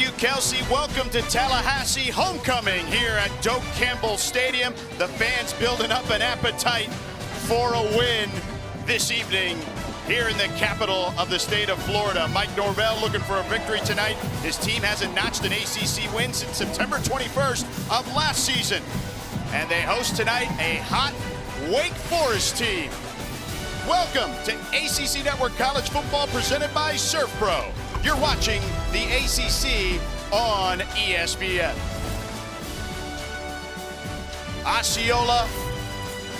Thank you, Kelsey. Welcome to Tallahassee homecoming here at Doak Campbell Stadium. The fans building up an appetite for a win this evening here in the capital of the state of Florida. Mike Norvell looking for a victory tonight. His team hasn't notched an ACC win since September 21st of last season. And they host tonight a hot Wake Forest team. Welcome to ACC Network College Football presented by Surf Pro. You're watching the ACC on ESPN. Osceola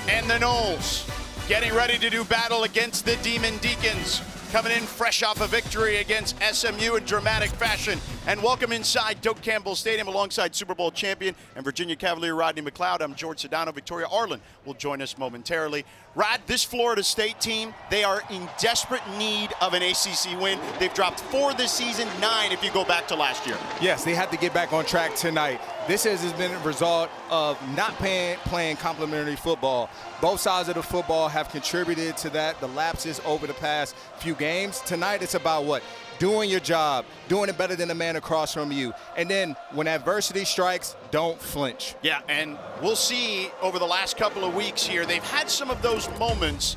and the Noles getting ready to do battle against the Demon Deacons, coming in fresh off a victory against SMU in dramatic fashion. And welcome inside Doak Campbell Stadium alongside Super Bowl champion and Virginia Cavalier Rodney McLeod. I'm George Sedano. Victoria Arlen will join us momentarily. Rod, this Florida State team, they are in desperate need of an ACC win. They've dropped 4 this season, 9 if you go back to last year. Yes, they have to get back on track tonight. This has been a result of not playing complementary football. Both sides of the football have contributed to that, the lapses over the past few games. Tonight it's about what? Doing your job, doing it better than the man across from you. And then when adversity strikes, don't flinch. Yeah, and we'll see over the last couple of weeks here, they've had some of those moments,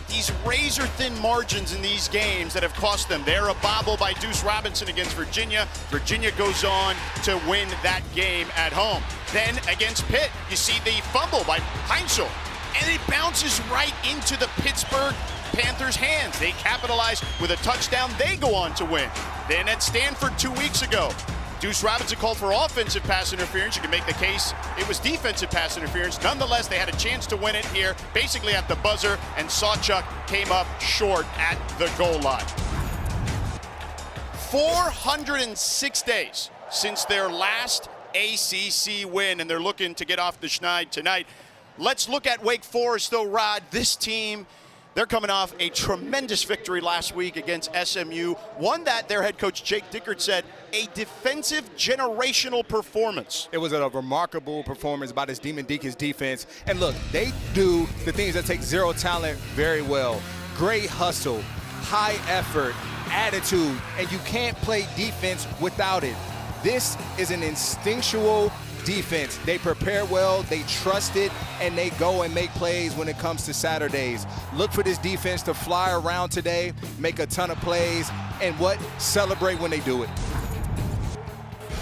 these razor-thin margins in these games that have cost them. They're a bobble by Deuce Robinson against Virginia. Virginia goes on to win that game at home. Then against Pitt, you see the fumble by Heinzel, and it bounces right into the Pittsburgh Panthers' hands. They capitalize with a touchdown. They go on to win. Then at Stanford 2 weeks ago, Deuce Robinson called for offensive pass interference. You can make the case it was defensive pass interference. Nonetheless, they had a chance to win it here, basically at the buzzer, and Sawchuk came up short at the goal line. 406 days since their last ACC win, and they're looking to get off the schneid tonight. Let's look at Wake Forest, though, Rod. This team, they're coming off a tremendous victory last week against SMU, one that their head coach Jake Dickert said a defensive generational performance. It was a remarkable performance by this Demon Deacons defense. And look, they do the things that take zero talent very well. Great hustle, high effort, attitude, and you can't play defense without it. This is an instinctual defense. They prepare well, they trust it, and they go and make plays when it comes to Saturdays. Look for this defense to fly around today, make a ton of plays, and celebrate when they do it.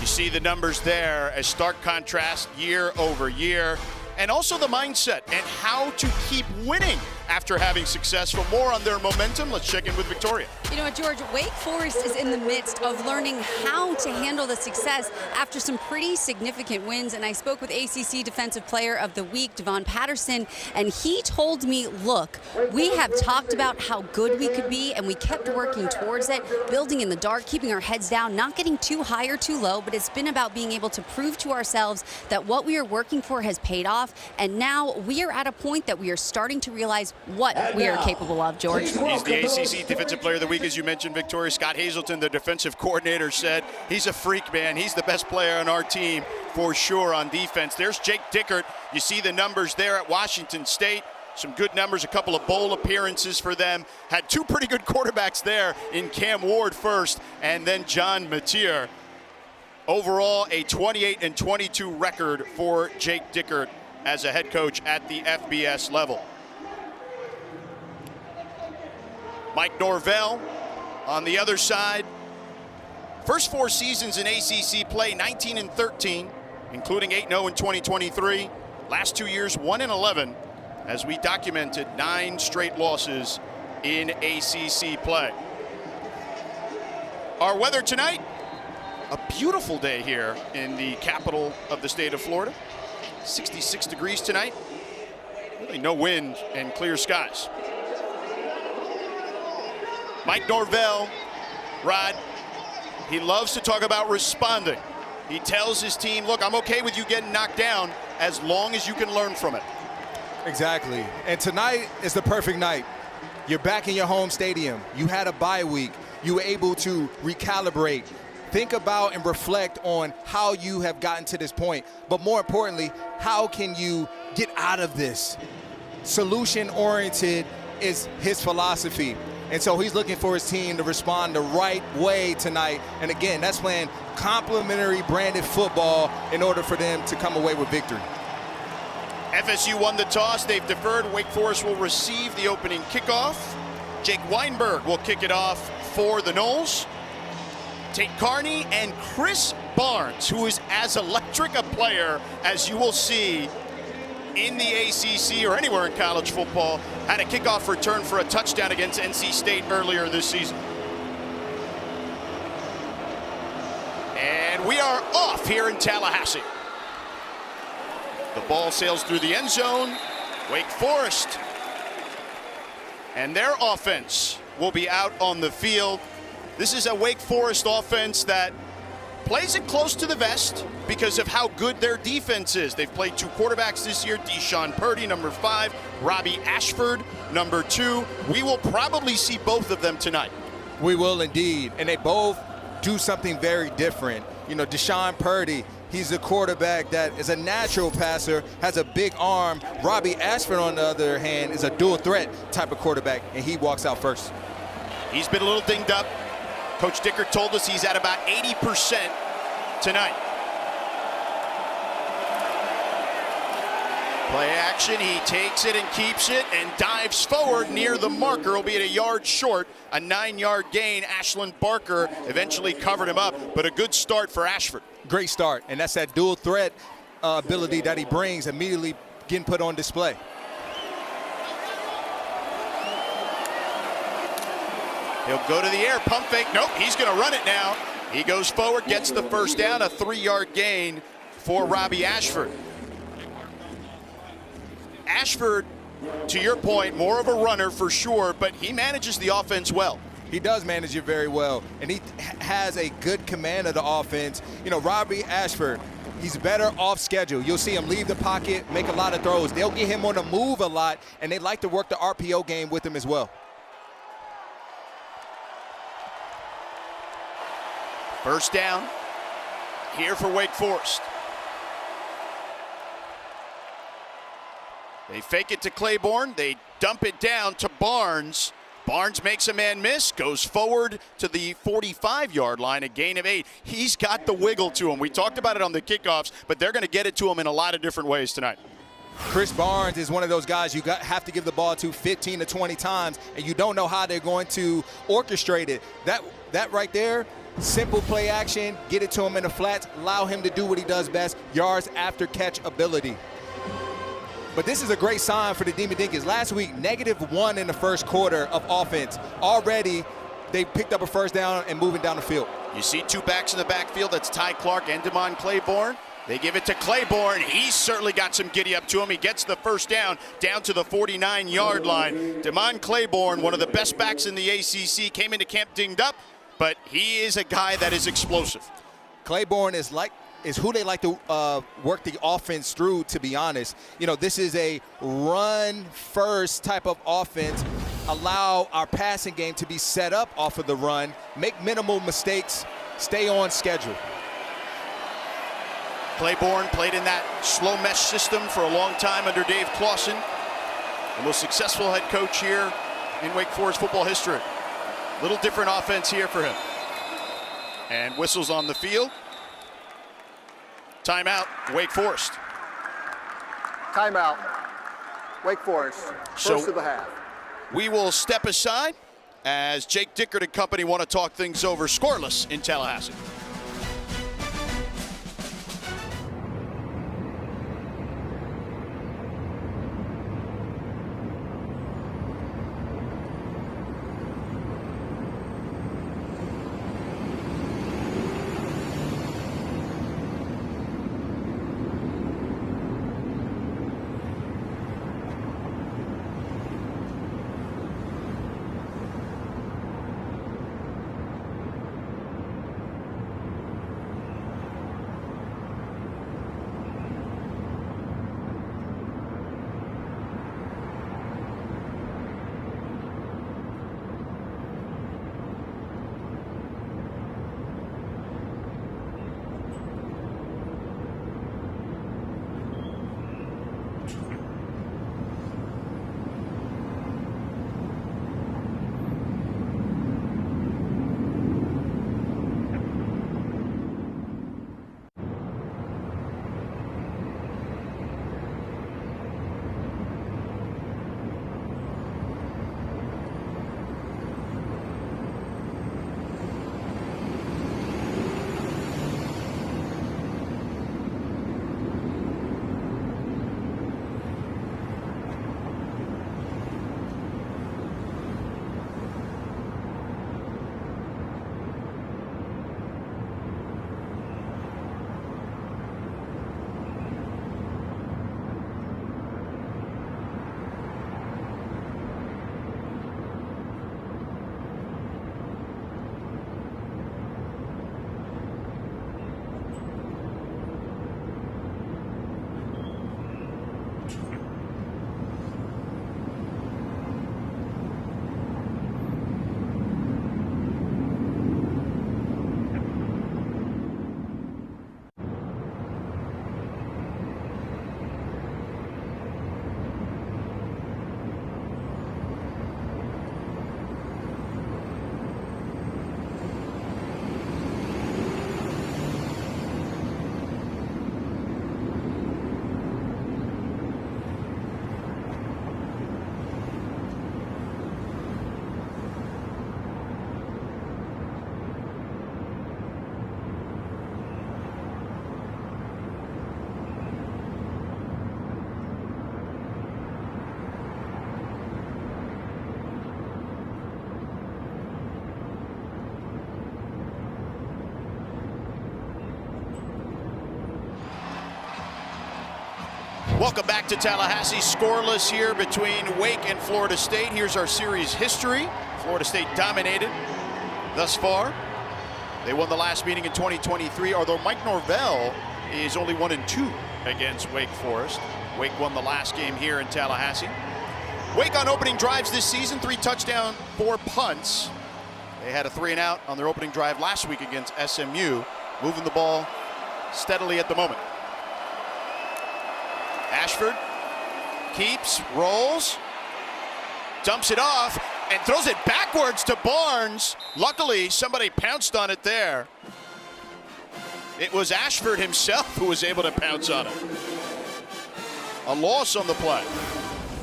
You see the numbers there, a stark contrast year over year, and also the mindset and how to keep winning after having success. For more on their momentum, let's check in with Victoria. You know what, George? Wake Forest is in the midst of learning how to handle the success after some pretty significant wins. And I spoke with ACC Defensive Player of the Week, Devon Patterson, and he told me, look, we have talked about how good we could be, and we kept working towards it, building in the dark, keeping our heads down, not getting too high or too low, but it's been about being able to prove to ourselves that what we are working for has paid off. And now we are at a point that we are starting to realize what we are capable of, George. He's the ACC Defensive Player of the Week, as you mentioned, Victoria. Scott Hazelton, the defensive coordinator, said he's a freak, man. He's the best player on our team for sure on defense. There's Jake Dickert. You see the numbers there at Washington State. Some good numbers, a couple of bowl appearances for them. Had 2 pretty good quarterbacks there in Cam Ward first and then John Matier. Overall, a 28-22 record for Jake Dickert as a head coach at the FBS level. Mike Norvell on the other side. First 4 seasons in ACC play, 19-13, including 8-0 in 2023. Last 2 years, 1-11, as we documented 9 straight losses in ACC play. Our weather tonight, a beautiful day here in the capital of the state of Florida. 66 degrees tonight. Really no wind and clear skies. Mike Norvell, Rod, he loves to talk about responding. He tells his team, look, I'm okay with you getting knocked down as long as you can learn from it. Exactly. And tonight is the perfect night. You're back in your home stadium. You had a bye week. You were able to recalibrate. Think about and reflect on how you have gotten to this point. But more importantly, how can you get out of this? Solution-oriented is his philosophy. And so he's looking for his team to respond the right way tonight. And again, that's playing complementary branded football in order for them to come away with victory. FSU won the toss. They've deferred. Wake Forest will receive the opening kickoff. Jake Weinberg will kick it off for the Noles. Tate Carney and Chris Barnes, who is as electric a player as you will see in the ACC or anywhere in college football, had a kickoff return for a touchdown against NC State earlier this season. And we are off here in Tallahassee. The ball sails through the end zone. Wake Forest and their offense will be out on the field. This is a Wake Forest offense that plays it close to the vest because of how good their defense is. They've played two quarterbacks this year, Deshaun Purdy, number 5, Robbie Ashford, number 2. We will probably see both of them tonight. We will indeed, and they both do something very different. You know, Deshaun Purdy, he's a quarterback that is a natural passer, has a big arm. Robbie Ashford, on the other hand, is a dual threat type of quarterback, and he walks out first. He's been a little dinged up. Coach Dicker told us he's at about 80% tonight. Play action, he takes it and keeps it and dives forward near the marker, albeit a yard short, a 9-yard gain. Ashland Barker eventually covered him up, but a good start for Ashford. Great start, and that's that dual threat ability that he brings, immediately getting put on display. He'll go to the air, pump fake. Nope, he's going to run it now. He goes forward, gets the first down, a 3-yard gain for Robbie Ashford. Ashford, to your point, more of a runner for sure, but he manages the offense well. He does manage it very well, and he has a good command of the offense. You know, Robbie Ashford, he's better off schedule. You'll see him leave the pocket, make a lot of throws. They'll get him on the move a lot, and they like to work the RPO game with him as well. First down here for Wake Forest. They fake it to Claiborne. They dump it down to Barnes. Barnes makes a man miss, goes forward to the 45-yard line, a gain of 8. He's got the wiggle to him. We talked about it on the kickoffs, but they're going to get it to him in a lot of different ways tonight. Chris Barnes is one of those guys you have to give the ball to 15 to 20 times, and you don't know how they're going to orchestrate it. That right there, simple play action, get it to him in the flats, allow him to do what he does best, yards after catch ability. But this is a great sign for the Demon Deacons. Last week, -1 in the first quarter of offense. Already, they picked up a first down and moving down the field. You see two backs in the backfield. That's Ty Clark and Damon Claiborne. They give it to Claiborne. He's certainly got some giddy up to him. He gets the first down to the 49-yard line. Damon Claiborne, one of the best backs in the ACC, came into camp dinged up, but he is a guy that is explosive. Claiborne is who they like to work the offense through, to be honest. You know, this is a run-first type of offense. Allow our passing game to be set up off of the run, make minimal mistakes, stay on schedule. Claiborne played in that slow mesh system for a long time under Dave Clawson, the most successful head coach here in Wake Forest football history. Little different offense here for him. And whistles on the field. Timeout, Wake Forest. Timeout, Wake Forest, first of the half. We will step aside as Jake Dickert and company want to talk things over, scoreless in Tallahassee. Welcome back to Tallahassee. Scoreless here between Wake and Florida State. Here's our series history. Florida State dominated thus far. They won the last meeting in 2023, although Mike Norvell is only 1-2 against Wake Forest. Wake won the last game here in Tallahassee. Wake on opening drives this season, 3 touchdowns, 4 punts. They had a 3-and-out on their opening drive last week against SMU, moving the ball steadily at the moment. Ashford keeps, rolls, dumps it off, and throws it backwards to Barnes. Luckily, somebody pounced on it there. It was Ashford himself who was able to pounce on it. A loss on the play.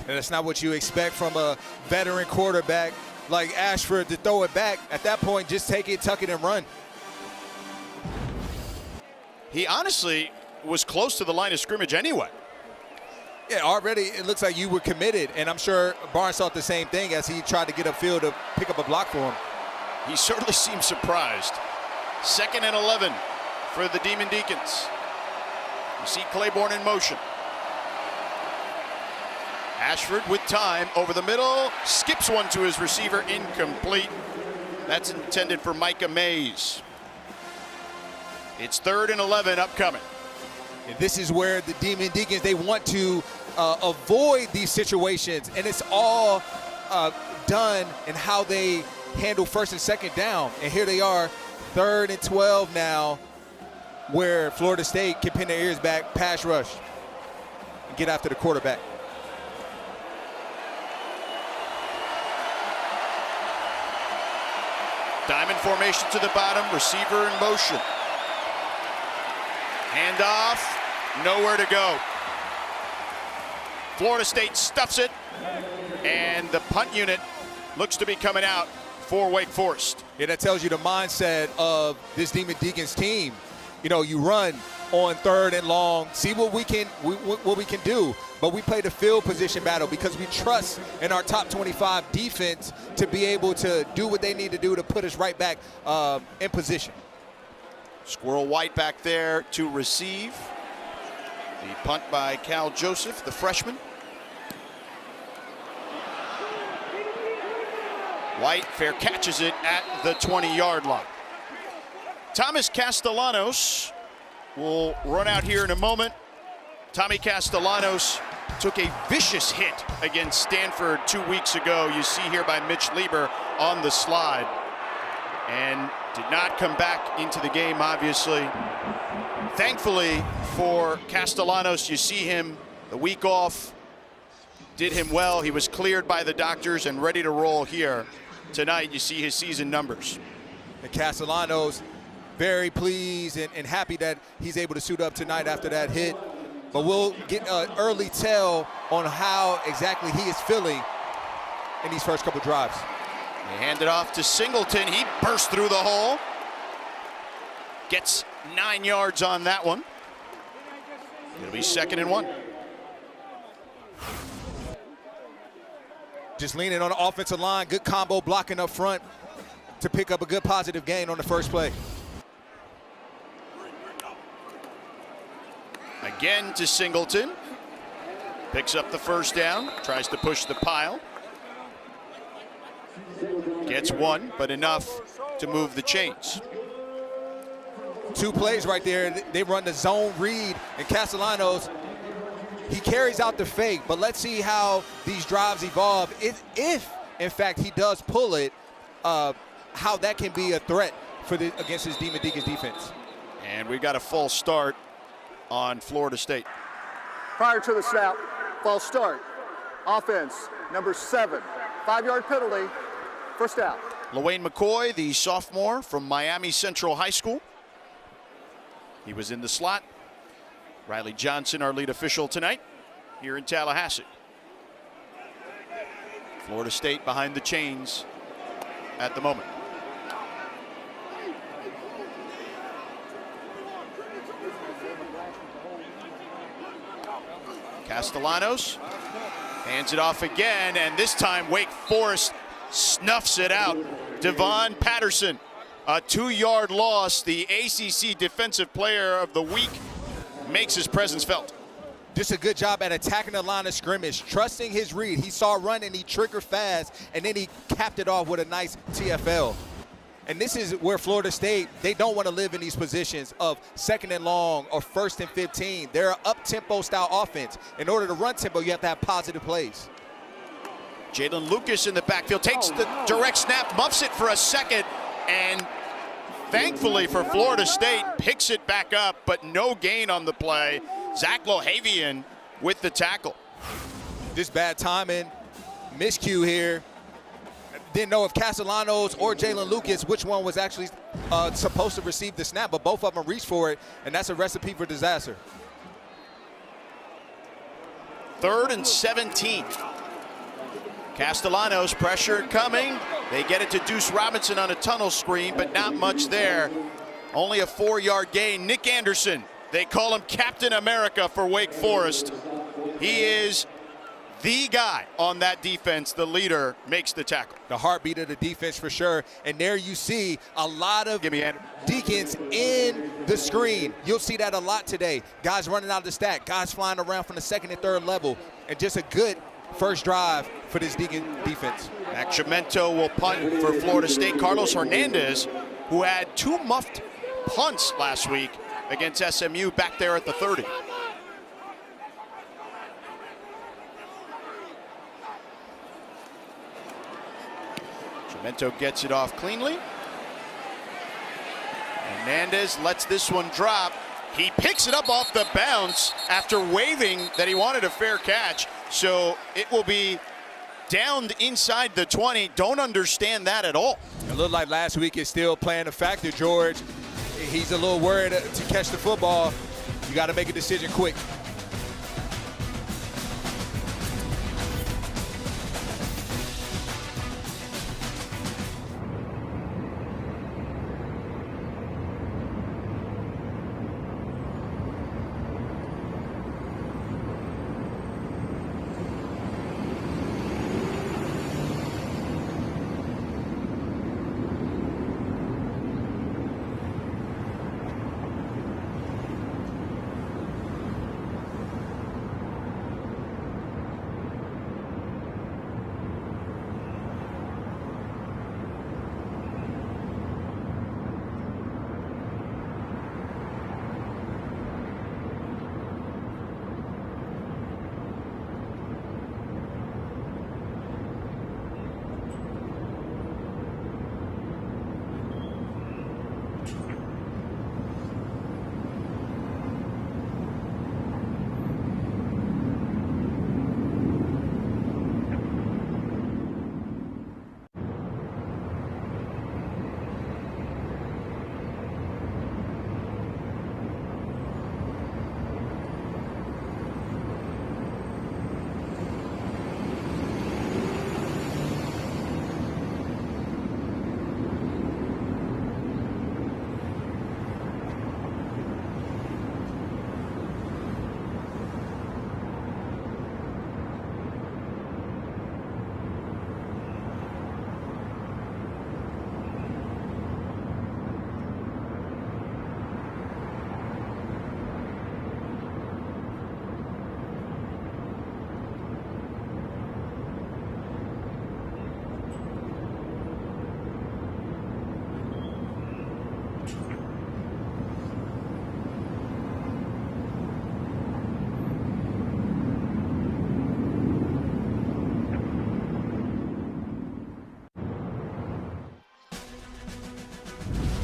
And that's not what you expect from a veteran quarterback like Ashford to throw it back. At that point, just take it, tuck it, and run. He honestly was close to the line of scrimmage anyway. Yeah, already it looks like you were committed, and I'm sure Barnes thought the same thing as he tried to get upfield to pick up a block for him. He certainly seemed surprised. 2nd and 11 for the Demon Deacons. You see Claiborne in motion. Ashford with time over the middle, skips one to his receiver, incomplete. That's intended for Micah Mays. It's 3rd and 11 upcoming. And this is where the Demon Deacons, they want to avoid these situations, and it's all done in how they handle 1st and 2nd down. And here they are, 3rd and 12 now, where Florida State can pin their ears back, pass rush, and get after the quarterback. Diamond formation to the bottom, receiver in motion. Handoff, nowhere to go. Florida State stuffs it, and the punt unit looks to be coming out for Wake Forest. Yeah, that tells you the mindset of this Demon Deacons team. You know, you run on 3rd and long, see what we can do, but we play the field position battle because we trust in our top 25 defense to be able to do what they need to do to put us right back in position. Squirrel White back there to receive. The punt by Cal Joseph, the freshman. White fair catches it at the 20-yard line. Thomas Castellanos will run out here in a moment. Tommy Castellanos took a vicious hit against Stanford 2 weeks ago. You see here by Mitch Lieber on the slide. And did not come back into the game, obviously. Thankfully for Castellanos, you see him the week off, did him well. He was cleared by the doctors and ready to roll here. Tonight, you see his season numbers. And Castellanos, very pleased and happy that he's able to suit up tonight after that hit. But we'll get an early tell on how exactly he is feeling in these first couple drives. They hand it off to Singleton. He burst through the hole. Gets 9 yards on that one. It'll be 2nd and 1. Just leaning on the offensive line. Good combo blocking up front to pick up a good positive gain on the first play. Again to Singleton. Picks up the first down. Tries to push the pile. Gets 1, but enough to move the chains. 2 plays right there. They run the zone read, and Castellanos, he carries out the fake, but let's see how these drives evolve. If in fact, he does pull it, how that can be a threat for against his Demon Deacons defense. And we got a false start on Florida State. Prior to the snap, false start. Offense, number 7. 5-yard penalty, first down. LaWayne McCoy, the sophomore from Miami Central High School. He was in the slot. Riley Johnson, our lead official tonight here in Tallahassee. Florida State behind the chains at the moment. Castellanos hands it off again, and this time Wake Forest snuffs it out. Devon Patterson, a 2-yard loss. The ACC Defensive Player of the Week makes his presence felt. Just a good job at attacking the line of scrimmage, trusting his read. He saw a run and he triggered fast, and then he capped it off with a nice TFL. And this is where Florida State, they don't want to live in these positions of 2nd and long or 1st and 15. They're an up-tempo style offense. In order to run tempo, you have to have positive plays. Jalen Lucas in the backfield takes the direct snap, muffs it for a second, and thankfully for Florida State, picks it back up, but no gain on the play. Zach Lohavian with the tackle. Just bad timing, miscue here. Didn't know if Castellanos or Jalen Lucas, which one was actually supposed to receive the snap, but both of them reached for it, and that's a recipe for disaster. 3rd and 17. Castellanos, pressure coming. They get it to Deuce Robinson on a tunnel screen, but not much there. Only a 4-yard gain. Nick Anderson, they call him Captain America for Wake Forest. He is the guy on that defense. The leader makes the tackle. The heartbeat of the defense for sure. And there you see a lot of Deacons in the screen. You'll see that a lot today. Guys running out of the stack, guys flying around from the 2nd and 3rd level, and just a good first drive for this Deacon defense. Mac Chimento will punt for Florida State. Carlos Hernandez, who had 2 muffed punts last week against SMU, back there at the 30. Chimento gets it off cleanly. Hernandez lets this one drop. He picks it up off the bounce after waving that he wanted a fair catch. So it will be downed inside the 20. Don't understand that at all. It looked like last week is still playing a factor, George. He's a little worried to catch the football. You got to make a decision quick.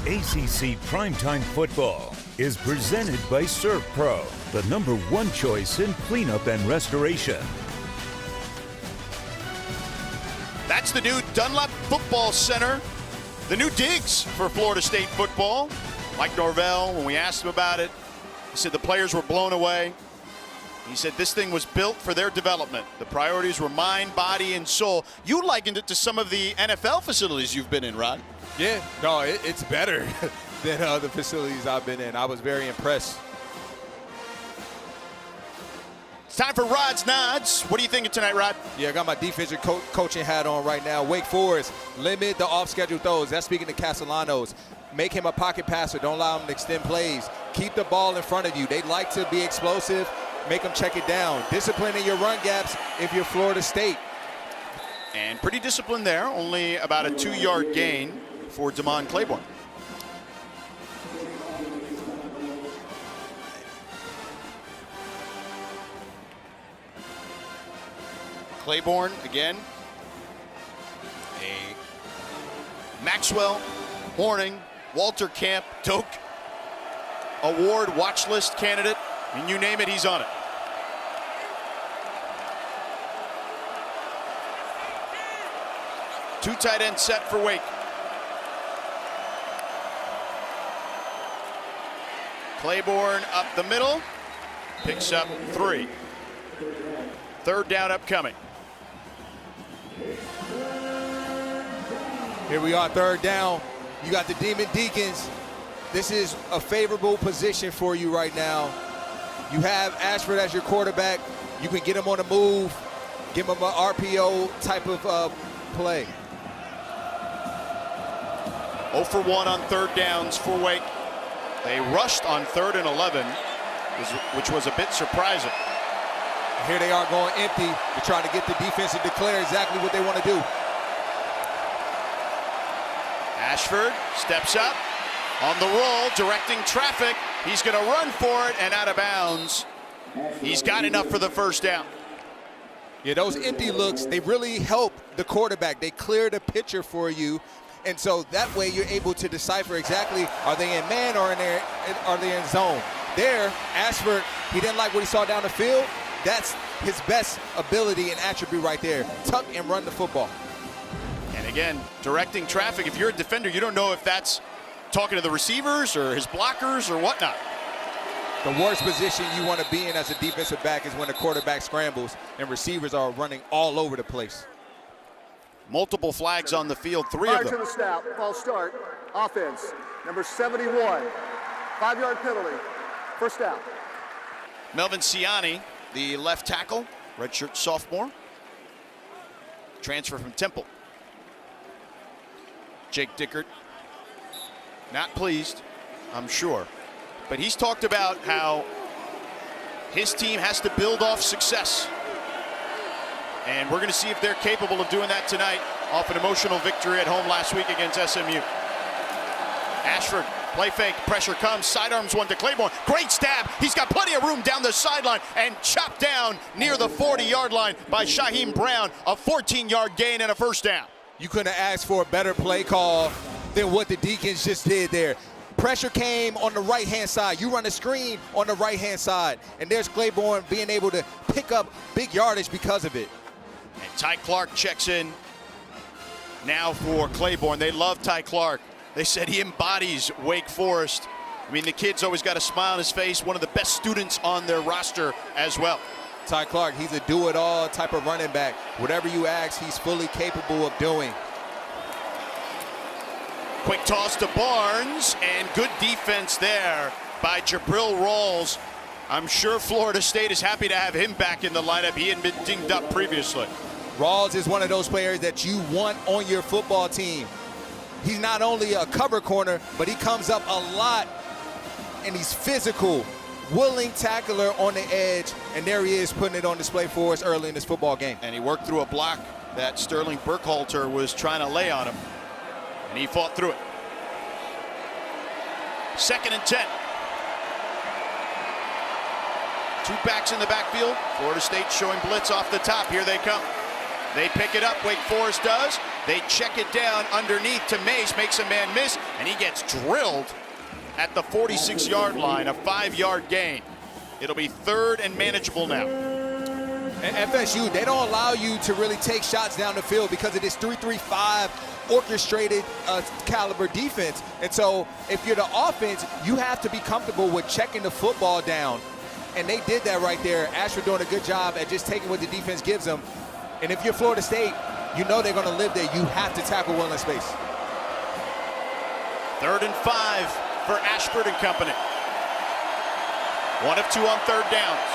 ACC Primetime Football is presented by ServPro, the #1 choice in cleanup and restoration. That's the new Dunlap Football Center, the new digs for Florida State football. Mike Norvell, when we asked him about it, he said the players were blown away. He said this thing was built for their development. The priorities were mind, body, and soul. You likened it to some of the NFL facilities you've been in, Rod. Yeah, no, it's better than other facilities I've been in. I was very impressed. It's time for Rod's Nods. What are you thinking tonight, Rod? Yeah, I got my defensive coaching hat on right now. Wake Forest, limit the off-schedule throws. That's speaking to Castellanos. Make him a pocket passer. Don't allow him to extend plays. Keep the ball in front of you. They like to be explosive. make them check it down. Discipline in your run gaps if you're Florida State. And pretty disciplined there, only about a 2-yard gain for Damon Claiborne. Claiborne again. A Maxwell, Horning, Walter Camp, Doak Award watch list candidate. I mean, you name it, he's on it. Two tight end set for Wake. Claiborne up the middle, picks up 3. Third down upcoming. Here we are, third down. You got the Demon Deacons. This is a favorable position for you right now. You have Ashford as your quarterback. You can get him on the move, give him an RPO type of play. 0 for 1 on third downs for Wake. They rushed on 3rd and 11, which was a bit surprising. Here they are going empty to try to get the defense to declare exactly what they want to do. Ashford steps up on the roll, directing traffic. He's going to run for it and out of bounds. He's got enough for the first down. Yeah, those empty looks, they really help the quarterback. They clear the picture for you. And so that way you're able to decipher exactly, are they in man or are they in zone? There, Ashford, he didn't like what he saw down the field. That's his best ability and attribute right there. Tuck and run the football. And again, directing traffic. If you're a defender, you don't know if that's talking to the receivers or his blockers or whatnot. The worst position you want to be in as a defensive back is when the quarterback scrambles and receivers are running all over the place. Multiple flags on the field, 3 Prior of them. to the snap, false start, offense, number 71, 5-yard penalty, first down. Melvin Ciani, the left tackle, redshirt sophomore, transfer from Temple. Jake Dickert, not pleased, I'm sure. But he's talked about how his team has to build off success. And we're going to see if they're capable of doing that tonight off an emotional victory at home last week against SMU. Ashford, play fake, pressure comes, sidearms one to Claiborne. Great stab. He's got plenty of room down the sideline and chopped down near the 40-yard line by Shaheem Brown. A 14-yard gain and a first down. You couldn't have asked for a better play call than what the Deacons just did there. Pressure came on the right-hand side. You run a screen on the right-hand side. And there's Claiborne being able to pick up big yardage because of it. And Ty Clark checks in now for Claiborne. They love Ty Clark. They said he embodies Wake Forest. I mean, the kid's always got a smile on his face, one of the best students on their roster as well. Ty Clark, he's a do-it-all type of running back. Whatever you ask, he's fully capable of doing. Quick toss to Barnes, and good defense there by Jabril Rawls. I'm sure Florida State is happy to have him back in the lineup. He had been dinged up previously. Rawls is one of those players that you want on your football team. He's not only a cover corner, but he comes up a lot, and he's physical, willing tackler on the edge, and there he is putting it on display for us early in this football game. And he worked through a block that Sterling Burkhalter was trying to lay on him, and he fought through it. 2nd and 10. 2 backs in the backfield. Florida State showing blitz off the top. Here they come. They pick it up. Wake Forest does. They check it down underneath to Mace. Makes a man miss, and he gets drilled at the 46-yard line. A 5-yard gain. It'll be 3rd and manageable now. And FSU, they don't allow you to really take shots down the field because of this 3-3-5 orchestrated caliber defense. And so if you're the offense, you have to be comfortable with checking the football down. And they did that right there. Ashford doing a good job at just taking what the defense gives them. And if you're Florida State, you know they're going to live there. You have to tackle well in space. 3rd and 5 for Ashford and company. 1 of 2 on 3rd downs.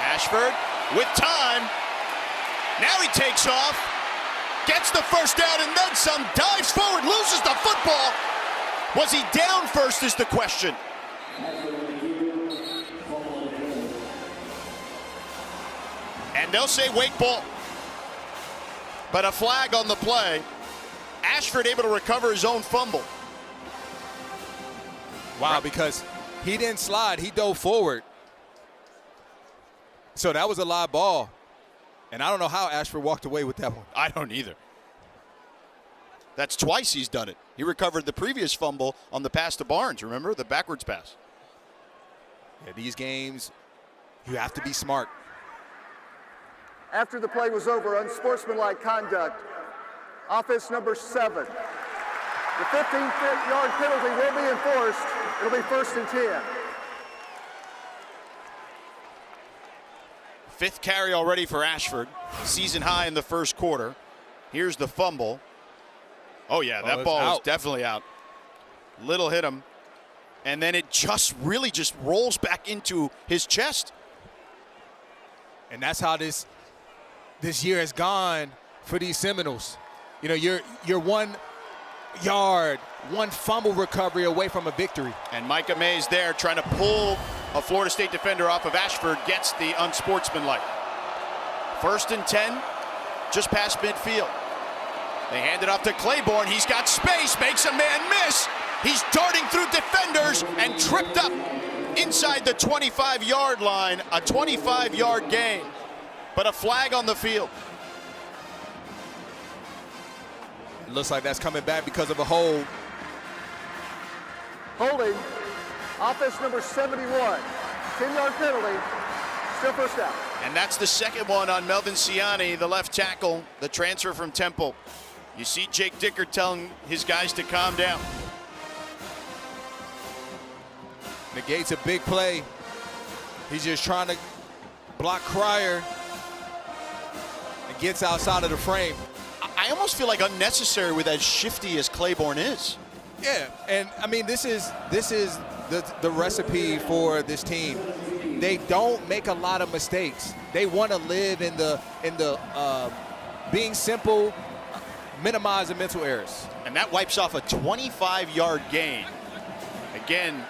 Ashford with time. Now he takes off, gets the first down and then some, dives forward, loses the football. Was he down first is the question. And they'll say Wake ball. But a flag on the play. Ashford able to recover his own fumble. Wow, because he didn't slide. He dove forward. So that was a live ball. And I don't know how Ashford walked away with that one. I don't either. That's twice he's done it. He recovered the previous fumble on the pass to Barnes, remember? The backwards pass. Yeah, these games, you have to be smart. After the play was over, unsportsmanlike conduct. Offense number 7. The 15-yard penalty will be enforced. It'll be 1st and 10. Fifth carry already for Ashford. Season high in the first quarter. Here's the fumble. Oh, yeah, that ball is definitely out. Little hit him. And then it just really rolls back into his chest. And that's how this year has gone for these Seminoles. You know, you're 1 yard, 1 fumble recovery away from a victory. And Micah Mays there trying to pull a Florida State defender off of Ashford, gets the unsportsmanlike. 1st and 10, just past midfield. They hand it off to Claiborne. He's got space, makes a man miss. He's darting through defenders and tripped up inside the 25-yard line, a 25-yard gain, but a flag on the field. It looks like that's coming back because of a hold. Holding. Offense number 71. 10-yard penalty. Still 1st down. And that's the second one on Melvin Ciani, the left tackle, the transfer from Temple. You see Jake Dicker telling his guys to calm down. Negates a big play. He's just trying to block Cryer and gets outside of the frame. I almost feel like unnecessary with as shifty as Claiborne is. Yeah, and I mean, this is the recipe for this team. They don't make a lot of mistakes. They want to live in the being simple, minimizing mental errors. And that wipes off a 25-yard gain. Again,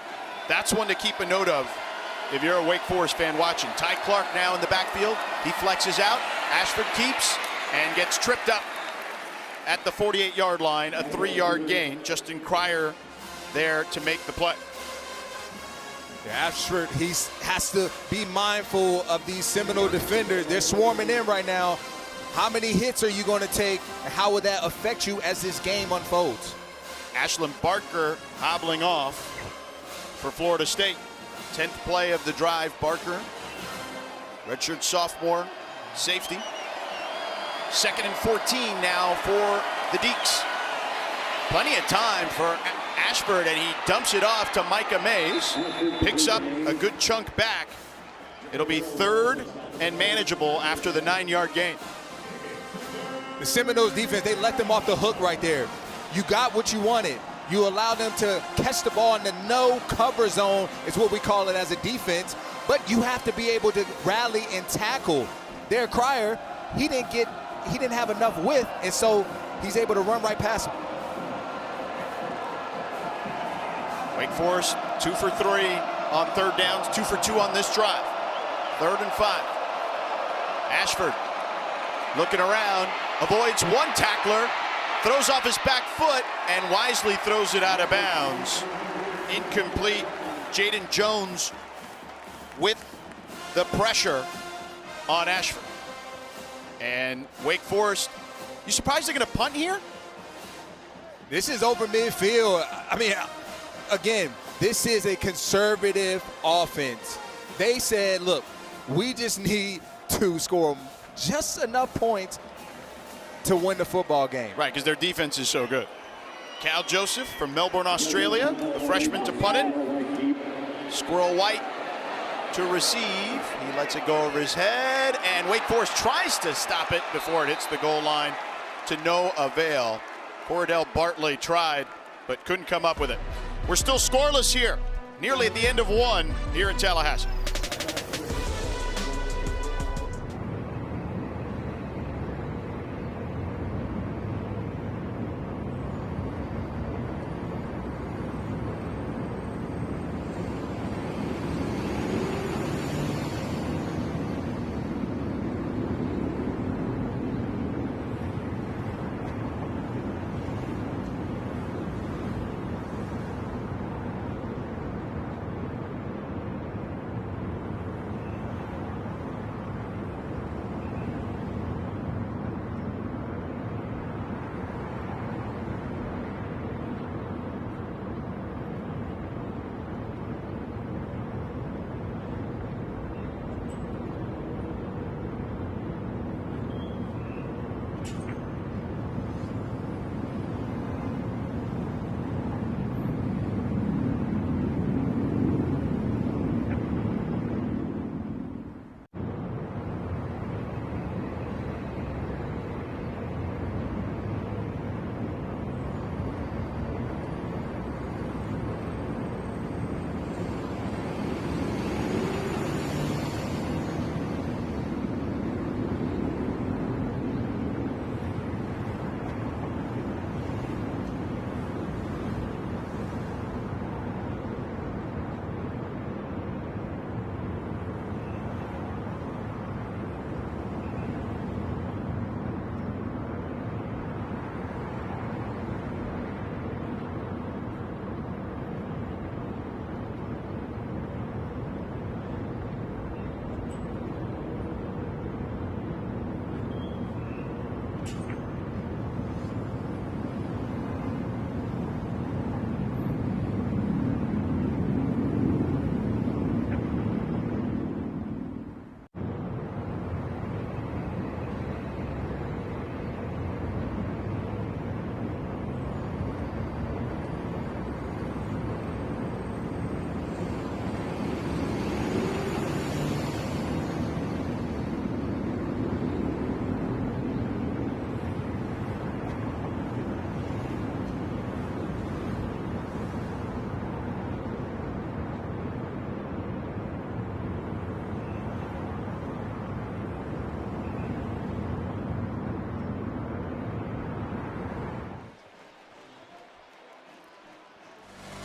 that's one to keep a note of if you're a Wake Forest fan watching. Ty Clark now in the backfield. He flexes out. Ashford keeps and gets tripped up at the 48-yard line, a 3-yard gain. Justin Cryer there to make the play. Yeah, Ashford, he has to be mindful of these Seminole defenders. They're swarming in right now. How many hits are you going to take, and how will that affect you as this game unfolds? Ashlyn Barker hobbling off for Florida State. 10th play of the drive, Barker. Redshirt sophomore, safety. 2nd and 14 now for the Deacs. Plenty of time for Ashford, and he dumps it off to Micah Mays. Picks up a good chunk back. It'll be 3rd and manageable after the 9-yard gain. The Seminoles defense, they let them off the hook right there. You got what you wanted. You allow them to catch the ball in the no cover zone, is what we call it as a defense, but you have to be able to rally and tackle. Derek Cryer, he didn't have enough width, and so he's able to run right past him. Wake Forest 2 for 3 on 3rd downs, 2 for 2 on this drive. 3rd and 5. Ashford looking around, avoids one tackler, throws off his back foot, and wisely throws it out of bounds. Incomplete. Jaden Jones with the pressure on Ashford. And Wake Forest, you surprised they're going to punt here? This is over midfield. I mean, again, this is a conservative offense. They said, look, we just need to score just enough points to win the football game. Right, because their defense is so good. Cal Joseph from Melbourne, Australia, the freshman to punt it. Squirrel White to receive. He lets it go over his head, and Wake Forest tries to stop it before it hits the goal line to no avail. Cordell Bartley tried, but couldn't come up with it. We're still scoreless here, nearly at the end of 1 here in Tallahassee.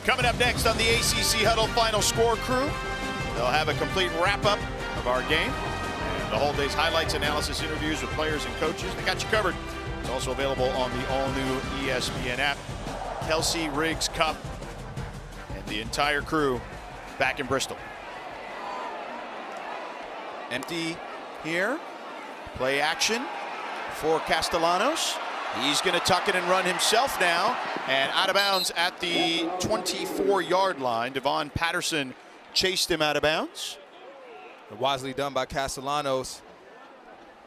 Coming up next on the ACC Huddle Final Score crew, they'll have a complete wrap-up of our game. And the whole day's highlights, analysis, interviews with players and coaches. They got you covered. It's also available on the all-new ESPN app. Kelsey, Riggs, Cup, and the entire crew back in Bristol. Empty here. Play action for Castellanos. He's going to tuck it and run himself now. And out of bounds at the 24-yard line. Devon Patterson chased him out of bounds. Wisely done by Castellanos.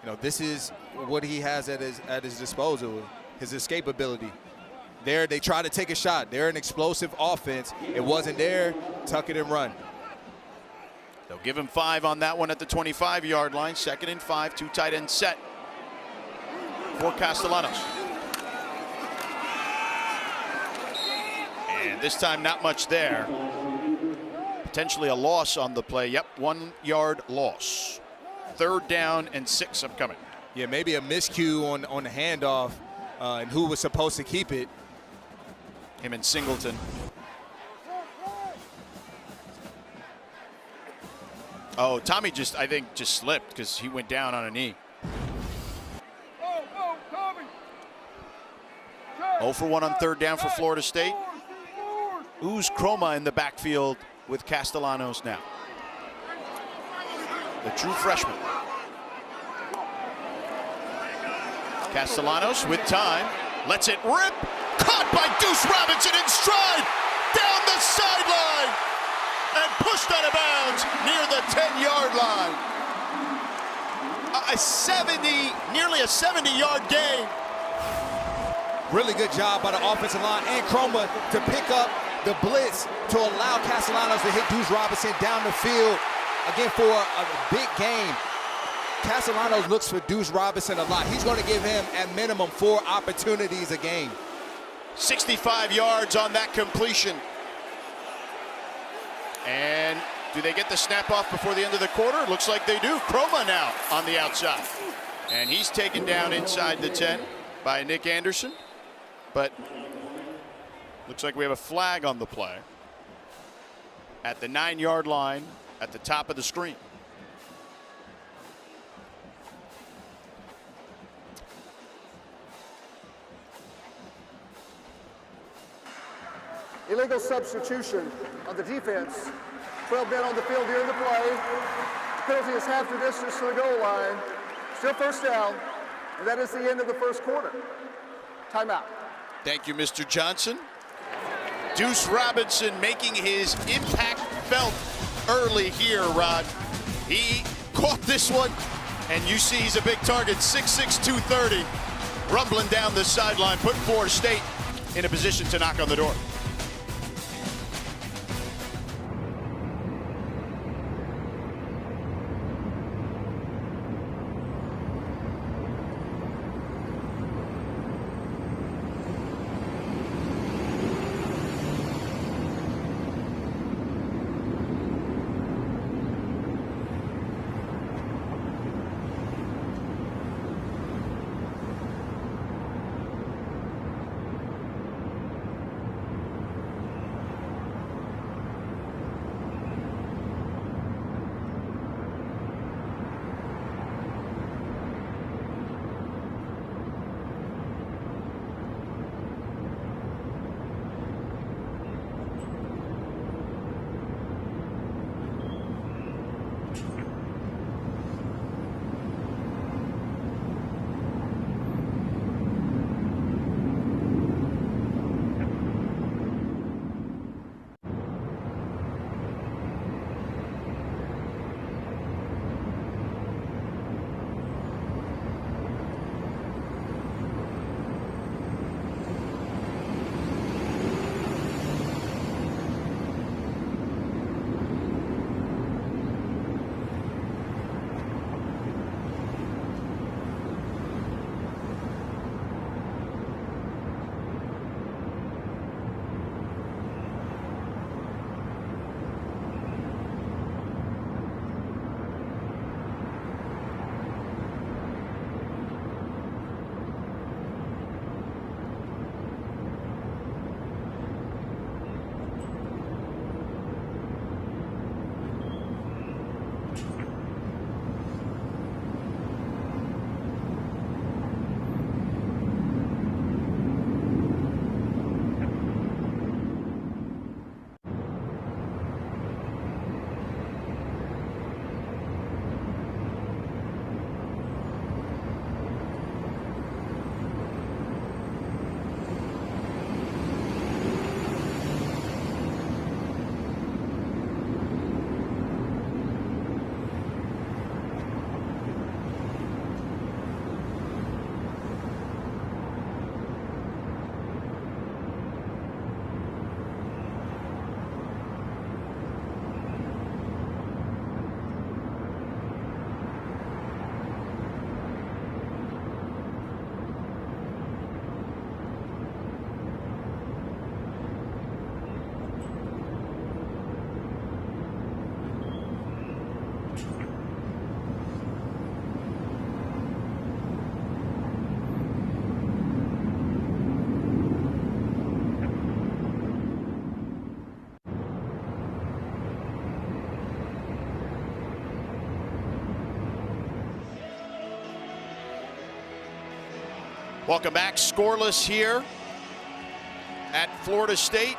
You know, this is what he has at his disposal, his escapability. There, they try to take a shot. They're an explosive offense. It wasn't there. Tuck it and run. They'll give him 5 on that one at the 25-yard line. 2nd and 5, 2 tight end set for Castellanos. And this time, not much there. Potentially a loss on the play. Yep, 1-yard loss. 3rd down and 6 upcoming. Yeah, maybe a miscue on the handoff and who was supposed to keep it. Him and Singleton. Oh, Tommy I think just slipped because he went down on a knee. 0 for 1 on 3rd down for Florida State. Uz Chroma in the backfield with Castellanos now. The true freshman. Castellanos with time, lets it rip. Caught by Deuce Robinson in stride. Down the sideline. And pushed out of bounds near the 10-yard line. Nearly a 70-yard gain. Really good job by the offensive line and Chroma to pick up the blitz to allow Castellanos to hit Deuce Robinson down the field, again, for a big game. Castellanos looks for Deuce Robinson a lot. He's going to give him, at minimum, 4 opportunities a game. 65 yards on that completion. And do they get the snap off before the end of the quarter? Looks like they do. Chroma now on the outside. And he's taken down inside the 10 by Nick Anderson. But looks like we have a flag on the play at the 9-yard line at the top of the screen. Illegal substitution on the defense. 12 men on the field during the play. Penalty is half the distance to the goal line. Still 1st down, and that is the end of the 1st quarter. Timeout. Thank you, Mr. Johnson. Deuce Robinson making his impact felt early here, Rod. He caught this one, and you see he's a big target, 6'6", 230, rumbling down the sideline, put Florida State in a position to knock on the door. Welcome back. Scoreless here at Florida State.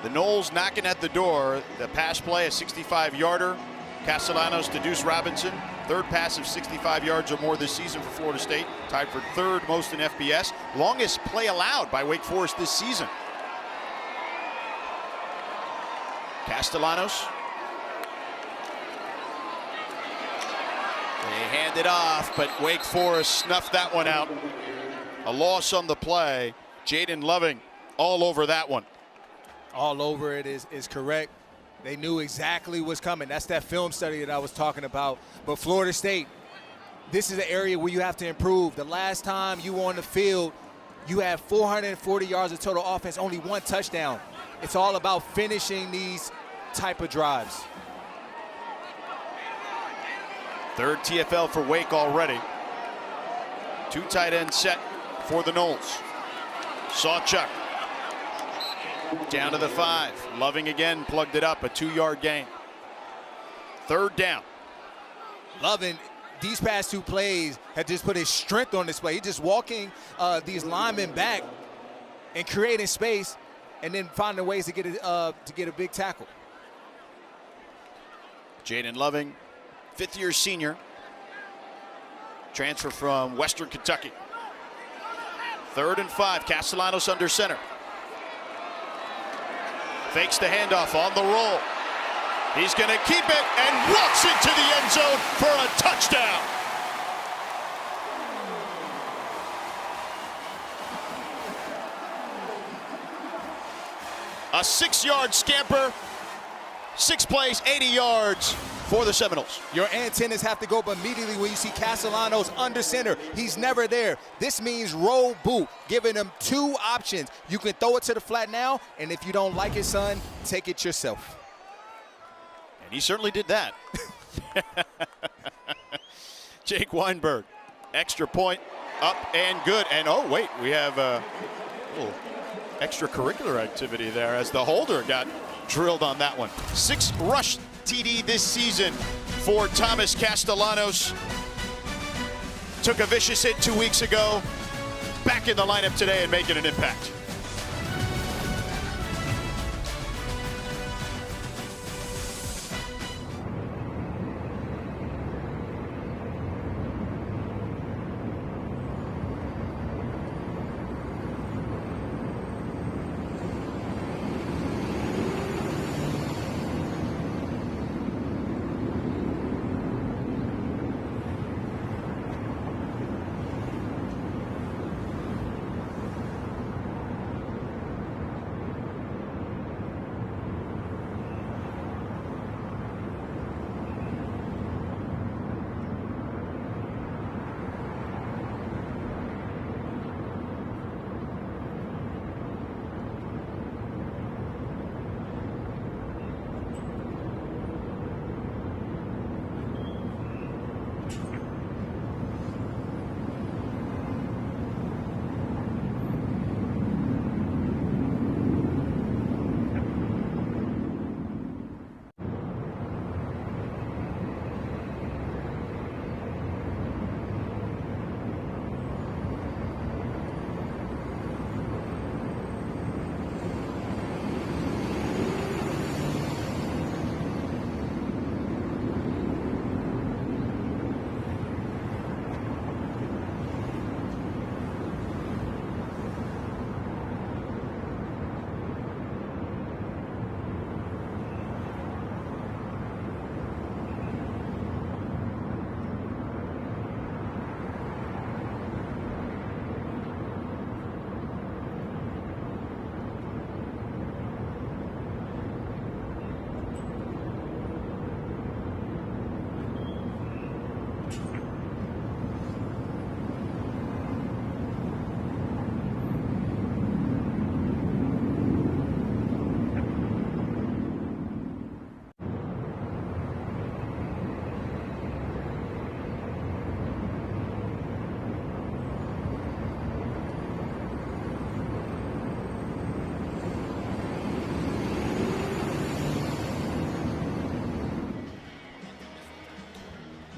The Noles knocking at the door. The pass play, a 65-yarder. Castellanos to Deuce Robinson. Third pass of 65 yards or more this season for Florida State. Tied for third most in FBS. Longest play allowed by Wake Forest this season. Castellanos. They hand it off, but Wake Forest snuffed that one out. A loss on the play. Jaden Loving all over that one. All over it is correct. They knew exactly what's coming. That's that film study that I was talking about. But Florida State, this is an area where you have to improve. The last time you were on the field, you had 440 yards of total offense, only 1 touchdown. It's all about finishing these type of drives. Third TFL for Wake already. 2 tight end set for the Noles. Sawchuk down to the 5. Loving again plugged it up, a 2-yard gain. Third down. Loving, these past 2 plays have just put his strength on display. He's just walking these linemen back and creating space, and then finding ways to get a big tackle. Jaden Loving, 5th-year senior, transfer from Western Kentucky. 3rd and 5, Castellanos under center. Fakes the handoff on the roll. He's going to keep it and walks into the end zone for a touchdown. A 6-yard scamper, 6 plays, 80 yards for the Seminoles. Your antennas have to go up immediately when you see Castellanos under center. He's never there. This means roll boot, giving him 2 options. You can throw it to the flat now, and if you don't like it, son, take it yourself. And he certainly did that. Jake Weinberg, extra point, up and good. And oh, wait, we have a little extracurricular activity there as the holder got drilled on that one. 6 rush TD this season for Thomas Castellanos. Took a vicious hit 2 weeks ago. Back in the lineup today and making an impact.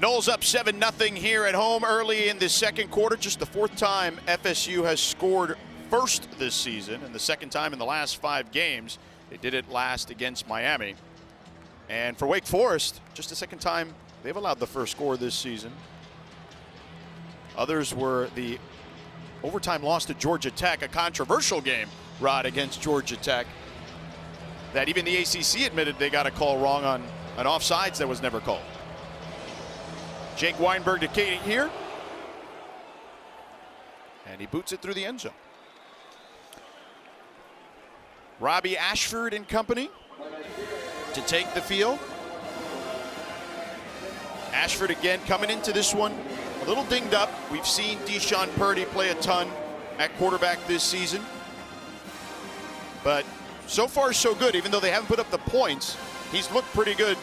Noles up 7-0 here at home early in the second quarter. Just the fourth time FSU has scored first this season, and the second time in the last 5 games. They did it last against Miami. And for Wake Forest, just the second time they've allowed the first score this season. Others were the overtime loss to Georgia Tech, a controversial game, Rod, against Georgia Tech, that even the ACC admitted they got a call wrong on an offsides that was never called. Jake Weinberg to Katie here. And he boots it through the end zone. Robbie Ashford and company to take the field. Ashford again coming into this one a little dinged up. We've seen Deshaun Purdy play a ton at quarterback this season. But so far so good. Even though they haven't put up the points, he's looked pretty good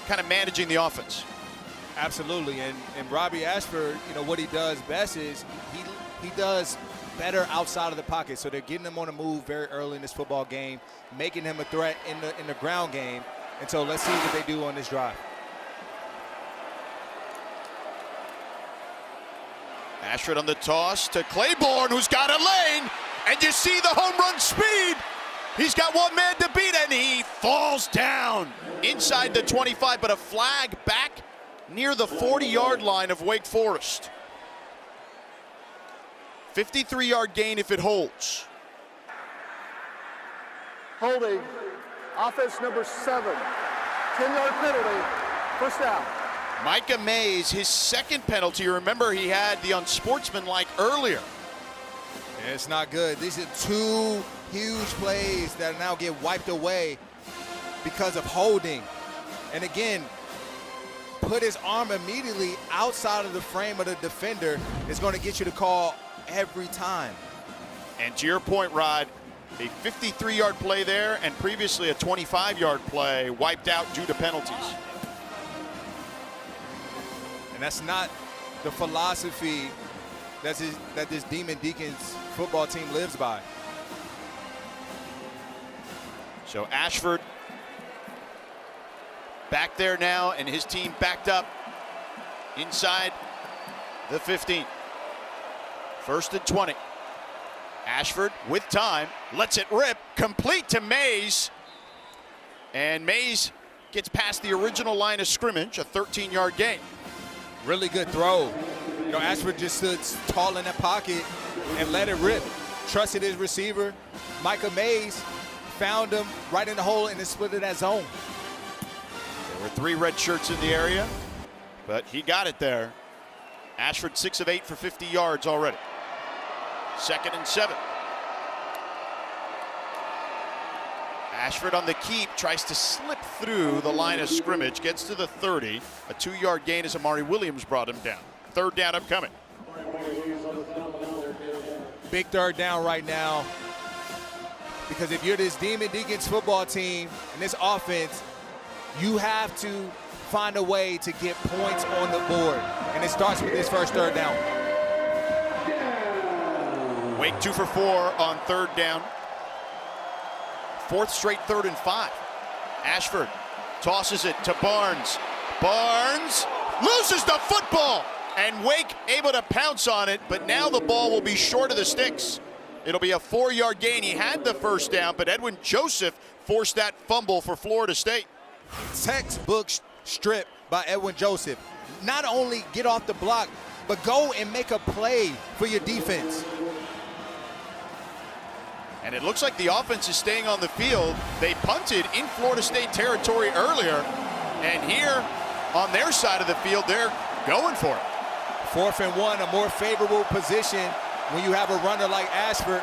kind of managing the offense. Absolutely, and Robbie Ashford, you know, what he does best is he does better outside of the pocket. So they're getting him on the move very early in this football game, making him a threat in the ground game. And so let's see what they do on this drive. Ashford on the toss to Claiborne, who's got a lane, and you see the home run speed. He's got one man to beat, and he falls down inside the 25, but a flag back near the 40-yard line of Wake Forest. 53-yard gain if it holds. Holding, offense number 7, 10-yard penalty, first down. Micah Mays, his second penalty. Remember, he had the unsportsmanlike earlier. Yeah, it's not good. These are 2 huge plays that now get wiped away because of holding. And again, put his arm immediately outside of the frame of the defender is going to get you the call every time. And to your point, Rod, a 53-yard play there and previously a 25-yard play wiped out due to penalties. And that's not the philosophy that this Demon Deacons football team lives by. So Ashford back there now, and his team backed up inside the 15. First and 20. Ashford with time, lets it rip, complete to Mays. And Mays gets past the original line of scrimmage, a 13-yard gain. Really good throw. You know, Ashford just stood tall in that pocket and let it rip. Trusted his receiver. Micah Mays found him right in the hole and then split it that zone. There were 3 red shirts in the area, but he got it there. Ashford 6 of 8 for 50 yards already. Second and 7. Ashford on the keep, tries to slip through the line of scrimmage, gets to the 30. A 2-yard gain as Amari Williams brought him down. Third down upcoming. Big third down right now. Because if you're this Demon Deacons football team and this offense, you have to find a way to get points on the board. And it starts with this first third down. Wake 2 for 4 on third down. 4th straight 3rd and 5. Ashford tosses it to Barnes. Barnes loses the football, and Wake able to pounce on it, but now the ball will be short of the sticks. It'll be a 4-yard gain. He had the first down, but Edwin Joseph forced that fumble for Florida State. Textbook strip by Edwin Joseph. Not only get off the block, but go and make a play for your defense. And it looks like the offense is staying on the field. They punted in Florida State territory earlier, and here on their side of the field, they're going for it. 4th and 1, a more favorable position when you have a runner like Ashford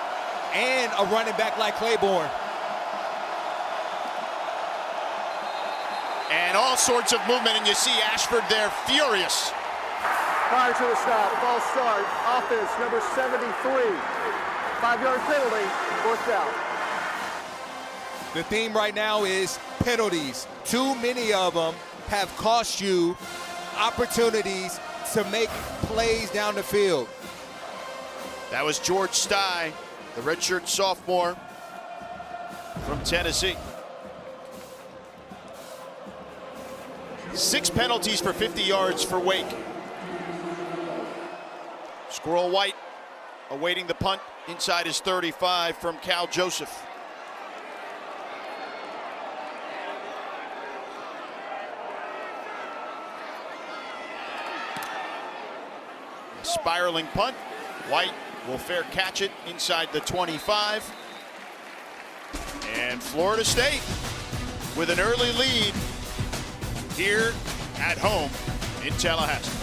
and a running back like Claiborne. And all sorts of movement, and you see Ashford there furious. Prior to the stop, ball start, offense number 73. 5-yard penalty, 4th down. The theme right now is penalties. Too many of them have cost you opportunities to make plays down the field. That was George Stye, the redshirt sophomore from Tennessee. 6 penalties for 50 yards for Wake. Squirrel White awaiting the punt inside his 35 from Cal Joseph. A spiraling punt. White will fair catch it inside the 25. And Florida State with an early lead here at home in Tallahassee.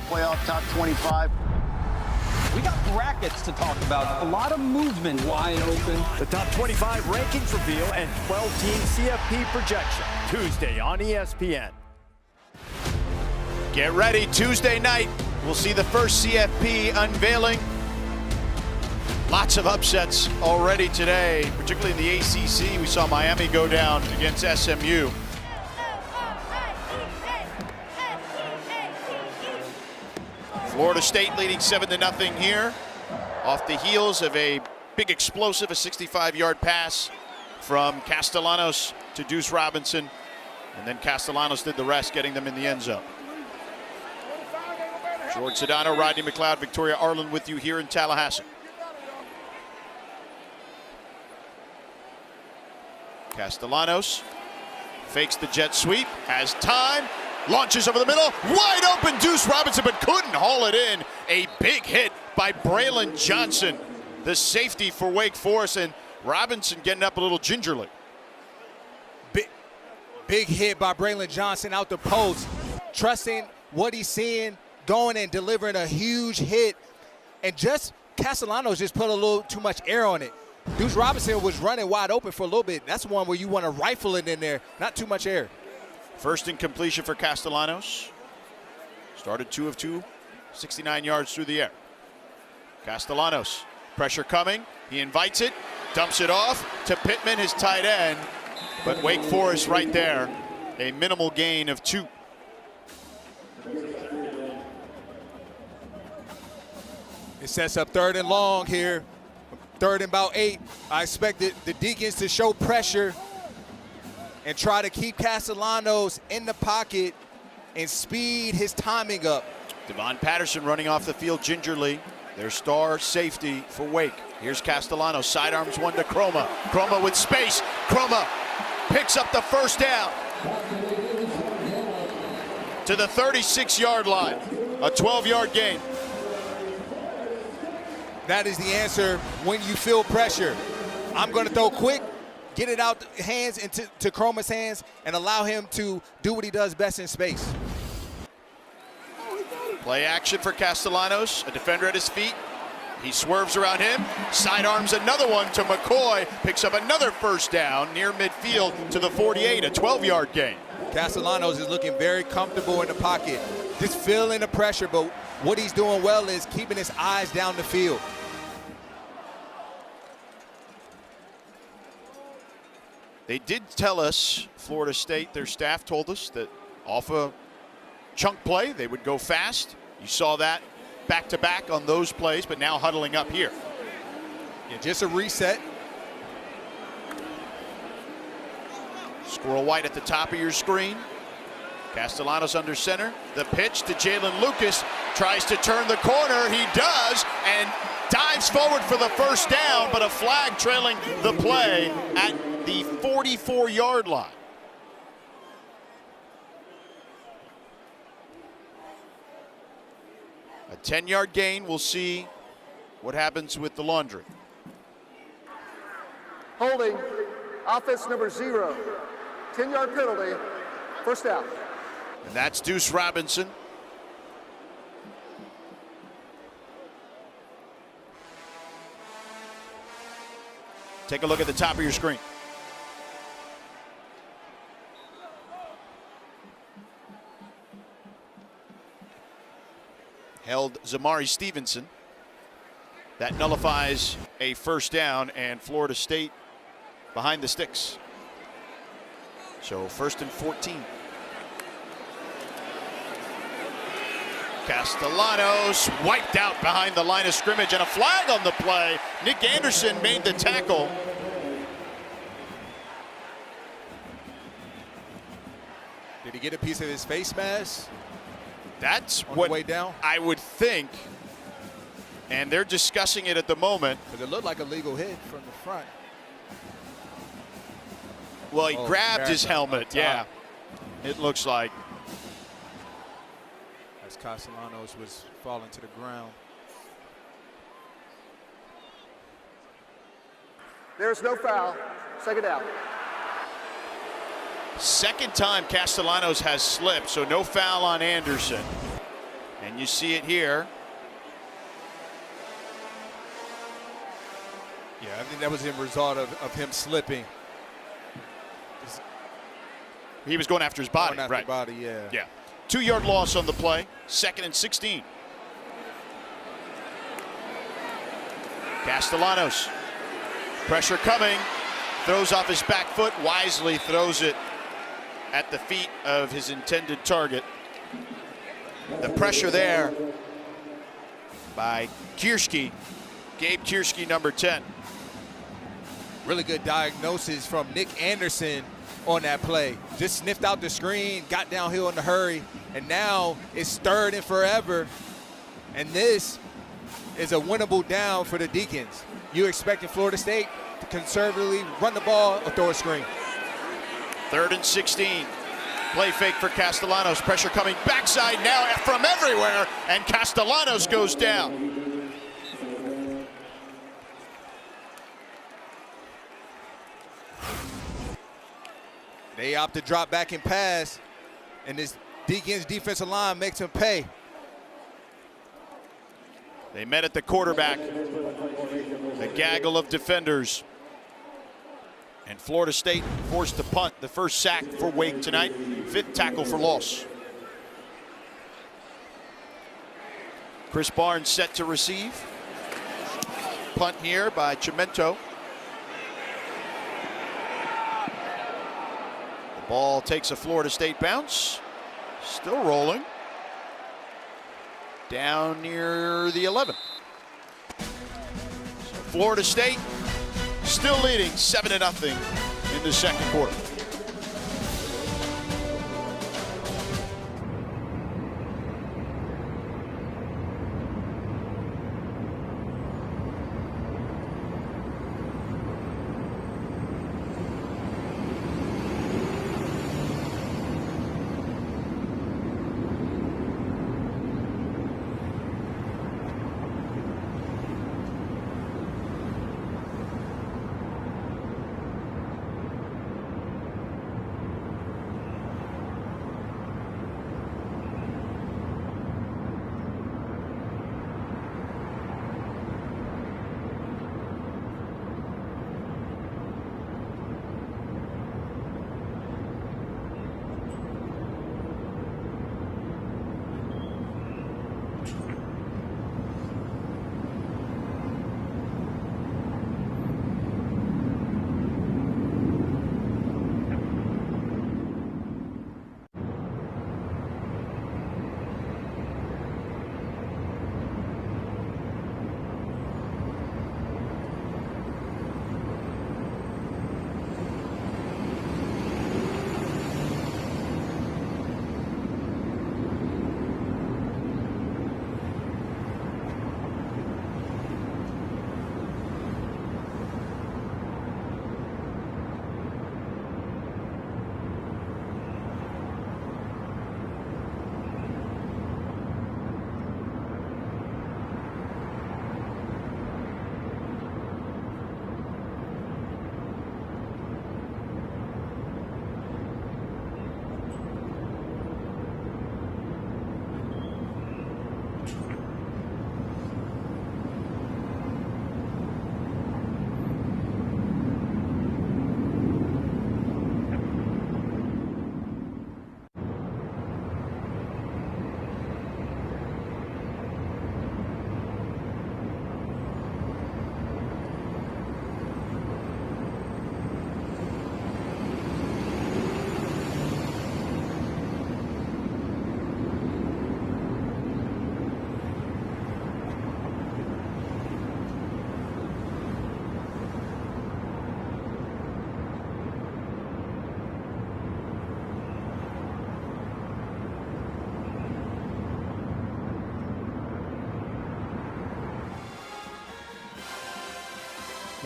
Playoff top 25. We got brackets to talk about. A lot of movement wide open. The top 25 rankings reveal and 12-team CFP projection. Tuesday on ESPN. Get ready, Tuesday night. We'll see the first CFP unveiling. Lots of upsets already today, particularly in the ACC. We saw Miami go down against SMU. Florida State leading 7-0 here, off the heels of a big explosive, a 65-yard pass from Castellanos to Deuce Robinson, and then Castellanos did the rest, getting them in the end zone. George Sedano, Rodney McLeod, Victoria Arlen with you here in Tallahassee. Castellanos fakes the jet sweep, has time, launches over the middle, wide open Deuce Robinson, but couldn't haul it in. A big hit by Braylon Johnson, the safety for Wake Forest, and Robinson getting up a little gingerly. Big hit by Braylon Johnson out the post, trusting what he's seeing, going and delivering a huge hit. And just Castellanos just put a little too much air on it. Deuce Robinson was running wide open for a little bit. That's one where you want to rifle it in there, not too much air. First in completion for Castellanos. Started 2 of 2, 69 yards through the air. Castellanos, pressure coming. He invites it, dumps it off to Pittman, his tight end. But Wake Forest right there, a minimal gain of 2. It sets up 3rd and long here. 3rd and about 8. I expected the Deacons to show pressure and try to keep Castellanos in the pocket and speed his timing up. Devon Patterson running off the field gingerly. Their star safety for Wake. Here's Castellanos, sidearms one to Chroma. Chroma with space. Chroma picks up the first down to the 36-yard line. A 12-yard gain. That is the answer when you feel pressure. I'm going to throw quick, get it out the hands into Chroma's hands, and allow him to do what he does best in space. Play action for Castellanos, a defender at his feet. He swerves around him, sidearms another one to McCoy, picks up another first down near midfield to the 48, a 12-yard gain. Castellanos is looking very comfortable in the pocket, just feeling the pressure, but what he's doing well is keeping his eyes down the field. They did tell us, Florida State, their staff told us that off a chunk play, they would go fast. You saw that back-to-back on those plays, but now huddling up here. Yeah, just a reset. Squirrel White at the top of your screen. Castellanos under center. The pitch to Jalen Lucas. Tries to turn the corner. He does, and dives forward for the first down, but a flag trailing the play at the 44-yard line. A 10-yard gain. We'll see what happens with the laundry. Holding, offense number 0. 10-yard penalty, first down. And that's Deuce Robinson. Take a look at the top of your screen. Held Zamari Stevenson. That nullifies a first down, and Florida State behind the sticks. So 1st and 14. Castellanos wiped out behind the line of scrimmage, and a flag on the play. Nick Anderson made the tackle. Did he get a piece of his face mask? That's on what the way down? I would think. And they're discussing it at the moment. Because it looked like a legal hit from the front. Well, he grabbed his helmet, yeah. It looks like. As Castellanos was falling to the ground. There's no foul, second down. Second time Castellanos has slipped, so no foul on Anderson. And you see it here. Yeah, I think that was the result of him slipping. He was going after his body, going after right? Body, yeah. Yeah. 2-yard loss on the play. 2nd and 16. Castellanos. Pressure coming. Throws off his back foot. Wisely throws it at the feet of his intended target. The pressure there by Kiersky. Gabe Kiersky, number 10. Really good diagnosis from Nick Anderson on that play. Just sniffed out the screen, got downhill in a hurry, and now it's 3rd and forever. And this is a winnable down for the Deacons. You're expecting Florida State to conservatively run the ball or throw a screen. 3rd and 16. Play fake for Castellanos. Pressure coming backside now from everywhere, and Castellanos goes down. They opt to drop back and pass, and this Deacons defensive line makes him pay. They met at the quarterback. A gaggle of defenders. And Florida State forced to punt. The first sack for Wake tonight. 5th tackle for loss. Chris Barnes set to receive. Punt here by Chimento. The ball takes a Florida State bounce. Still rolling. Down near the 11. So Florida State still leading 7-0 in the second quarter.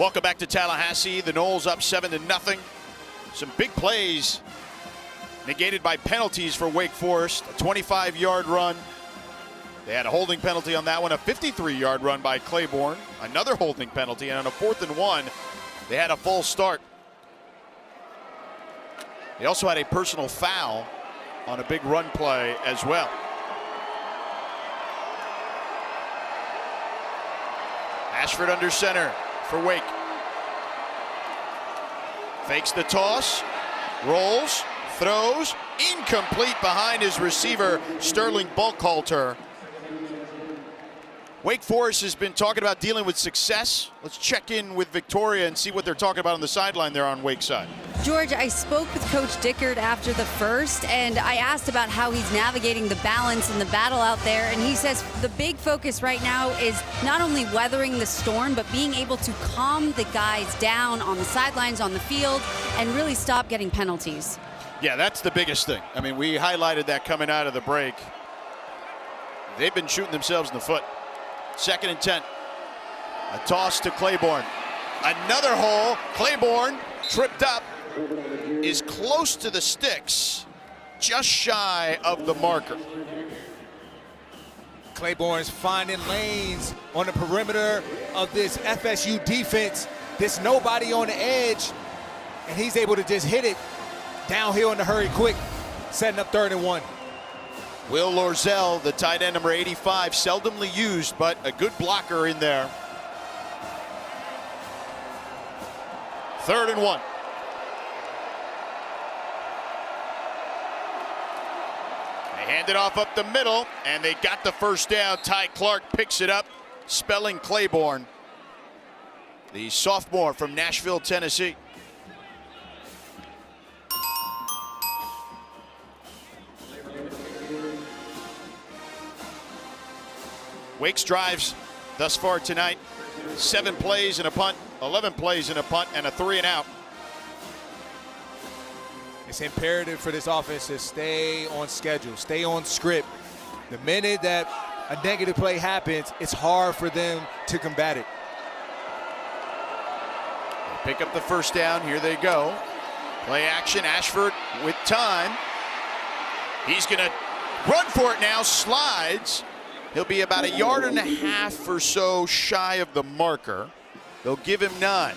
Welcome back to Tallahassee. The Noles up 7-0. Some big plays negated by penalties for Wake Forest. A 25-yard run. They had a holding penalty on that one. A 53-yard run by Claiborne. Another holding penalty. And on a 4th and 1, they had a false start. They also had a personal foul on a big run play as well. Ashford under center for Wake. Fakes the toss, rolls, throws, incomplete behind his receiver, Sterling Buckhalter. Wake Forest has been talking about dealing with success. Let's check in with Victoria and see what they're talking about on the sideline there on Wake's side. George, I spoke with Coach Dickert after the first, and I asked about how he's navigating the balance and the battle out there, and he says the big focus right now is not only weathering the storm, but being able to calm the guys down on the sidelines, on the field, and really stop getting penalties. Yeah, that's the biggest thing. I mean, we highlighted that coming out of the break. They've been shooting themselves in the foot. 2nd and 10. A toss to Claiborne. Another hole. Claiborne tripped up. Is close to the sticks. Just shy of the marker. Claiborne's finding lanes on the perimeter of this FSU defense. There's nobody on the edge. And he's able to just hit it downhill in a hurry quick. Setting up 3rd and 1. Will Lorzell, the tight end, number 85, seldomly used, but a good blocker in there. 3rd and 1. They hand it off up the middle, and they got the first down. Ty Clark picks it up, spelling Claiborne, the sophomore from Nashville, Tennessee. Wake's drives thus far tonight, 7 plays and a punt, 11 plays and a punt, and a 3 and out. It's imperative for this offense to stay on schedule, stay on script. The minute that a negative play happens, it's hard for them to combat it. They pick up the first down. Here they go. Play action. Ashford with time. He's going to run for it now. Slides. He'll be about 1.5 yards or so shy of the marker. They'll give him 9.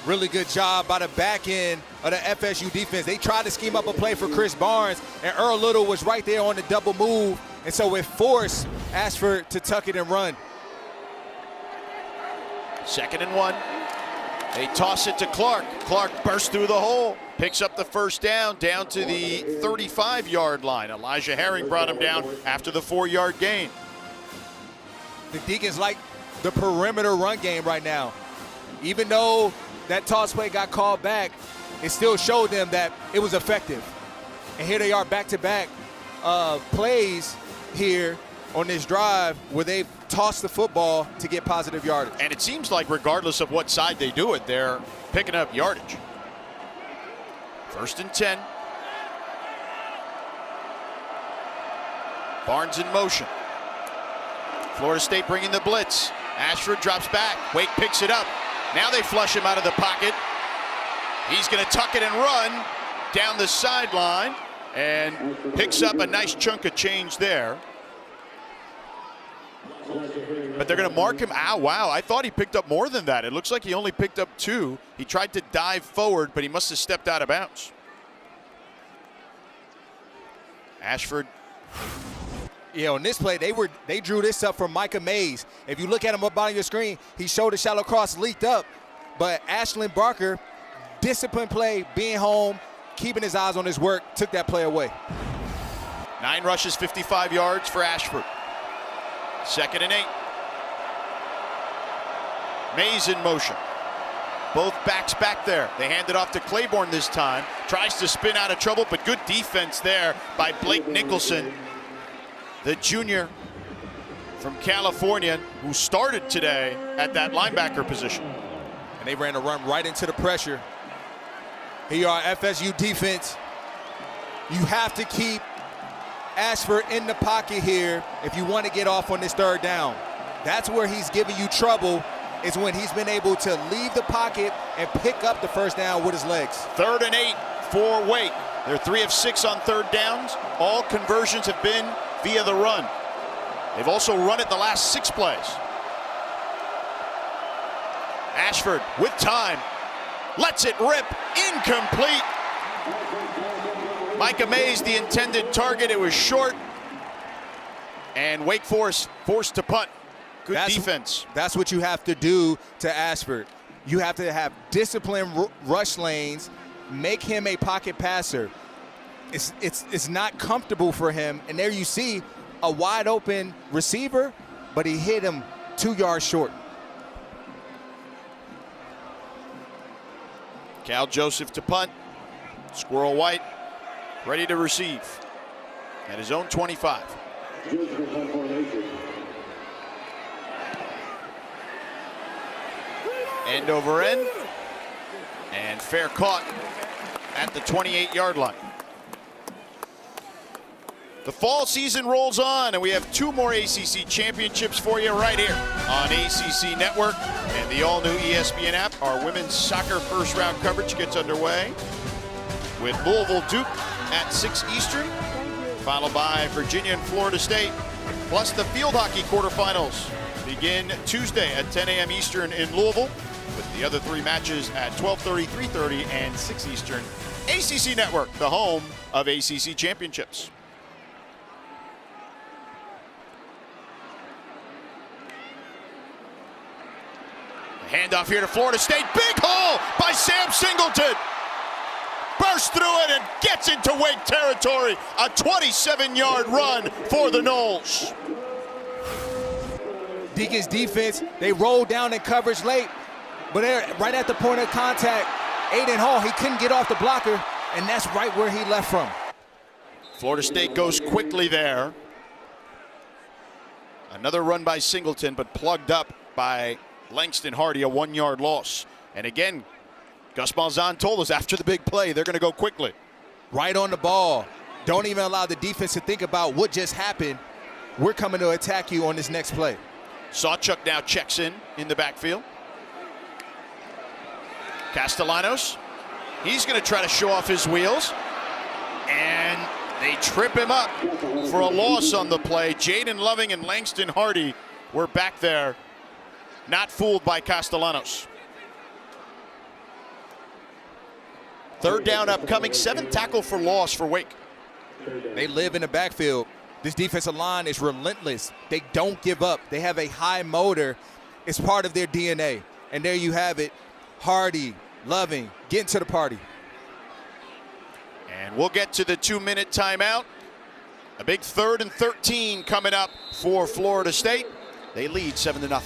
Really good job by the back end of the FSU defense. They tried to scheme up a play for Chris Barnes, and Earl Little was right there on the double move, and so it forced Ashford to tuck it and run. 2nd and 1. They toss it to Clark. Clark bursts through the hole, picks up the first down to the 35-yard line. Elijah Herring brought him down after the 4-yard gain. The Deacons like the perimeter run game right now. Even though that toss play got called back, it still showed them that it was effective. And here they are back-to-back plays here on this drive where they've tossed the football to get positive yardage. And it seems like regardless of what side they do it, they're picking up yardage. 1st and 10. Barnes in motion. Florida State bringing the blitz. Ashford drops back. Wake picks it up. Now they flush him out of the pocket. He's going to tuck it and run down the sideline and picks up a nice chunk of change there. But they're going to mark him. Ow, wow, I thought he picked up more than that. It looks like he only picked up 2. He tried to dive forward, but he must have stepped out of bounds. Ashford. Yeah, on this play, they drew this up from Micah Mays. If you look at him up on your screen, he showed a shallow cross leaked up. But Ashlyn Barker, disciplined play, being home, keeping his eyes on his work, took that play away. 9 rushes, 55 yards for Ashford. 2nd and 8. Mays in motion. Both backs back there. They hand it off to Claiborne this time. Tries to spin out of trouble, but good defense there by Blake Nicholson, the junior from California who started today at that linebacker position. And they ran a run right into the pressure. Here are FSU defense. You have to keep Ashford in the pocket here if you want to get off on this 3rd down. That's where he's giving you trouble, is when he's been able to leave the pocket and pick up the first down with his legs. 3rd and 8 for Wake. They're 3 of 6 on 3rd downs. All conversions have been via the run. They've also run it the last 6 plays. Ashford with time. Lets it rip. Incomplete. Micah Mays, the intended target. It was short. And Wake Forest forced to punt. Good defense. That's what you have to do to Ashford. You have to have disciplined rush lanes, make him a pocket passer. It's not comfortable for him. And there you see a wide open receiver, but he hit him 2 yards short. Cal Joseph to punt. Squirrel White ready to receive at his own 25. End over end. And fair caught at the 28-yard line. The fall season rolls on, and we have 2 more ACC championships for you right here on ACC Network and the all-new ESPN app. Our women's soccer first-round coverage gets underway with Louisville Duke at 6 Eastern, followed by Virginia and Florida State, plus the field hockey quarterfinals begin Tuesday at 10 a.m. Eastern in Louisville, with the other 3 matches at 12:30, 3:30, and 6 Eastern. ACC Network, the home of ACC championships. Handoff here to Florida State. Big hole by Sam Singleton. Bursts through it and gets into Wake territory. A 27-yard run for the Noles. Deacon's defense, they rolled down in coverage late, but they're right at the point of contact. Aiden Hall, he couldn't get off the blocker, and that's right where he left from. Florida State goes quickly there. Another run by Singleton, but plugged up by Langston Hardy, a 1-yard loss. And again, Gus Malzahn told us after the big play, they're going to go quickly. Right on the ball. Don't even allow the defense to think about what just happened. We're coming to attack you on this next play. Sawchuk now checks in the backfield. Castellanos, he's going to try to show off his wheels. And they trip him up for a loss on the play. Jaden Loving and Langston Hardy were back there. Not fooled by Castellanos. 3rd down upcoming, 7 tackle for loss for Wake. They live in the backfield. This defensive line is relentless. They don't give up. They have a high motor. It's part of their DNA. And there you have it. Hardy, Loving, getting to the party. And we'll get to the 2-minute timeout. A big 3rd and 13 coming up for Florida State. They lead 7-0.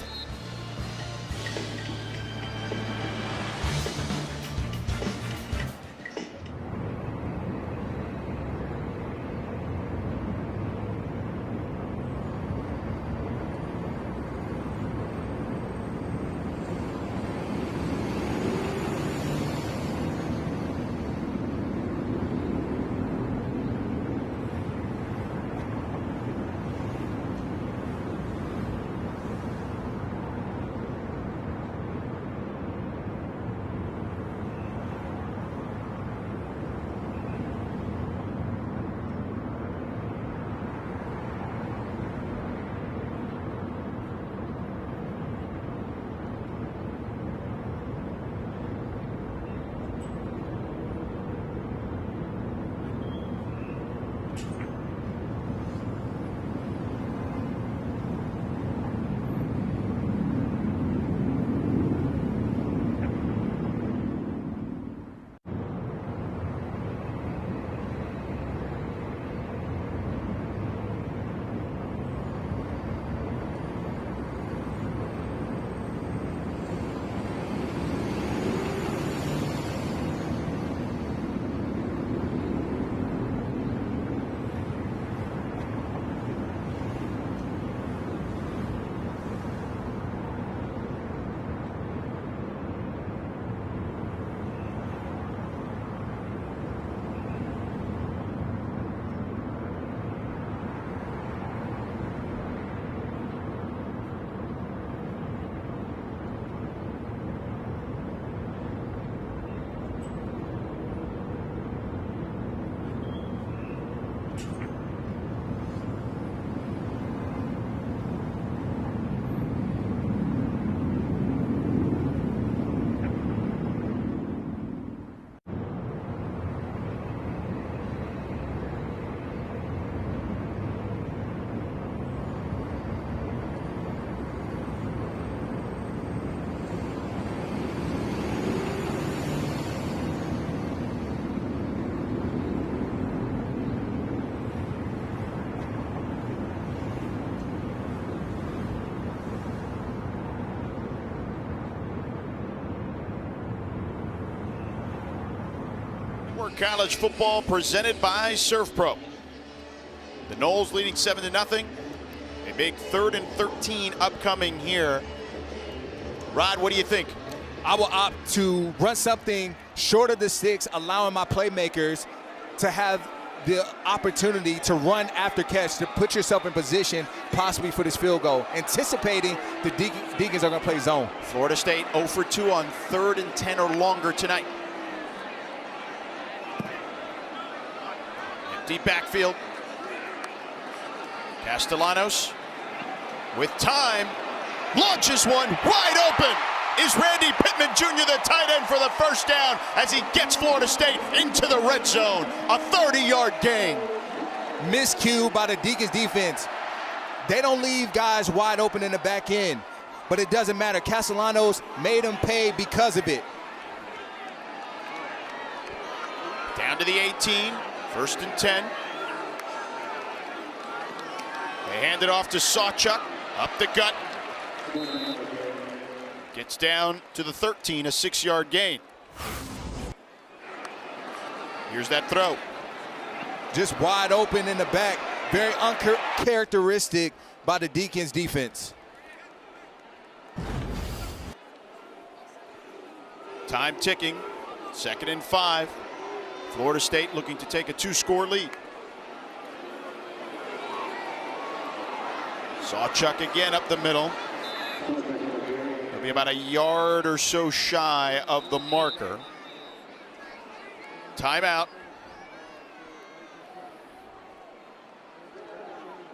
college football presented by Surf Pro. The Noles leading 7-0. A big 3rd and 13 upcoming here. Rod, what do you think? I will opt to run something short of the sticks, allowing my playmakers to have the opportunity to run after catch, to put yourself in position possibly for this field goal, anticipating the Deacons are going to play zone. Florida State 0 for 2 on 3rd and 10 or longer tonight. Empty backfield. Castellanos with time, launches one wide open. Is Randy Pittman Jr. the tight end for the first down as he gets Florida State into the red zone. A 30-yard gain. Miscue by the Deacons defense. They don't leave guys wide open in the back end, but it doesn't matter. Castellanos made them pay because of it. Down to the 18, 1st and 10. They hand it off to Sawchuk, up the gut. Gets down to the 13, a 6-yard gain. Here's that throw. Just wide open in the back. Very uncharacteristic by the Deacons defense. Time ticking, 2nd and 5. Florida State looking to take a 2-score lead. Sawchuk again up the middle. He'll be about a yard or so shy of the marker. Timeout.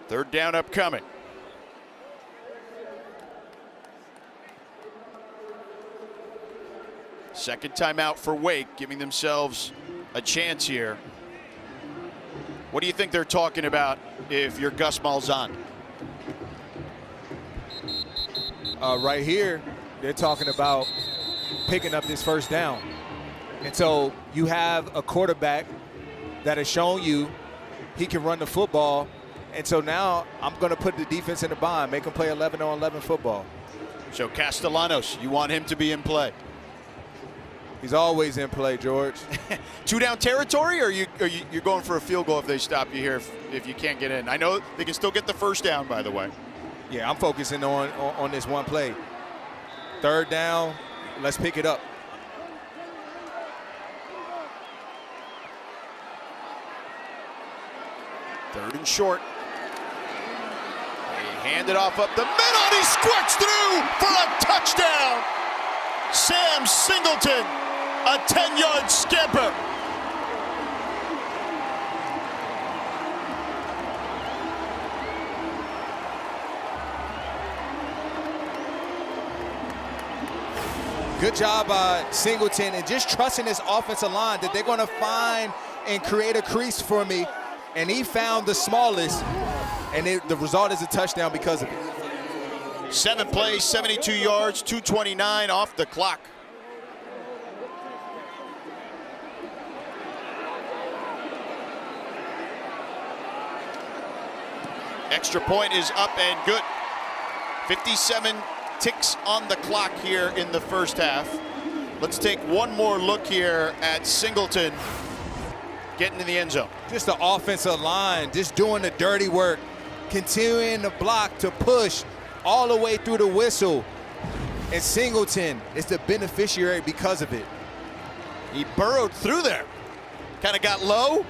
3rd down upcoming. Second timeout for Wake, giving themselves a chance here. What do you think they're talking about if you're Gus Malzahn? Right here, they're talking about picking up this 1st down. And so you have a quarterback that has shown you he can run the football. And so now I'm going to put the defense in the bind, make them play 11-on-11 football. So Castellanos, you want him to be in play? He's always in play, George. 2-down territory, or you're going for a field goal if they stop you here if you can't get in? I know they can still get the 1st down, by the way. Yeah, I'm focusing on this one play. 3rd down, let's pick it up. Third and short. They hand it off up the middle, and he squirts through for a touchdown. Sam Singleton, a 10-yard scamper. Good job by Singleton and just trusting this offensive line that they're going to find and create a crease for me. And he found the smallest, and the result is a touchdown because of it. 7 plays, 72 yards, 2:29 off the clock. Extra point is up and good. 57 ticks on the clock here in the 1st half. Let's take one more look here at Singleton getting in the end zone. Just the offensive line, just doing the dirty work, continuing to block, to push all the way through the whistle. And Singleton is the beneficiary because of it. He burrowed through there. Kind of got low.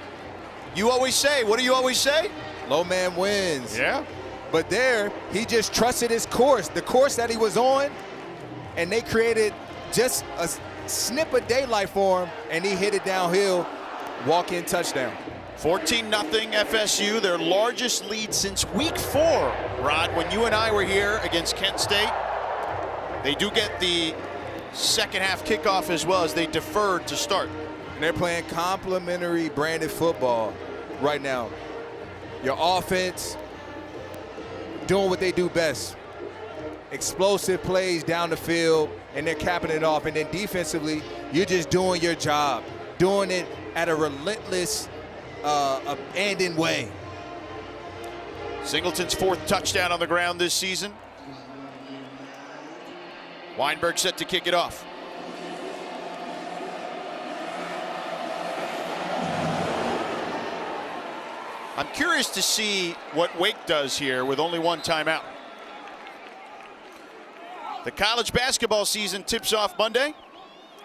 You always say, what do you always say? Low man wins. Yeah. But there, he just trusted his course, the course that he was on, and they created just a snip of daylight for him, and he hit it downhill, walk-in touchdown. 14-0 FSU, their largest lead since week 4. Rod, when you and I were here against Kent State, they do get the 2nd half kickoff as well as they deferred to start. And they're playing complementary branded football right now. Your offense doing what they do best. Explosive plays down the field, and they're capping it off. And then defensively, you're just doing your job, doing it at a relentless, abandoned way. Singleton's 4th touchdown on the ground this season. Weinberg set to kick it off. I'm curious to see what Wake does here with only one timeout. The college basketball season tips off Monday,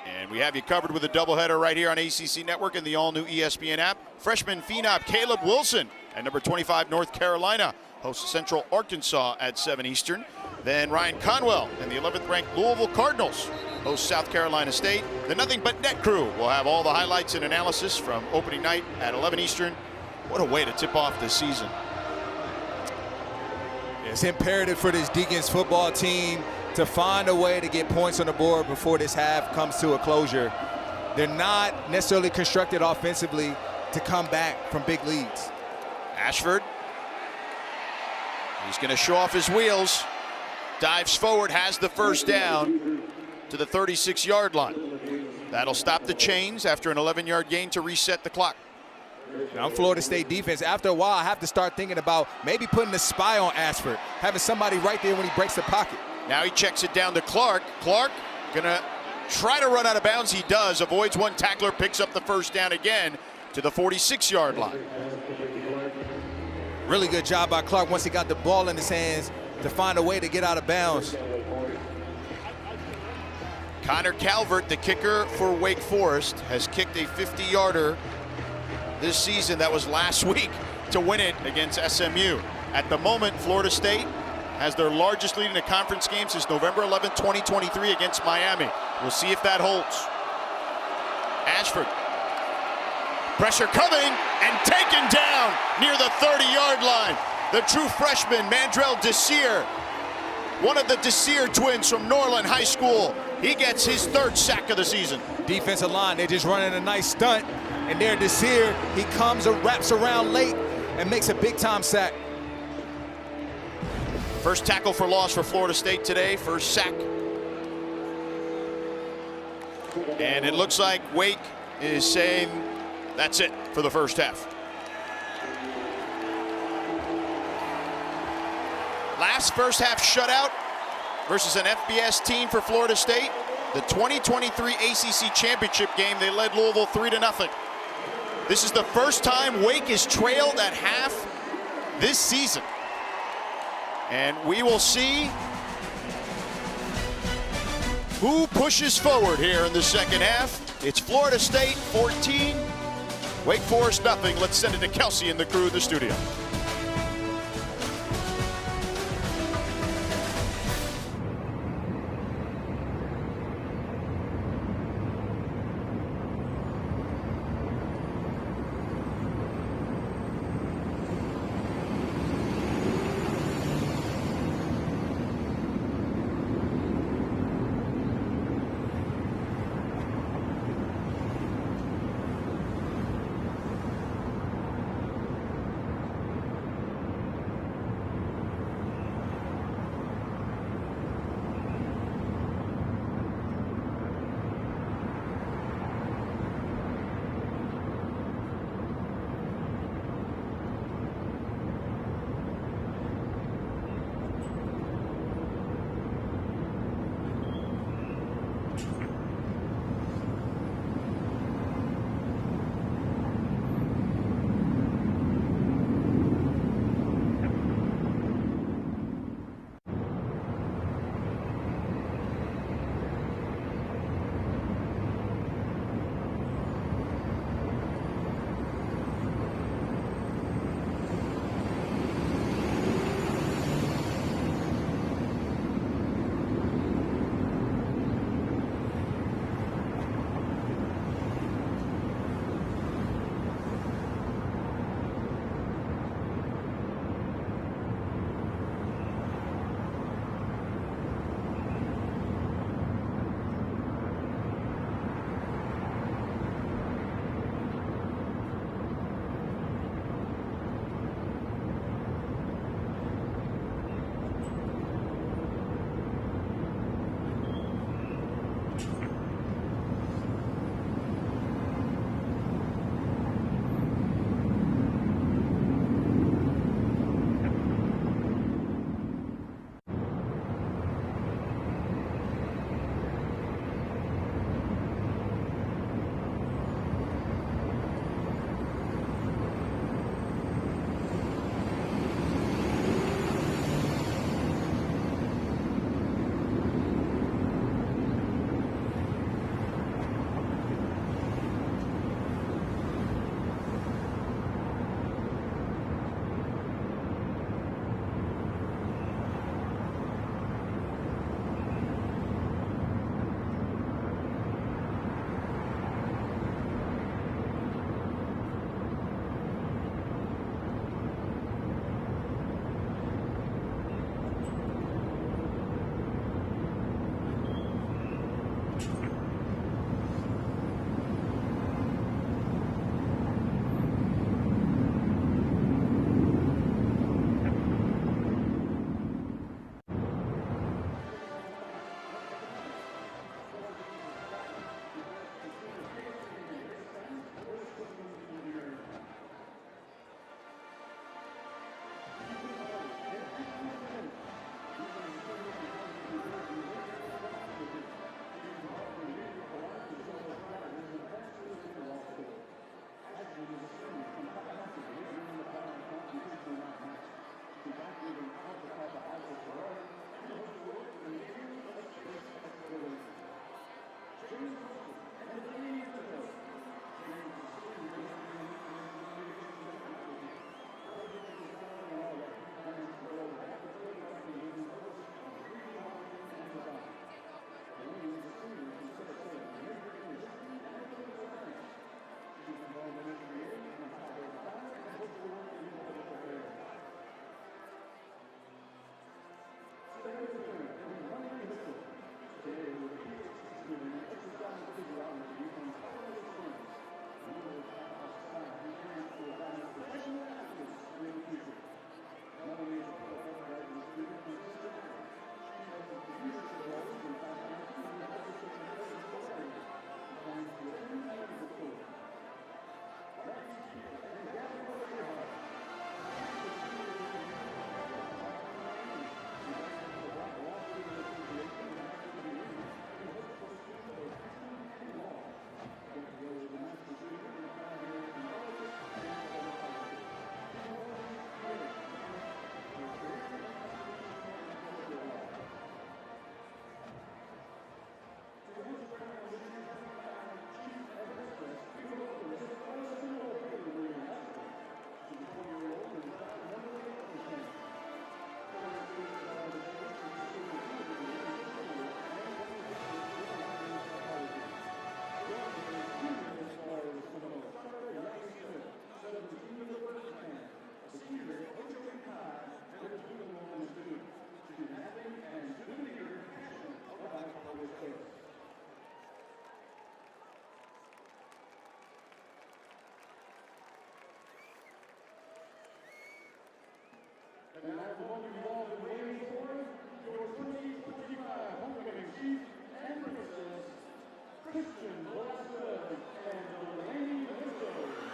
and we have you covered with a doubleheader right here on ACC Network and the all-new ESPN app. Freshman phenom Caleb Wilson at number 25 North Carolina hosts Central Arkansas at 7 Eastern. Then Ryan Conwell and the 11th-ranked Louisville Cardinals host South Carolina State. The Nothing But Net crew will have all the highlights and analysis from opening night at 11 Eastern. What a way to tip off this season. It's imperative for this Deacons football team to find a way to get points on the board before this half comes to a closure. They're not necessarily constructed offensively to come back from big leads. Ashford, he's going to show off his wheels. Dives forward, has the first down to the 36-yard line. That'll stop the chains after an 11-yard gain to reset the clock. Now, Florida State defense, after a while, I have to start thinking about maybe putting a spy on Ashford, having somebody right there when he breaks the pocket. Now he checks it down to Clark. Clark gonna try to run out of bounds. He does, avoids one tackler, picks up the first down again to the 46-yard line. Really good job by Clark once he got the ball in his hands to find a way to get out of bounds. Connor Calvert, the kicker for Wake Forest, has kicked a 50-yarder this season. That was last week to win it against SMU. At the moment, Florida State has their largest lead in a conference game since November 11, 2023 against Miami. We'll see if that holds. Ashford. Pressure coming and taken down near the 30-yard line. The true freshman, Mandrell Desir, one of the Desir twins from Norland High School. He gets his 3rd sack of the season. Defensive line, they're just running a nice stunt. And there, Desir, he comes and wraps around late and makes a big-time sack. First tackle for loss for Florida State today, first sack. And it looks like Wake is saying that's it for the first half. Last first half shutout versus an FBS team for Florida State. The 2023 ACC Championship game, they led Louisville 3-0. This is the first time Wake is trailed at half this season. And we will see who pushes forward here in the second half. It's Florida State 14, Wake Forest nothing. Let's send it to Kelsey and the crew in the studio. And as the one involved in waiting for your 2025 homecoming chief and princess, Christian Velasquez and Delaney Rizzo.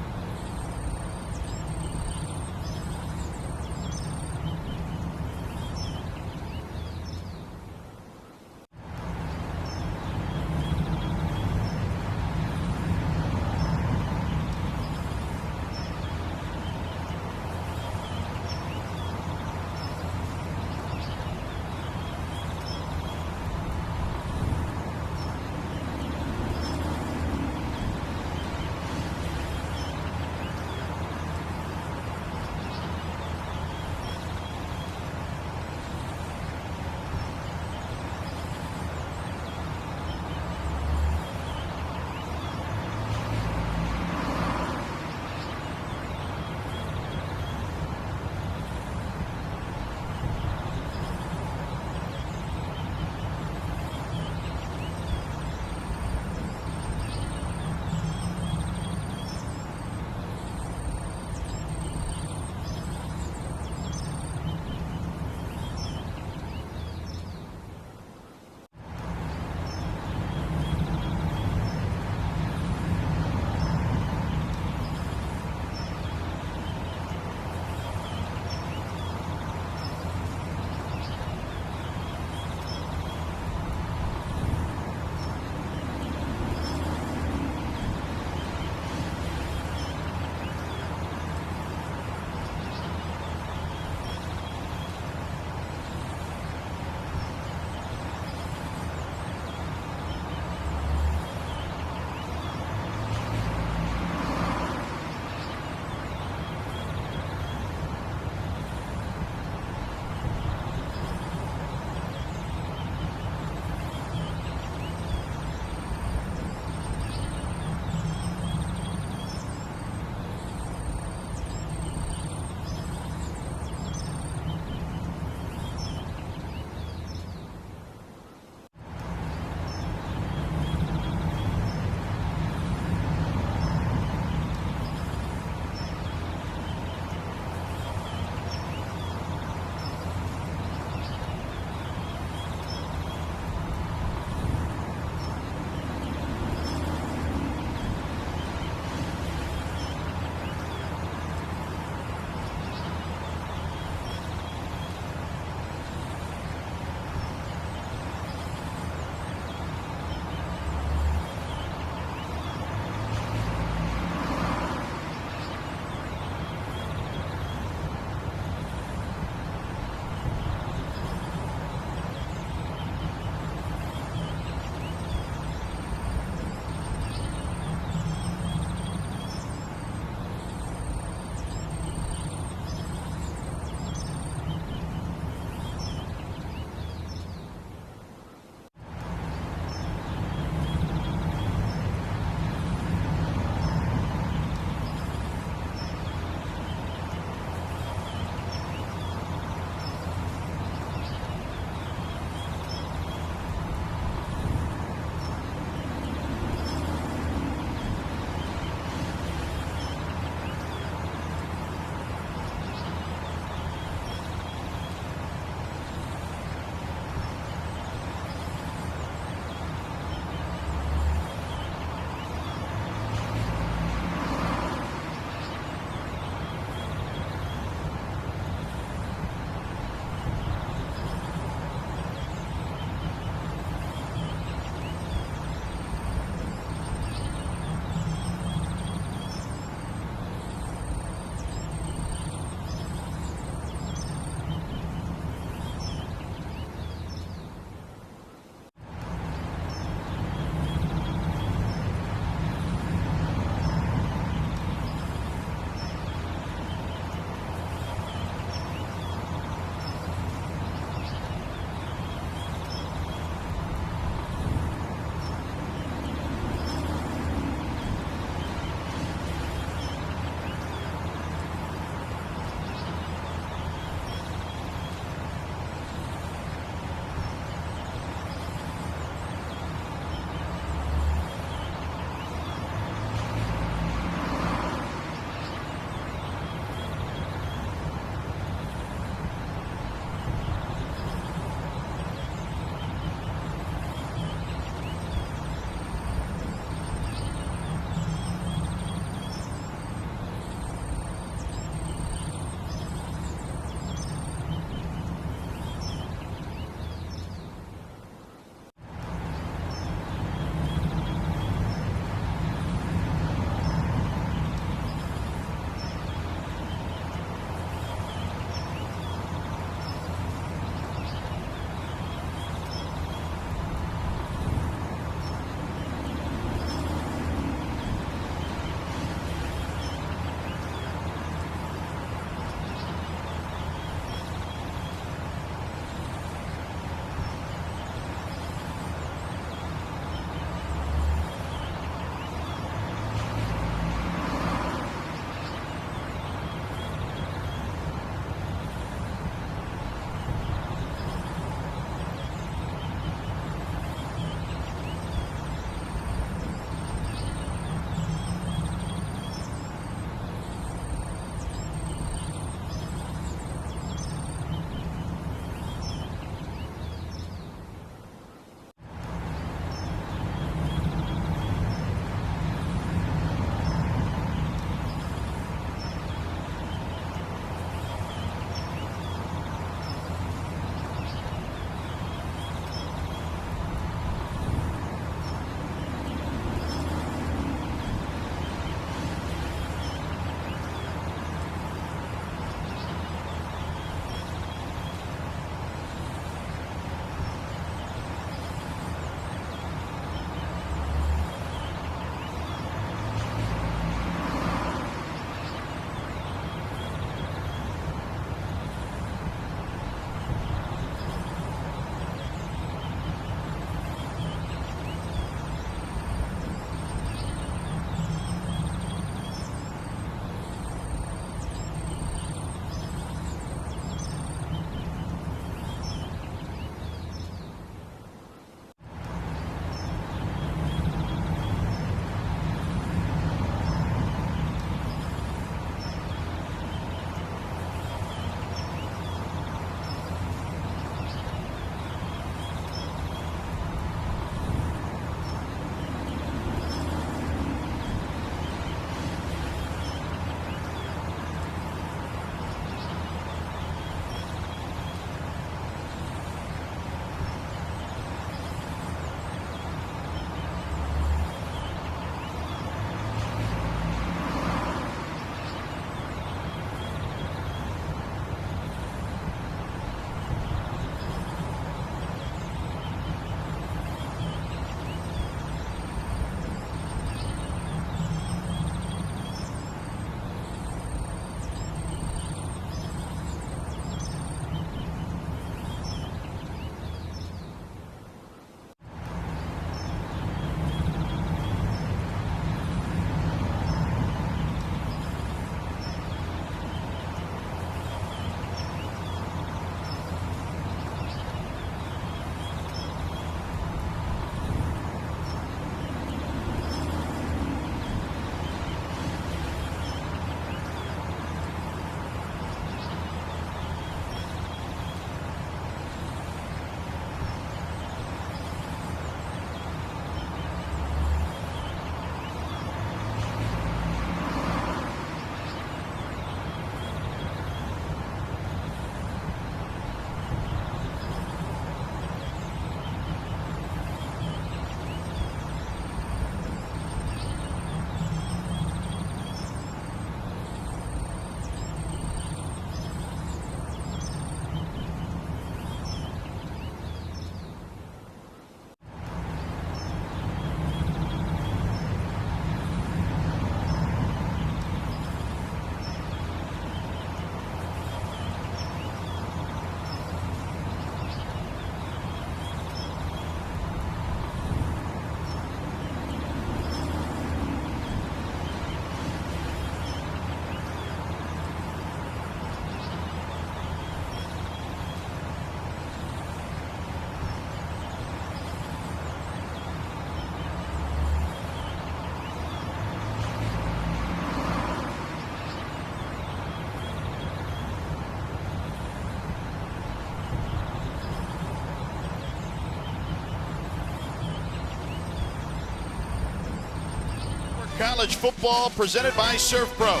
college football presented by Surf Pro.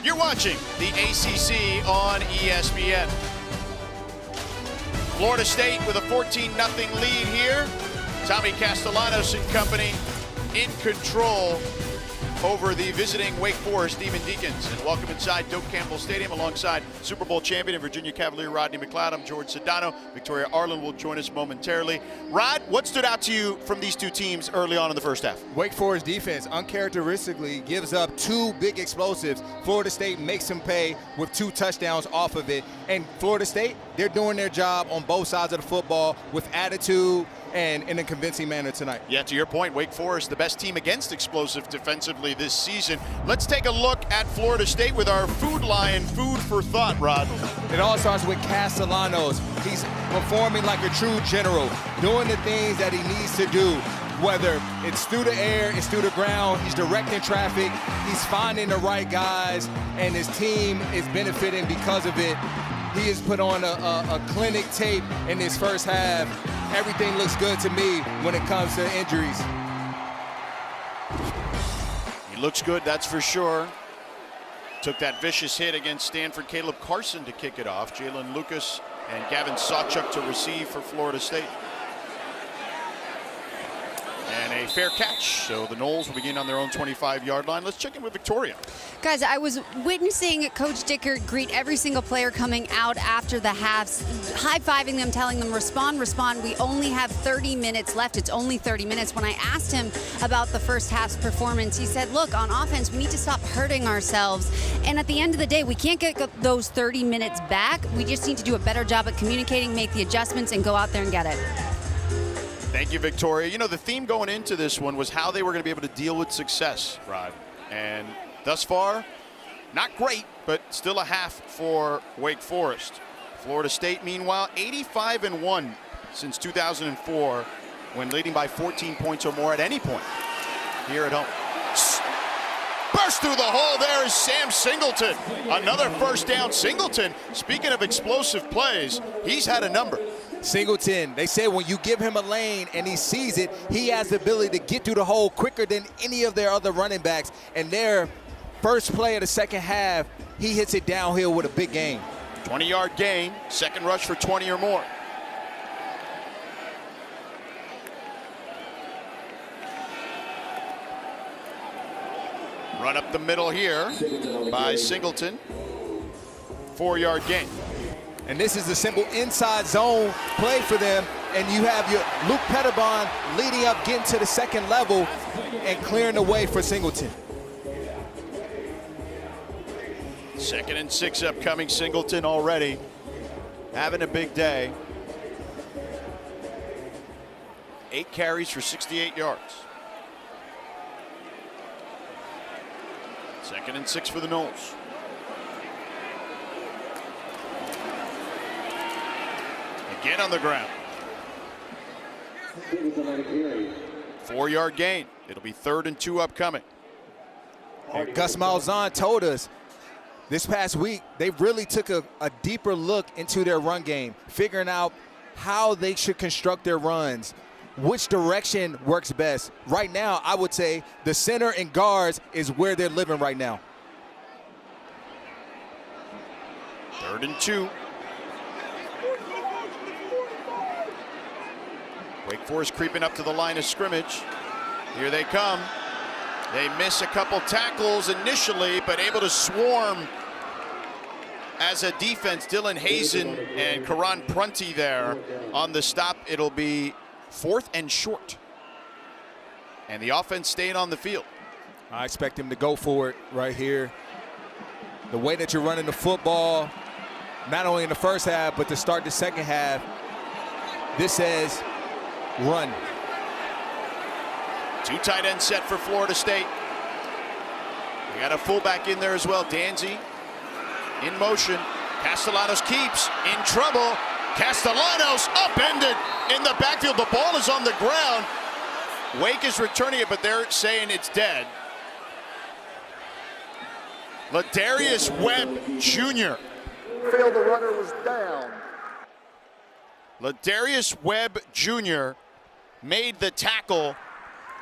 You're watching the ACC on ESPN. Florida State with a 14-0 lead here. Tommy Castellanos and company in control over the visiting Wake Forest Demon Deacons. And welcome inside Doak Campbell Stadium alongside Super Bowl champion and Virginia Cavalier Rodney McLeod. I'm George Sedano. Victoria Arlen will join us momentarily. Rod, what stood out to you from these two teams early on in the first half? Wake Forest defense uncharacteristically gives up two big explosives. Florida State makes them pay with 2 touchdowns off of it. And Florida State, they're doing their job on both sides of the football with attitude and in a convincing manner tonight. Yeah, to your point, Wake Forest, the best team against explosive defensively this season. Let's take a look at Florida State with our Food Lion, food for thought, Rod. It all starts with Castellanos. He's performing like a true general, doing the things that he needs to do. Whether it's through the air, it's through the ground, he's directing traffic, he's finding the right guys, and his team is benefiting because of it. He has put on a clinic tape in this first half. Everything looks good to me when it comes to injuries. He looks good, that's for sure. Took that vicious hit against Stanford. Caleb Carson to kick it off. Jalen Lucas and Gavin Sawchuk to receive for Florida State. And a fair catch. So the Noles will begin on their own 25-yard line. Let's check in with Victoria. Guys, I was witnessing Coach Dicker greet every single player coming out after the halves, high-fiving them, telling them, respond, respond. We only have 30 minutes left. It's only 30 minutes. When I asked him about the first half's performance, he said, look, on offense, we need to stop hurting ourselves. And at the end of the day, we can't get those 30 minutes back. We just need to do a better job at communicating, make the adjustments, and go out there and get it. Thank you, Victoria. You know, the theme going into this one was how they were going to be able to deal with success, Rod. And thus far, not great, but still a half for Wake Forest. Florida State, meanwhile, 85-1 since 2004, when leading by 14 points or more at any point here at home. Burst through the hole there is Sam Singleton. Another first down. Singleton, speaking of explosive plays, he's had a number. Singleton, they say when you give him a lane and he sees it, he has the ability to get through the hole quicker than any of their other running backs. And their first play of the second half, he hits it downhill with a big gain. 20-yard gain, second rush for 20 or more. Run up the middle here by Singleton. 4-yard gain. And this is a simple inside zone play for them. And you have your Luke Pettibon leading up, getting to the second level and clearing the way for Singleton. 2nd and 6 upcoming. Singleton already having a big day. 8 carries for 68 yards. 2nd and 6 for the Noles. Again on the ground. 4-yard gain. It'll be 3rd and 2 upcoming. Gus Malzahn told us this past week they really took a deeper look into their run game, figuring out how they should construct their runs, which direction works best. Right now, I would say the center and guards is where they're living right now. 3rd and 2. Wake Forest creeping up to the line of scrimmage. Here they come. They miss a couple tackles initially, but able to swarm as a defense. Dylan Hazen and Karan Prunty there on the stop. It'll be 4th and short. And the offense staying on the field. I expect him to go for it right here. The way that you're running the football, not only in the first half, but to start the second half, this says run. 2 tight end set for Florida State. We got a fullback in there as well. Danzy in motion. Castellanos keeps in trouble. Castellanos upended in the backfield. The ball is on the ground. Wake is returning it, but they're saying it's dead. Ladarius Webb Jr. Field, the runner was down. Ladarius Webb Jr. made the tackle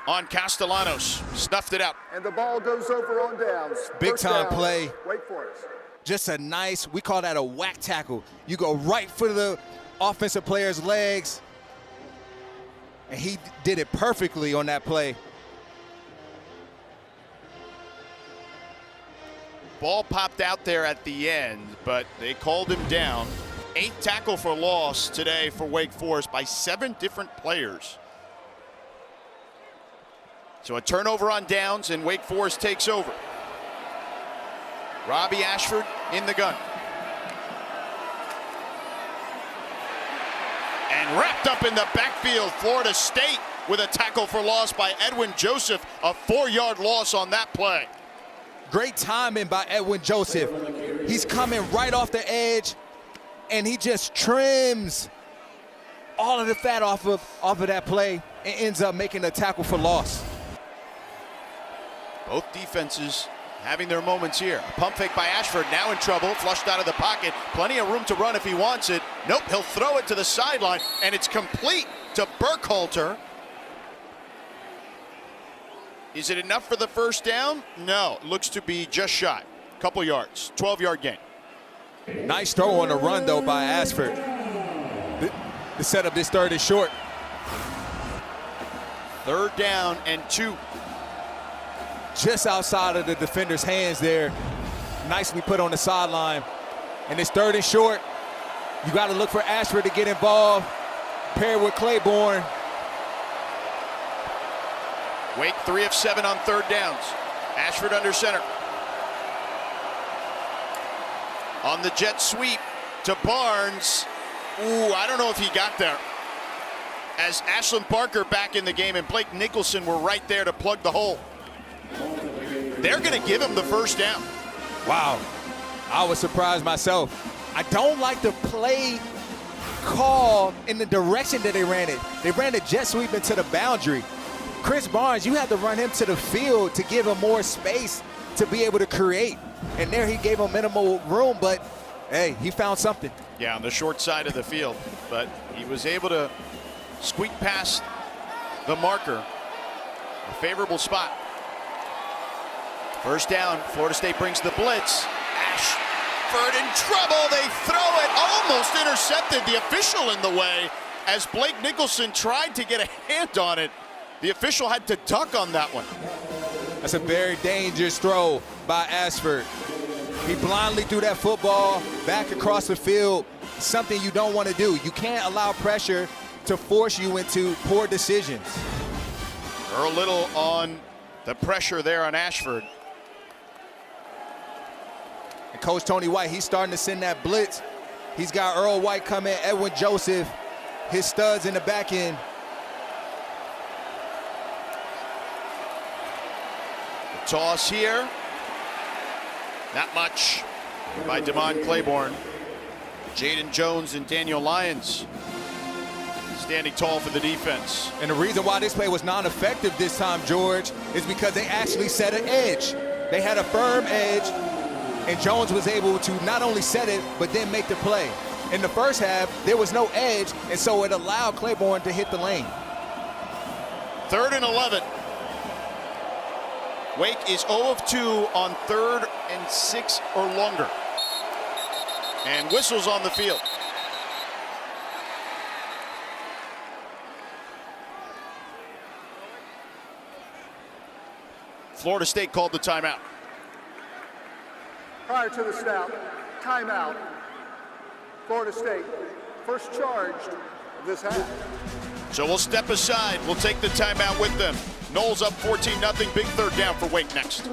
on Castellanos. Snuffed it out. And the ball goes over on downs. Big First time down, play. Wake Forest. Just a nice, we call that a whack tackle. You go right for the offensive player's legs. And he did it perfectly on that play. Ball popped out there at the end, but they called him down. 8 tackle for loss today for Wake Forest by 7 different players. So a turnover on downs, and Wake Forest takes over. Robbie Ashford in the gun. And wrapped up in the backfield, Florida State with a tackle for loss by Edwin Joseph. A 4-yard loss on that play. Great timing by Edwin Joseph. He's coming right off the edge, and he just trims all of the fat off of that play and ends up making a tackle for loss. Both defenses having their moments here. A pump fake by Ashford, now in trouble, flushed out of the pocket. Plenty of room to run if he wants it. Nope, he'll throw it to the sideline, and it's complete to Burkhalter. Is it enough for the first down? No, looks to be just shy. Couple yards, 12-yard gain. Nice throw on the run, though, by Ashford. The setup this third is short. 3rd down and 2. Just outside of the defender's hands there. Nicely put on the sideline. And it's 3rd and short. You got to look for Ashford to get involved. Paired with Claiborne. Wake 3 of 7 on 3rd downs. Ashford under center. On the jet sweep to Barnes. Ooh, I don't know if he got there. As Ashlyn Parker back in the game and Blake Nicholson were right there to plug the hole. They're going to give him the first down. Wow, I was surprised myself. I don't like the play call in the direction that they ran it. They ran the jet sweep into the boundary. Chris Barnes, you had to run him to the field to give him more space to be able to create. And there he gave him minimal room, but hey, he found something. Yeah, on the short side of the field, but he was able to squeak past the marker. A favorable spot. First down, Florida State brings the blitz. Ashford in trouble, they throw it, almost intercepted, the official in the way. As Blake Nicholson tried to get a hand on it, the official had to duck on that one. That's a very dangerous throw by Ashford. He blindly threw that football back across the field, something you don't want to do. You can't allow pressure to force you into poor decisions. Earl Little on the pressure there on Ashford. And Coach Tony White, he's starting to send that blitz. He's got Earl White coming, Edwin Joseph, his studs in the back end. The toss here. Not much by Damon Claiborne. Jaden Jones and Daniel Lyons standing tall for the defense. And the reason why this play was non-effective this time, George, is because they actually set an edge. They had a firm edge, and Jones was able to not only set it, but then make the play. In the first half, there was no edge, and so it allowed Claiborne to hit the lane. 3rd and 11. Wake is 0 of 2 on 3rd and 6 or longer. And whistles on the field. Florida State called the timeout. Prior to the snap, timeout. Florida State, first charged of this half. So we'll step aside. We'll take the timeout with them. Noles up 14-0. Big 3rd down for Wake next.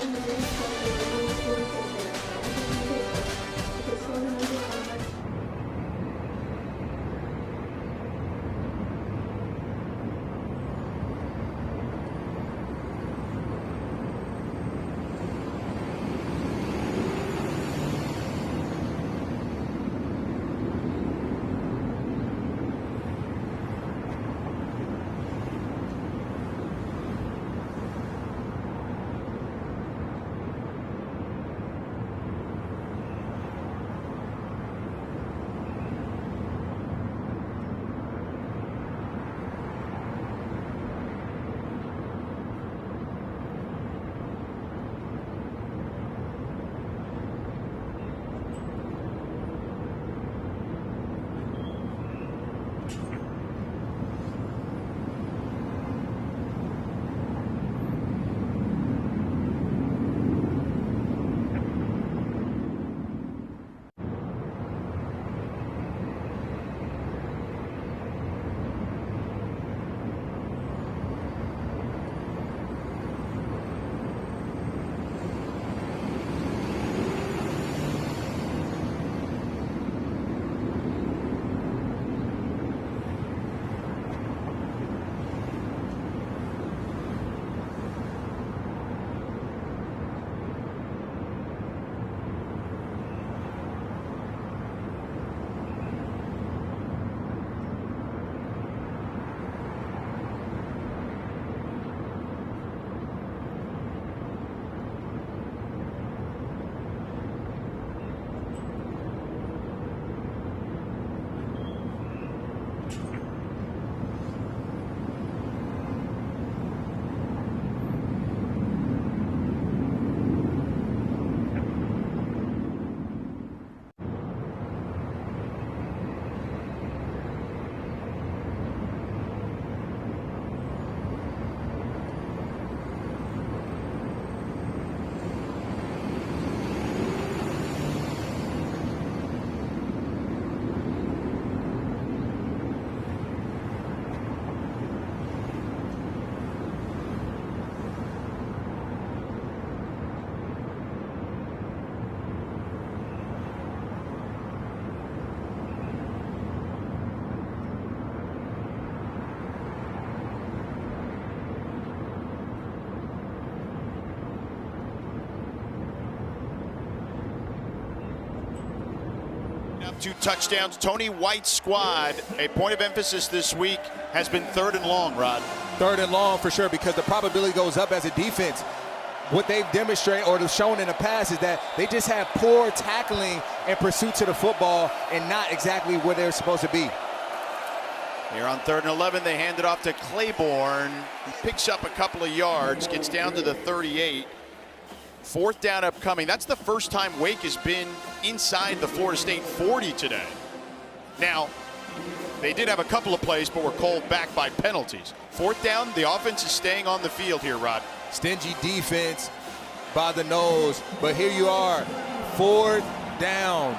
2 touchdowns. Tony White's squad, a point of emphasis this week, has been 3rd and long, Rod. 3rd and long for sure, because the probability goes up as a defense. What they've demonstrated or shown in the past is that they just have poor tackling and pursuit to the football and not exactly where they're supposed to be. Here on 3rd and 11, they hand it off to Claiborne. He picks up a couple of yards, gets down to the 38. 4th down upcoming. That's the first time Wake has been inside the Florida State 40 today. Now, they did have a couple of plays, but were called back by penalties. 4th down, the offense is staying on the field here, Rod. Stingy defense by the nose, but here you are, 4th down.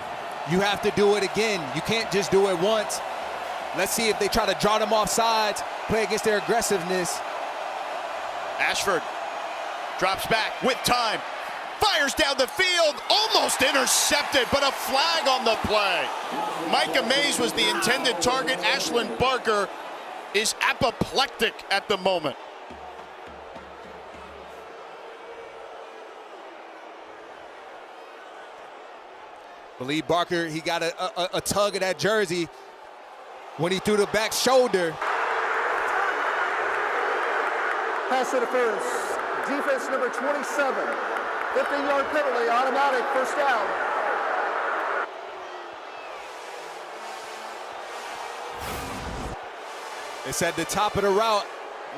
You have to do it again. You can't just do it once. Let's see if they try to draw them off sides, play against their aggressiveness. Ashford drops back with time, fires down the field, almost intercepted, but a flag on the play. Micah Mays was the intended target. Ashlyn Barker is apoplectic at the moment. Believe Barker, he got a tug of that jersey when he threw the back shoulder. Pass interference. Defense number 27. 15-yard penalty, automatic, 1st down. It's at the top of the route.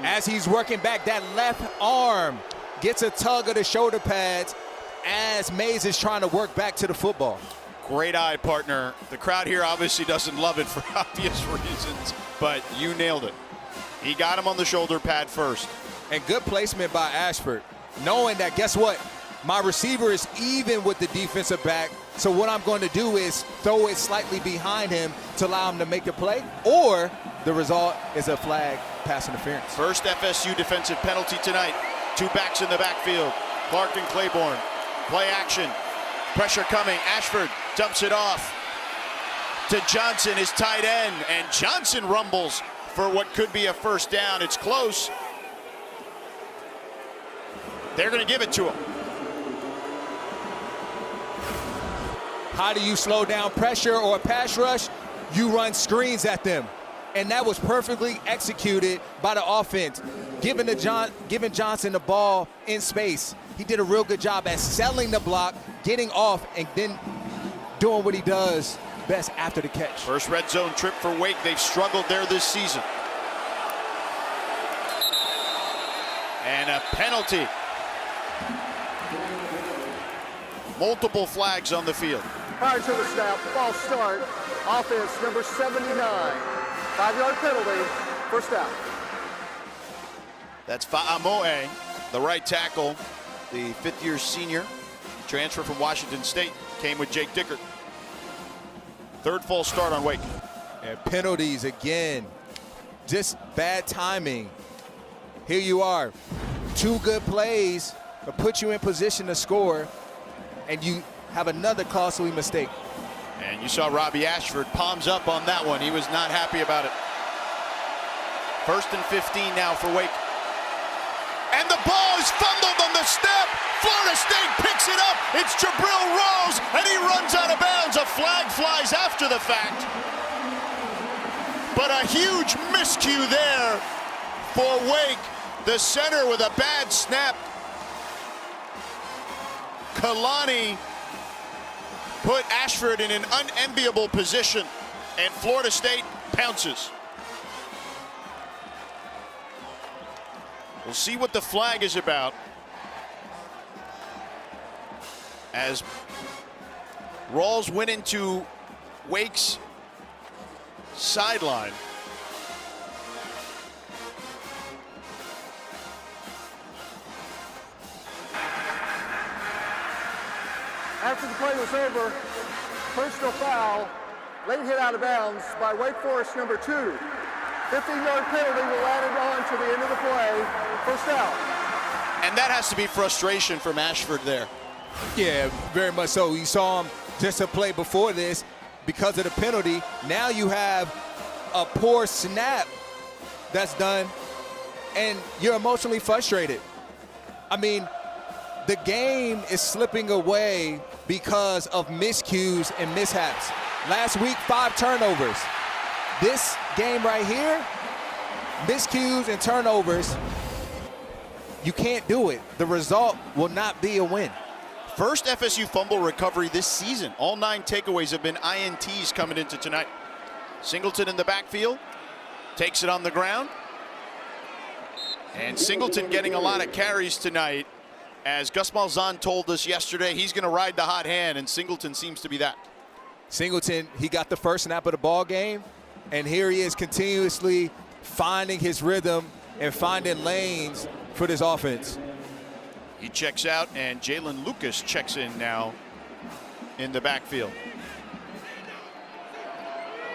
As he's working back, that left arm gets a tug of the shoulder pads as Mays is trying to work back to the football. Great eye, partner. The crowd here obviously doesn't love it for obvious reasons, but you nailed it. He got him on the shoulder pad first. And good placement by Ashford, knowing that, guess what? My receiver is even with the defensive back, so what I'm going to do is throw it slightly behind him to allow him to make the play, or the result is a flag, pass interference. First FSU defensive penalty tonight. 2 backs in the backfield. Clark and Claiborne. Play action. Pressure coming. Ashford dumps it off to Johnson, his tight end, and Johnson rumbles for what could be a 1st down. It's close. They're going to give it to him. How do you slow down pressure or a pass rush? You run screens at them. And that was perfectly executed by the offense, giving Johnson the ball in space. He did a real good job at selling the block, getting off, and then doing what he does best after the catch. First red zone trip for Wake. They've struggled there this season. And a penalty. Multiple flags on the field. Prior to the snap, false start. Offense number 79. 5-yard penalty, 1st down. That's Fa'amoe, the right tackle, the 5th-year senior, transfer from Washington State, came with Jake Dickert. 3rd false start on Wake. And penalties again, just bad timing. Here you are, 2 good plays to put you in position to score, and you have another costly mistake. And you saw Robbie Ashford palms up on that one. He was not happy about it. 1st and 15 now for Wake. And the ball is fumbled on the step. Florida State picks it up. It's Jabril Rose, and he runs out of bounds. A flag flies after the fact. But a huge miscue there for Wake. The center with a bad snap. Kalani put Ashford in an unenviable position, and Florida State pounces. We'll see what the flag is about as Rawls went into Wake's sideline. After the play was over, personal foul, late hit out of bounds by Wake Forest number 2. 15-yard penalty will add it on to the end of the play, 1st down. And that has to be frustration from Ashford there. Yeah, very much so. You saw him just a play before this because of the penalty. Now you have a poor snap that's done, and you're emotionally frustrated. I mean, the game is slipping away because of miscues and mishaps. Last week, 5 turnovers. This game right here, miscues and turnovers, you can't do it. The result will not be a win. First FSU fumble recovery this season. All 9 takeaways have been INTs coming into tonight. Singleton in the backfield, takes it on the ground. And Singleton getting a lot of carries tonight. As Gus Malzahn told us yesterday, he's going to ride the hot hand, and Singleton seems to be that. Singleton, he got the first snap of the ball game, and here he is continuously finding his rhythm and finding lanes for this offense. He checks out, and Jalen Lucas checks in now in the backfield.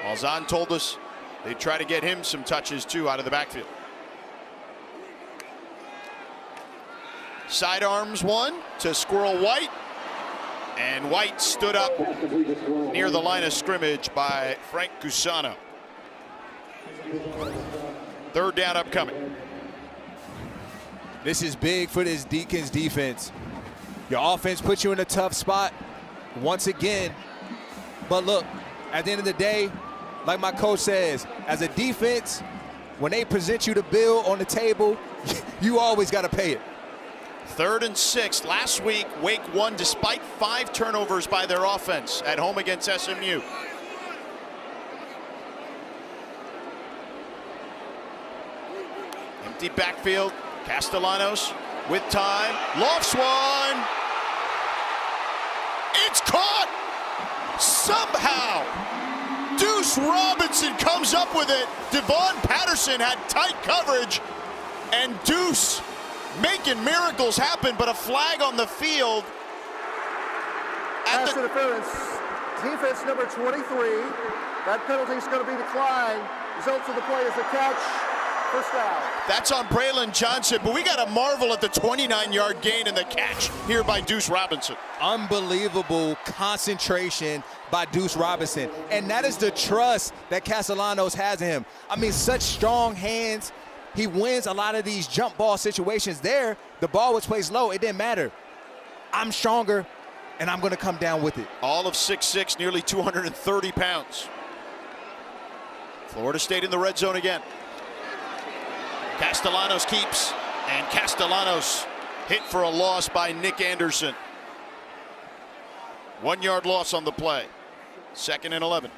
Malzahn told us they try to get him some touches, too, out of the backfield. Sidearms one to Squirrel White. And White stood up near the line of scrimmage by Frank Cusano. 3rd down upcoming. This is big for this Deacons defense. Your offense puts you in a tough spot once again. But look, at the end of the day, like my coach says, as a defense, when they present you the bill on the table, you always got to pay it. 3rd and 6. Last week, Wake won despite 5 turnovers by their offense at home against SMU. Empty backfield. Castellanos with time. Lofts one. It's caught! Somehow! Deuce Robinson comes up with it. Devon Patterson had tight coverage. And Deuce making miracles happen, but a flag on the field. Pass interference. Defense number 23. That penalty is going to be declined. Results of the play is a catch. First down. That's on Braylon Johnson, but we got to marvel at the 29-yard gain and the catch here by Deuce Robinson. Unbelievable concentration by Deuce Robinson. And that is the trust that Castellanos has in him. I mean, such strong hands. He wins a lot of these jump ball situations there. The ball was placed low. It didn't matter. I'm stronger, and I'm going to come down with it. All of 6'6", nearly 230 pounds. Florida State in the red zone again. Castellanos keeps, and Castellanos hit for a loss by Nick Anderson. 1-yard loss on the play. 2nd and 11.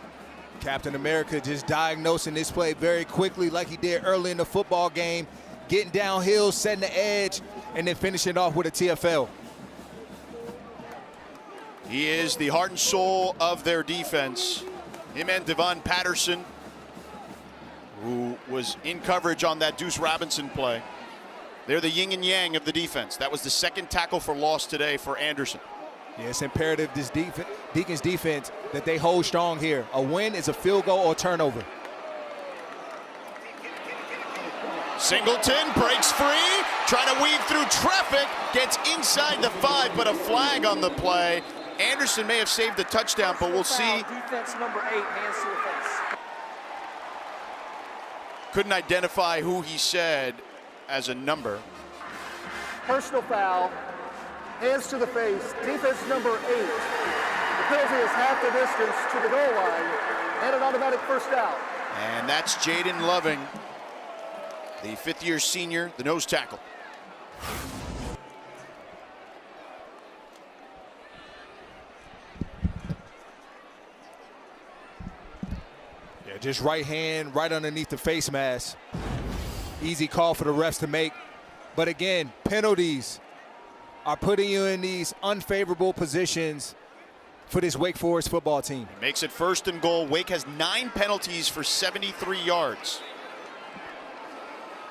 Captain America just diagnosing this play very quickly like he did early in the football game, getting downhill, setting the edge, and then finishing off with a TFL. He is the heart and soul of their defense. Him and Devon Patterson, who was in coverage on that Deuce Robinson play. They're the yin and yang of the defense. That was the 2nd tackle for loss today for Anderson. Yeah, it's imperative this Deacons defense that they hold strong here. A win is a field goal or turnover. Singleton breaks free, trying to weave through traffic, gets inside the 5, but a flag on the play. Anderson may have saved the touchdown, but we'll see. Defense number 8, hands to the face. Couldn't identify who he said as a number. Personal foul. Hands to the face. Defense number 8. The penalty is half the distance to the goal line and an automatic first down. And that's Jaden Loving, the 5th-year senior, the nose tackle. Yeah, just right hand, right underneath the face mask. Easy call for the refs to make. But again, penalties are putting you in these unfavorable positions for this Wake Forest football team. Makes it 1st and goal. Wake has 9 penalties for 73 yards.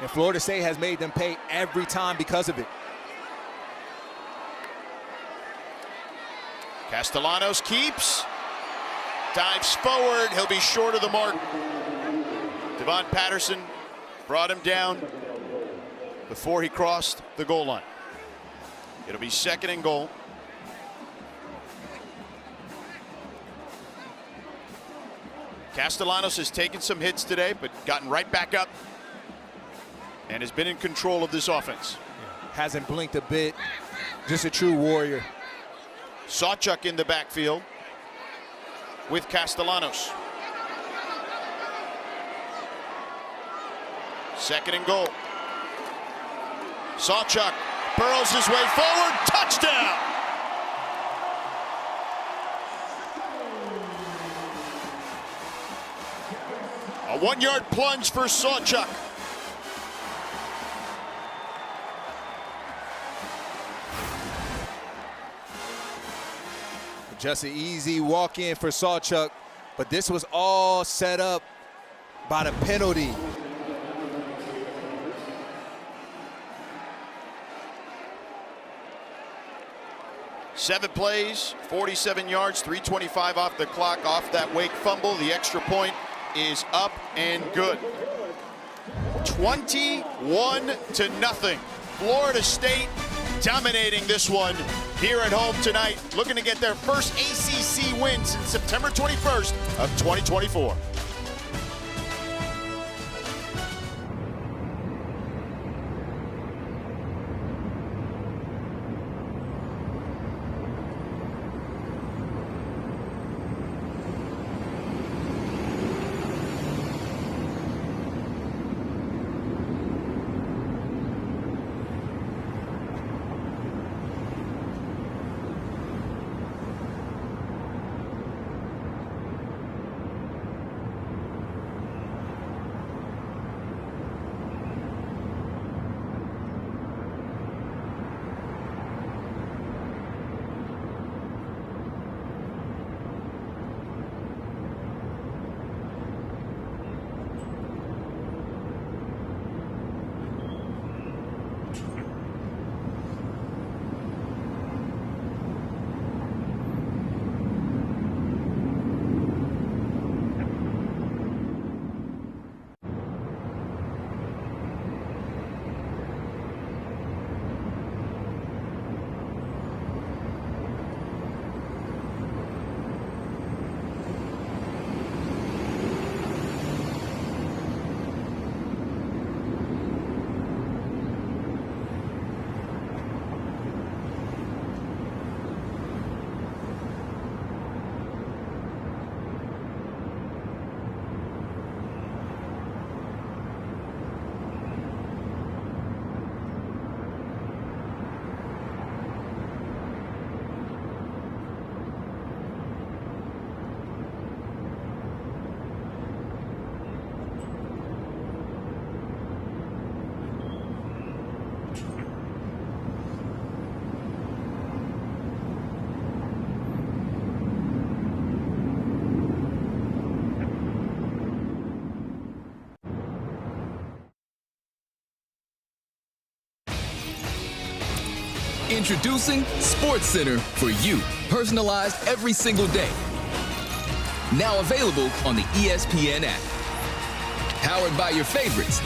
And Florida State has made them pay every time because of it. Castellanos keeps, dives forward. He'll be short of the mark. Devon Patterson brought him down before he crossed the goal line. It'll be 2nd and goal. Castellanos has taken some hits today, but gotten right back up and has been in control of this offense. Hasn't blinked a bit. Just a true warrior. Sawchuk in the backfield. with Castellanos. 2nd and goal. Sawchuk burrows his way forward. Touchdown! A 1-yard plunge for Sawchuk. Just an easy walk-in for Sawchuk, but this was all set up by the penalty. Seven plays, 47 yards, 3:25 off the clock, off that Wake fumble. The extra point is up and good. 21-0. Florida State dominating this one here at home tonight, looking to get their first ACC win since September 21st of 2024. Introducing SportsCenter for you, personalized every single day. Now available on the ESPN app. Powered by your favorites.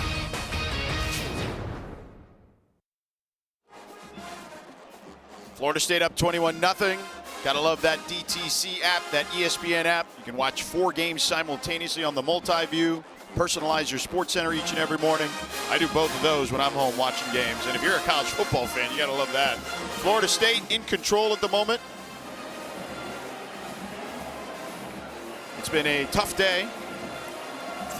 Florida State up 21-0. Gotta love that DTC app, that ESPN app. You can watch 4 games simultaneously on the multi-view. Personalize your SportsCenter each and every morning. I do both of those when I'm home watching games. And if you're a college football fan, you gotta love that. Florida State in control at the moment. It's been a tough day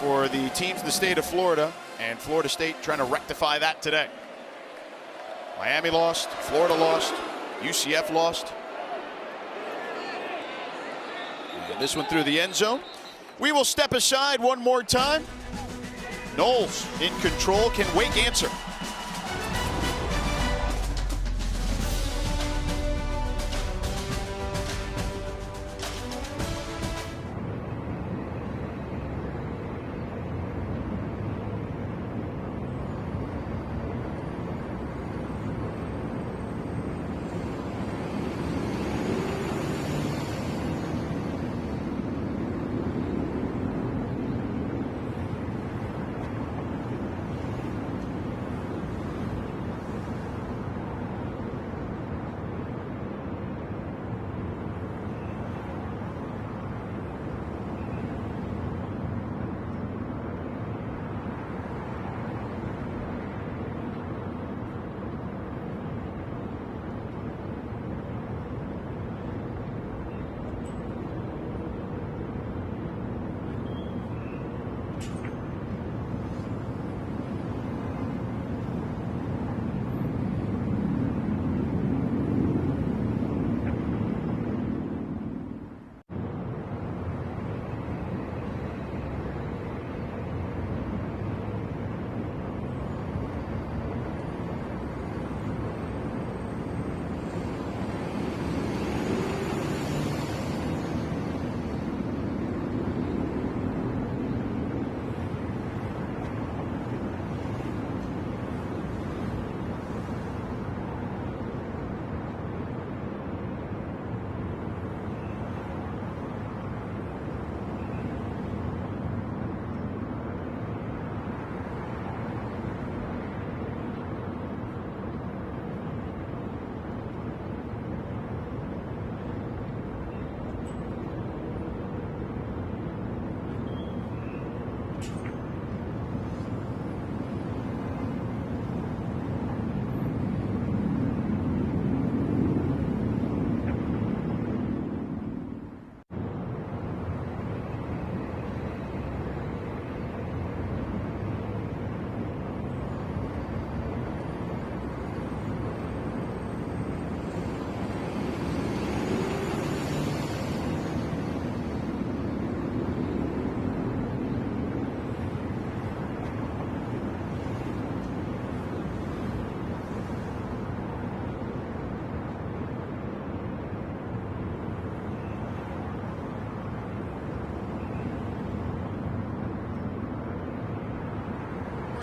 for the teams in the state of Florida, and Florida State trying to rectify that today. Miami lost, Florida lost, UCF lost. And this one through the end zone. We will step aside one more time. Knowles in control. Can Wake answer?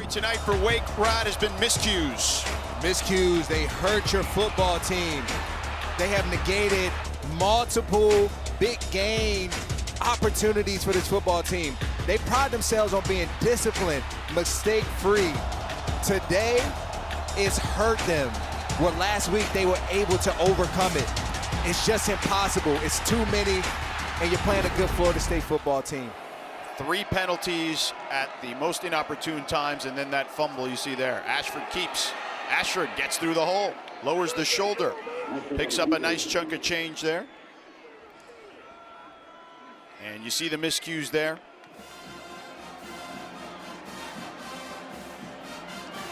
tonight for Wake, Rod, has been miscues. Miscues, they hurt your football team. They have negated multiple big game opportunities for this football team. They pride themselves on being disciplined, mistake-free. Today, it's hurt them, where last week they were able to overcome it. It's just impossible. It's too many, and you're playing a good Florida State football team. 3 penalties at the most inopportune times, and then that fumble you see there. Ashford keeps. Ashford gets through the hole, lowers the shoulder, picks up a nice chunk of change there. And you see the miscues there.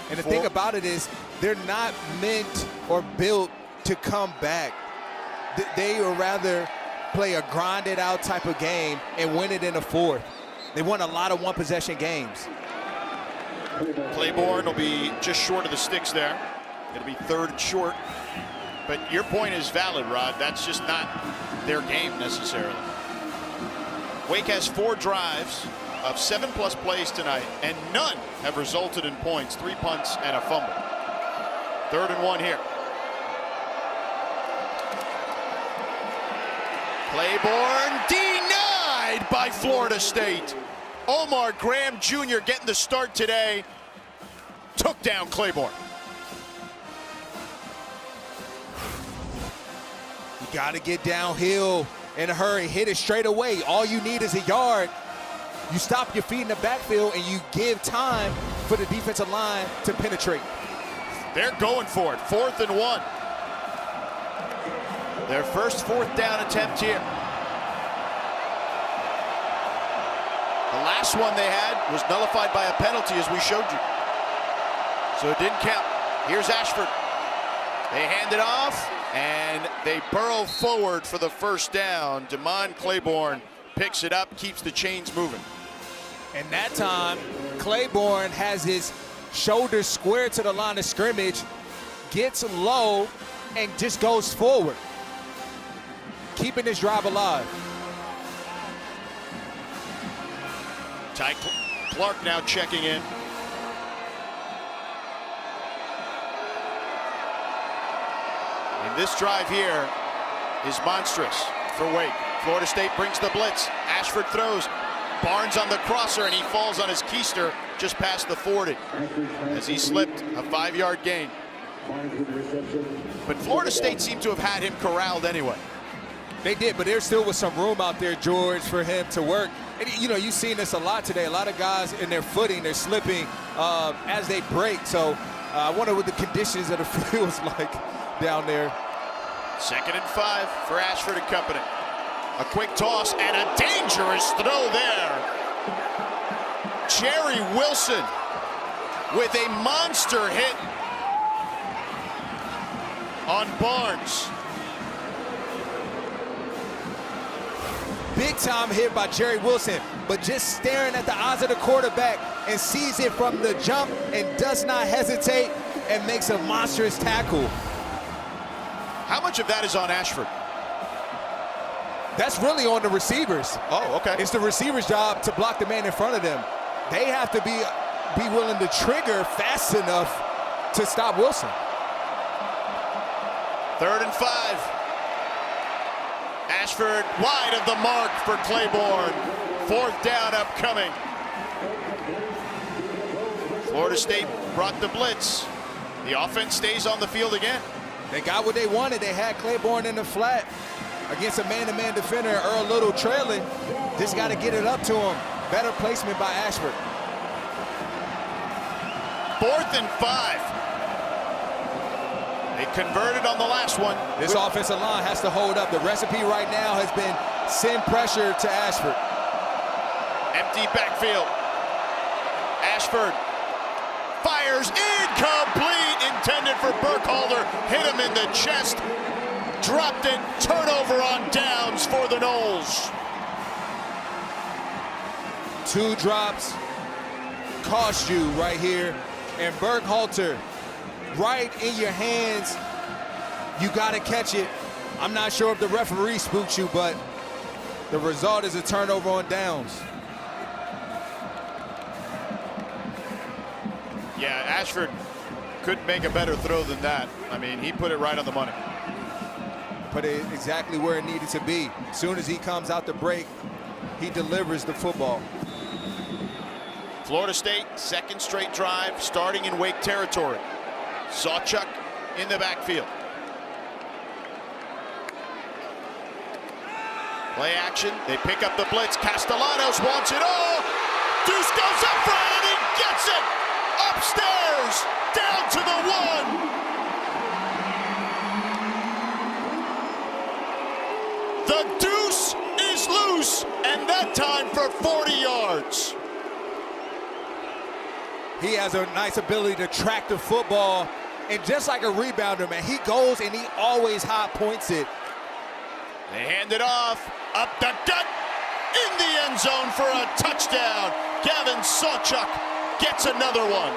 And the thing about it is, they're not meant or built to come back. They would rather play a grinded out type of game and win it in the fourth. They won a lot of one-possession games. Claiborne will be just short of the sticks there. It'll be 3rd and short. But your point is valid, Rod. That's just not their game necessarily. Wake has 4 drives of 7+ plays tonight, and none have resulted in points. 3 punts and a fumble. 3rd and 1 here. Claiborne denied by Florida State. Omar Graham Jr. getting the start today. Took down Claiborne. You got to get downhill in a hurry. Hit it straight away. All you need is a yard. You stop your feet in the backfield and you give time for the defensive line to penetrate. They're going for it. 4th and 1. Their first 4th down attempt here. The last one they had was nullified by a penalty, as we showed you. So it didn't count. Here's Ashford. They hand it off, and they burrow forward for the first down. Damon Claiborne picks it up, keeps the chains moving. And that time, Claiborne has his shoulders squared to the line of scrimmage, gets low, and just goes forward, keeping his drive alive. Ty Clark now checking in. And this drive here is monstrous for Wake. Florida State brings the blitz. Ashford throws. Barnes on the crosser, and he falls on his keister just past the 40 as he slipped. A 5-yard gain. But Florida State seemed to have had him corralled anyway. They did, but there still was some room out there, George, for him to work. And, you know, you've seen this a lot today. A lot of guys in their footing, they're slipping as they break. So I wonder what the conditions of the field's like down there. 2nd and 5 for Ashford and company. A quick toss and a dangerous throw there. Jerry Wilson with a monster hit on Barnes. Big time hit by Jerry Wilson, but just staring at the eyes of the quarterback and sees it from the jump and does not hesitate and makes a monstrous tackle. How much of that is on Ashford? That's really on the receivers. Oh, okay. It's the receiver's job to block the man in front of them. They have to be willing to trigger fast enough to stop Wilson. 3rd and 5. Ashford wide of the mark for Claiborne. 4th down upcoming. Florida State brought the blitz. The offense stays on the field again. They got what they wanted. They had Claiborne in the flat against a man-to-man defender, Earl Little trailing. Just got to get it up to him. Better placement by Ashford. 4th and 5. They converted on the last one. This offensive line has to hold up. The recipe right now has been send pressure to Ashford. Empty backfield. Ashford fires incomplete, intended for Burkhalter. Hit him in the chest. Dropped it. Turnover on downs for the Noles. 2 drops cost you right here. And Burkhalter, right in your hands, you got to catch it. I'm not sure if the referee spooked you, but the result is a turnover on downs. Yeah, Ashford couldn't make a better throw than that. I mean, he put it right on the money. Put it exactly where it needed to be. As soon as he comes out the break, he delivers the football. Florida State, second straight drive, starting in Wake territory. Sawchuk in the backfield. Play action, they pick up the blitz. Castellanos wants it all. Deuce goes up front and he gets it. Upstairs, down to the 1. The Deuce is loose, and that time for 40 yards. He has a nice ability to track the football, and just like a rebounder, man, he goes and he always high points it. They hand it off, up the gut, in the end zone for a touchdown. Gavin Sawchuk gets another one.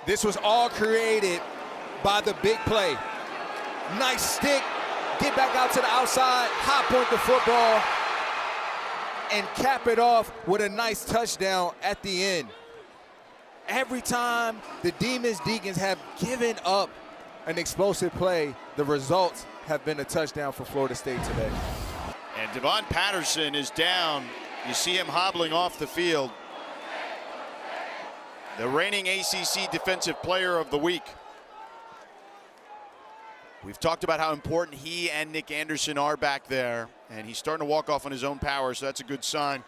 This was all created by the big play. Nice stick, get back out to the outside, high point the football, and cap it off with a nice touchdown at the end. Every time the Demons Deacons have given up an explosive play, the results have been a touchdown for Florida State today. And Devon Patterson is down. You see him hobbling off the field. The reigning ACC Defensive Player of the Week. We've talked about how important he and Nick Anderson are back there, and he's starting to walk off on his own power, so that's a good sign.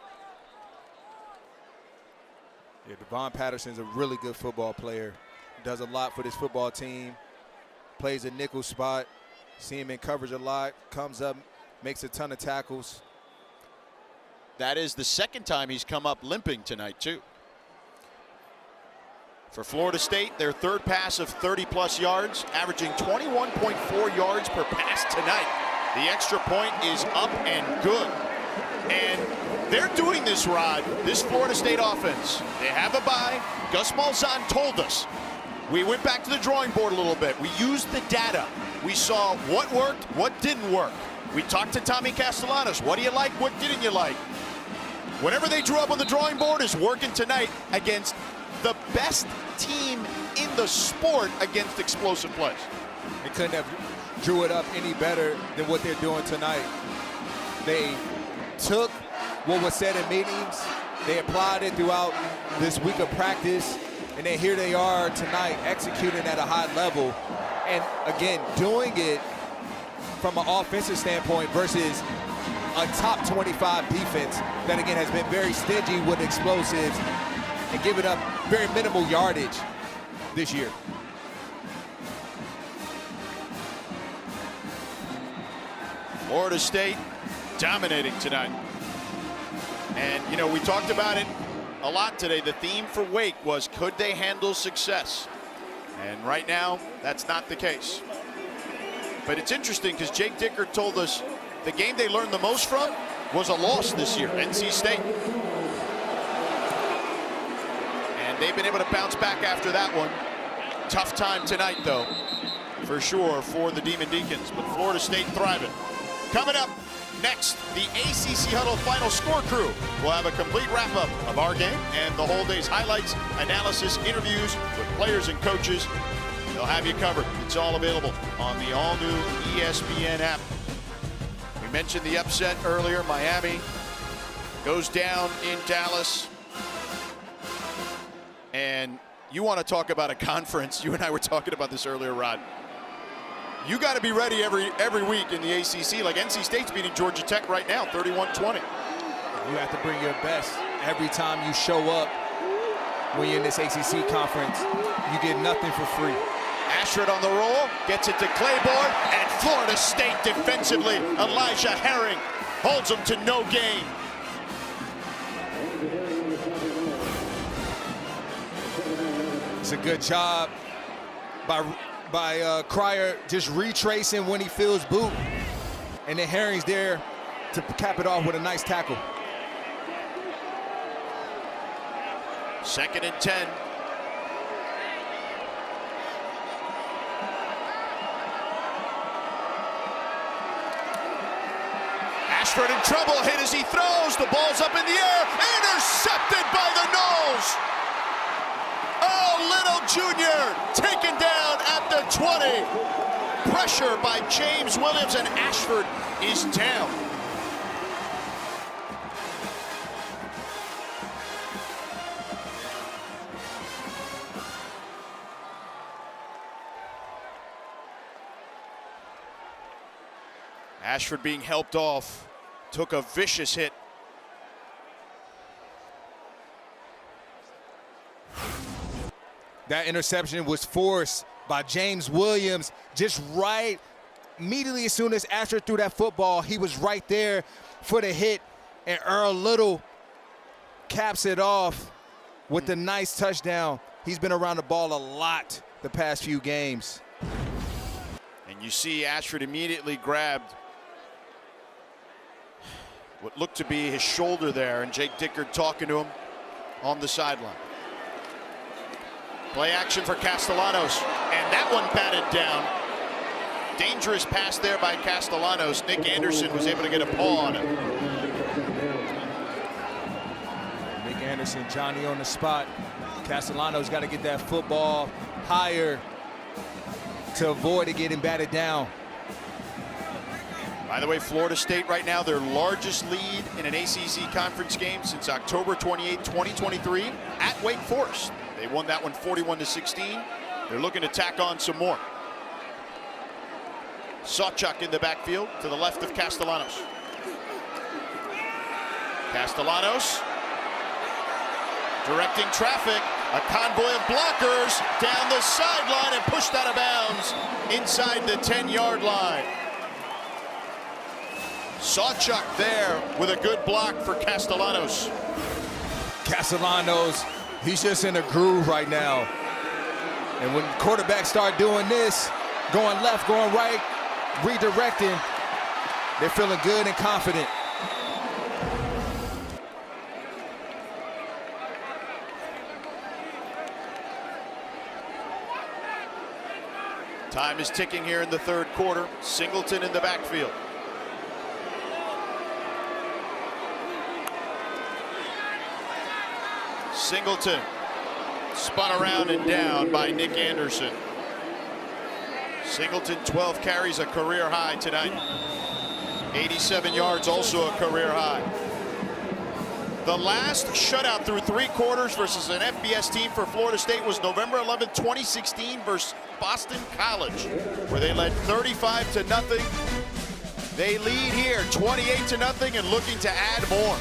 Yeah, Devon Patterson's a really good football player. Does a lot for this football team. Plays a nickel spot. See him in coverage a lot. Comes up, makes a ton of tackles. That is the second time he's come up limping tonight, too. For Florida State, their third pass of 30-plus yards, averaging 21.4 yards per pass tonight. The extra point is up and good. And they're doing this, Rod, this Florida State offense. They have a bye. Gus Malzahn told us. We went back to the drawing board a little bit. We used the data. We saw what worked, what didn't work. We talked to Tommy Castellanos. What do you like? What didn't you like? Whatever they drew up on the drawing board is working tonight against the best team in the sport against explosive plays. They couldn't have drew it up any better than what they're doing tonight. They took what was said in meetings, they applied it throughout this week of practice, and then here they are tonight executing at a high level. And again, doing it from an offensive standpoint versus a top 25 defense that again has been very stingy with explosives and giving up very minimal yardage this year. Florida State dominating tonight. And, you know, we talked about it a lot today. The theme for Wake was, could they handle success? And right now, that's not the case. But it's interesting because Jake Dicker told us the game they learned the most from was a loss this year, NC State. They've been able to bounce back after that one. Tough time tonight, though, for sure, for the Demon Deacons. But Florida State thriving. Coming up next, the ACC Huddle Final Score crew will have a complete wrap-up of our game and the whole day's highlights, analysis, interviews with players and coaches. They'll have you covered. It's all available on the all-new ESPN app. We mentioned the upset earlier. Miami goes down in Dallas. And you want to talk about a conference. You and I were talking about this earlier, Rod. You got to be ready every week in the ACC. Like NC State's beating Georgia Tech right now, 31-20. You have to bring your best every time you show up when you're in this ACC conference. You get nothing for free. Ashford on the roll, gets it to Claiborne, and Florida State defensively. Elijah Herring holds them to no gain. It's a good job by Cryer just retracing when he feels boot. And then Herring's there to cap it off with a nice tackle. 2nd and 10. Ashford in trouble, hit as he throws. The ball's up in the air, intercepted by the Noles. Oh, Little Jr. taken down at the 20. Pressure by James Williams, and Ashford is down. Ashford being helped off, took a vicious hit. That interception was forced by James Williams, just right immediately as soon as Ashford threw that football, he was right there for the hit, and Earl Little caps it off with the nice touchdown. He's been around the ball a lot the past few games. And you see Ashford immediately grabbed what looked to be his shoulder there, and Jake Dickert talking to him on the sideline. Play action for Castellanos, and that one batted down. Dangerous pass there by Castellanos. Nick Anderson was able to get a paw on it. Nick Anderson, Johnny on the spot. Castellanos got to get that football higher to avoid it getting batted down. By the way, Florida State right now, their largest lead in an ACC conference game since October 28, 2023 at Wake Forest. They won that one 41-16. They're looking to tack on some more. Sawchuk in the backfield to the left of Castellanos. Castellanos directing traffic. A convoy of blockers down the sideline and pushed out of bounds inside the 10-yard line. Sawchuk there with a good block for Castellanos. Castellanos, he's just in a groove right now. And when quarterbacks start doing this, going left, going right, redirecting, they're feeling good and confident. Time is ticking here in the third quarter. Singleton in the backfield. Singleton spun around and down by Nick Anderson. Singleton 12 carries, a career high tonight. 87 yards, also a career high. The last shutout through 3 quarters versus an FBS team for Florida State was November 11, 2016 versus Boston College, where they led 35-0. They lead here 28-0 and looking to add more.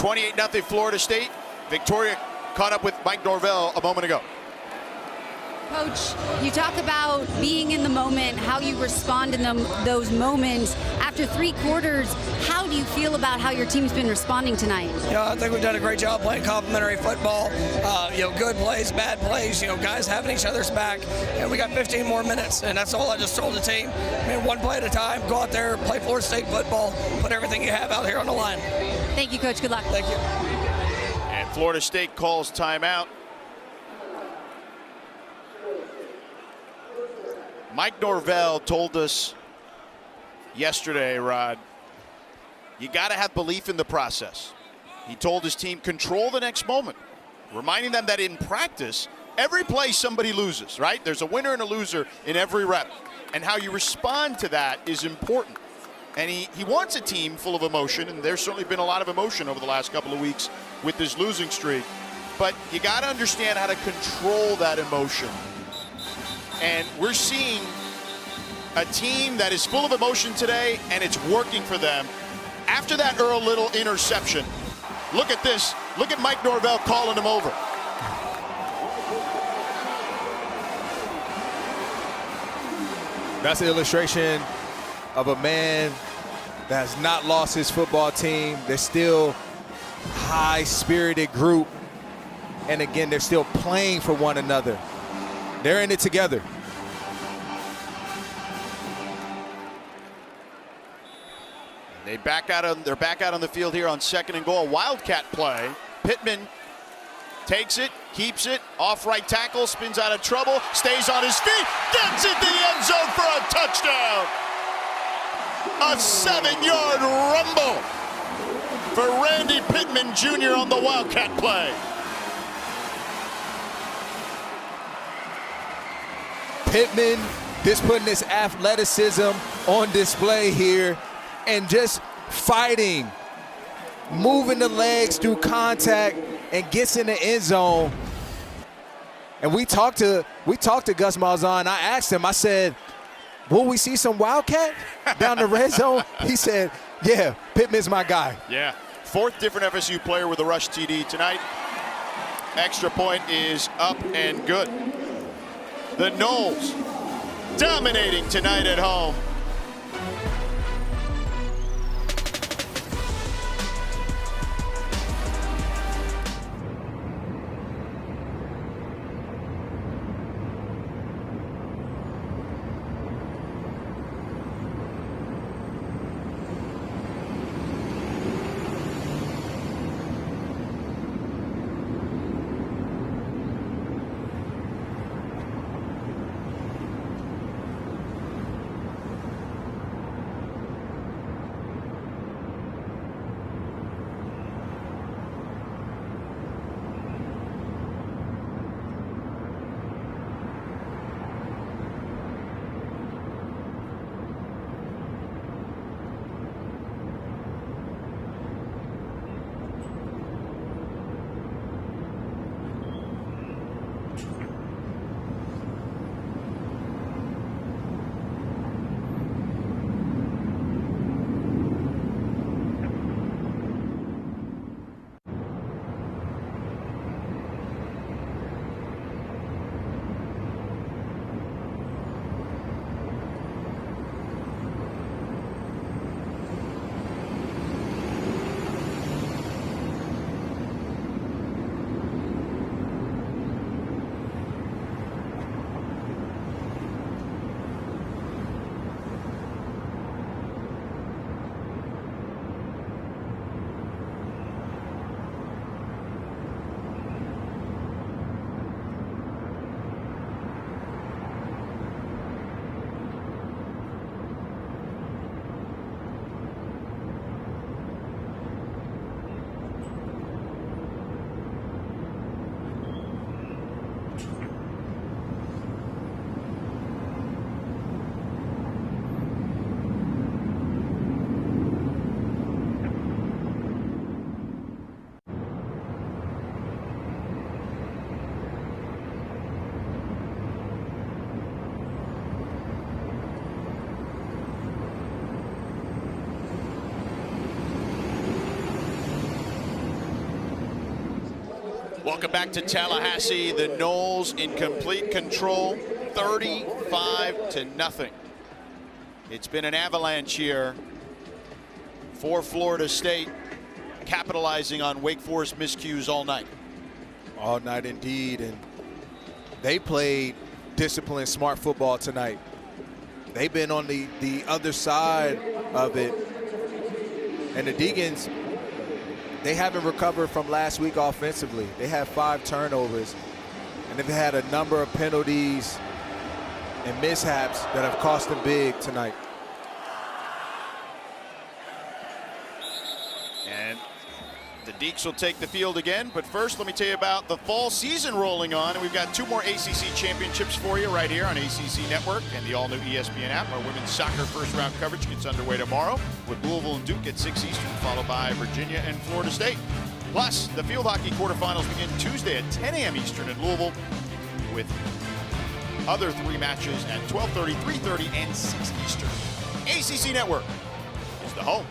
28-0 Florida State. Victoria caught up with Mike Norvell a moment ago. Coach, you talk about being in the moment, how you respond in those moments. After 3 quarters, how do you feel about how your team's been responding tonight? I think we've done a great job playing complementary football. Good plays, bad plays, guys having each other's back. And we got 15 more minutes, and that's all I just told the team. One play at a time, go out there, play Florida State football, put everything you have out here on the line. Thank you, Coach. Good luck. Thank you. And Florida State calls timeout. Mike Norvell told us yesterday, Rod, you got to have belief in the process. He told his team, control the next moment, reminding them that in practice, every play somebody loses, right? There's a winner and a loser in every rep, and how you respond to that is important. And he wants a team full of emotion, and there's certainly been a lot of emotion over the last couple of weeks with this losing streak. But you got to understand how to control that emotion. And we're seeing a team that is full of emotion today, and it's working for them. After that Earl Little interception, look at this. Look at Mike Norvell calling him over. That's an illustration of a man that has not lost his football team. They're still high-spirited group. And again, they're still playing for one another. They're in it together. They're back out on the field here on 2nd and goal. Wildcat play. Pittman takes it, keeps it, off right tackle, spins out of trouble, stays on his feet, gets it to the end zone for a touchdown. A 7-yard rumble for Randy Pittman Jr. on the Wildcat play. Pittman just putting his athleticism on display here and just fighting, moving the legs through contact, and gets in the end zone. And we talked to Gus Malzahn. I asked him, I said, will we see some Wildcat down the red zone? He said, yeah, Pittman's my guy. Yeah, 4th different FSU player with a rush TD tonight. Extra point is up and good. The Noles dominating tonight at home. Welcome back to Tallahassee. The Noles in complete control, 35-0. It's been an avalanche here for Florida State, capitalizing on Wake Forest miscues all night. All night indeed, and they played disciplined, smart football tonight. They've been on the other side of it, and the Deacons, they haven't recovered from last week offensively. They had 5 turnovers, and they've had a number of penalties and mishaps that have cost them big tonight. And the Deacs will take the field again, but first let me tell you about the fall season rolling on, and we've got 2 more ACC championships for you right here on ACC Network and the all-new ESPN app. Our women's soccer first-round coverage gets underway tomorrow with Louisville and Duke at 6 Eastern, followed by Virginia and Florida State. Plus, the field hockey quarterfinals begin Tuesday at 10 a.m. Eastern in Louisville, with other 3 matches at 12:30, 3:30, and 6 Eastern. ACC Network is the home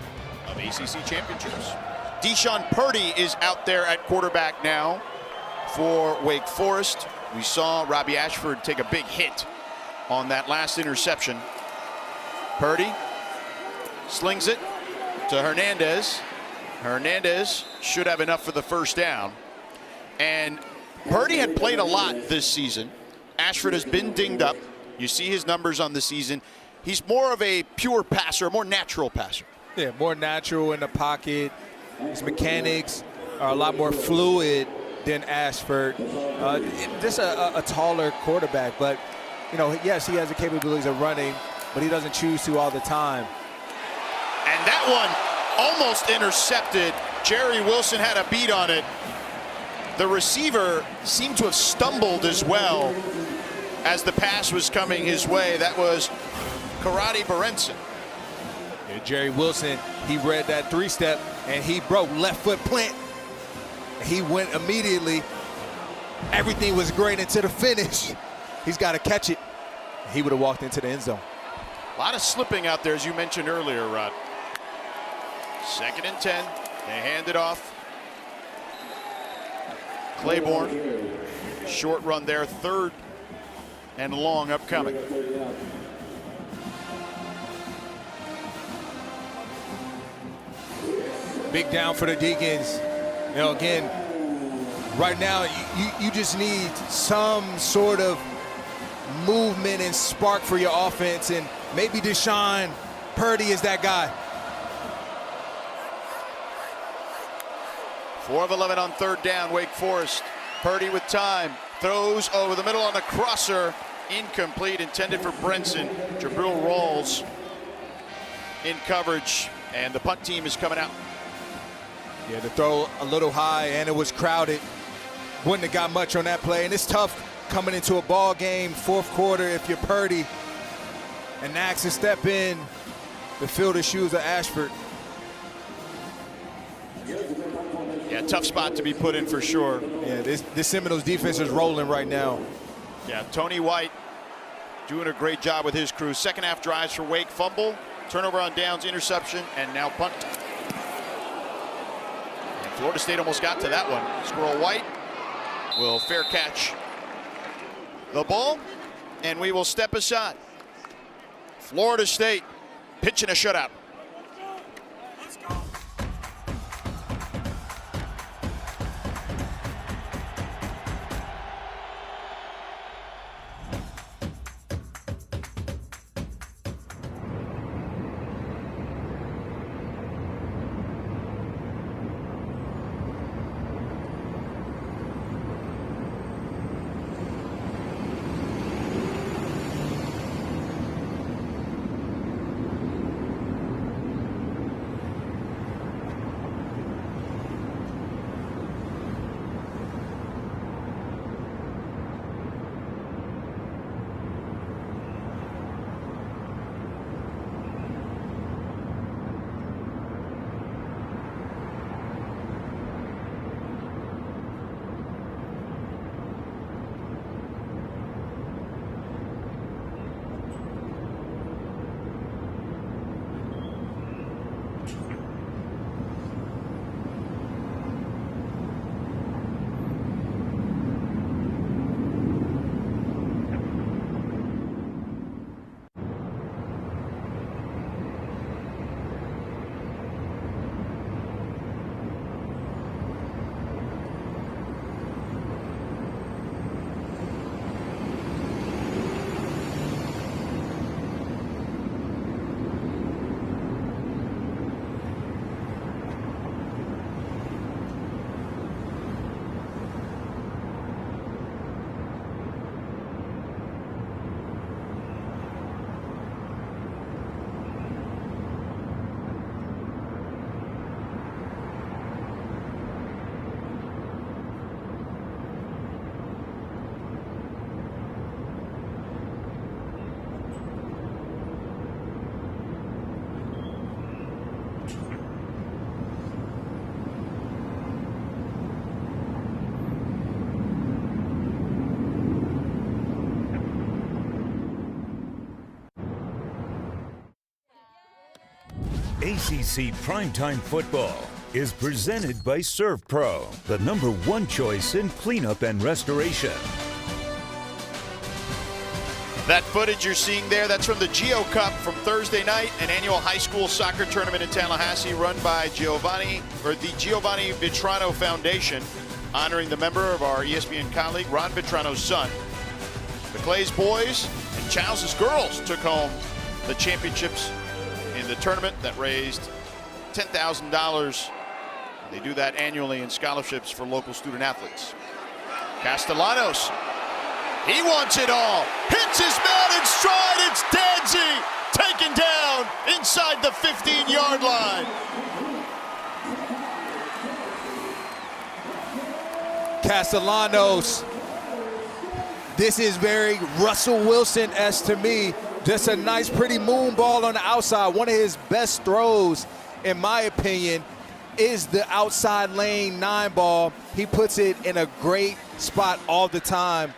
of ACC championships. Deshaun Purdy is out there at quarterback now for Wake Forest. We saw Robbie Ashford take a big hit on that last interception. Purdy slings it to Hernandez. Hernandez should have enough for the first down. And Purdy had played a lot this season. Ashford has been dinged up. You see his numbers on the season. He's more of a pure passer, a more natural passer. Yeah, more natural in the pocket. His mechanics are a lot more fluid than Ashford. Just a taller quarterback, but you know, yes, he has the capabilities of running, but he doesn't choose to all the time. And that one almost intercepted. Jerry Wilson had a beat on it. The receiver seemed to have stumbled as well as the pass was coming his way. That was Karate Berenson. Yeah, Jerry Wilson, he read that 3-step and he broke left foot plant. He went immediately. Everything was great until the finish. He's got to catch it. He would have walked into the end zone. A lot of slipping out there, as you mentioned earlier, Rod. 2nd and 10. They hand it off. Claiborne. Short run there. 3rd and long upcoming. Big down for the Deacons. You know, again, right now you just need some sort of movement and spark for your offense, and maybe Deshaun Purdy is that guy. 4 of 11 on 3rd down, Wake Forest. Purdy with time, throws over the middle on the crosser, incomplete, intended for Brenson. Jabril Rawls in coverage, and the punt team is coming out. Yeah, the throw a little high, and it was crowded. Wouldn't have got much on that play, and it's tough coming into a ball game, 4th quarter, if you're Purdy and Nax to step in to fill the shoes of Ashford. Yeah, tough spot to be put in for sure. Yeah, this Seminoles defense is rolling right now. Yeah, Tony White doing a great job with his crew. 2nd half drives for Wake, fumble, turnover on downs, interception, and now punt. And Florida State almost got to that one. Squirrel White will fair catch the ball, and we will step aside. Florida State pitching a shutout. ACC Primetime Football is presented by ServPro, the #1 choice in cleanup and restoration. That footage you're seeing there, that's from the Geo Cup from Thursday night, an annual high school soccer tournament in Tallahassee run by the Giovanni Vitrano Foundation, honoring the member of our ESPN colleague, Ron Vitrano's son. The Clays boys and Charles's girls took home the championships in the tournament that raised $10,000. They do that annually in scholarships for local student athletes. Castellanos, he wants it all. Hits his man in stride. It's Danzy taken down inside the 15-yard line. Castellanos, this is very Russell Wilson-esque to me. Just a nice, pretty moon ball on the outside. One of his best throws, in my opinion, is the outside lane 9 ball. He puts it in a great spot all the time.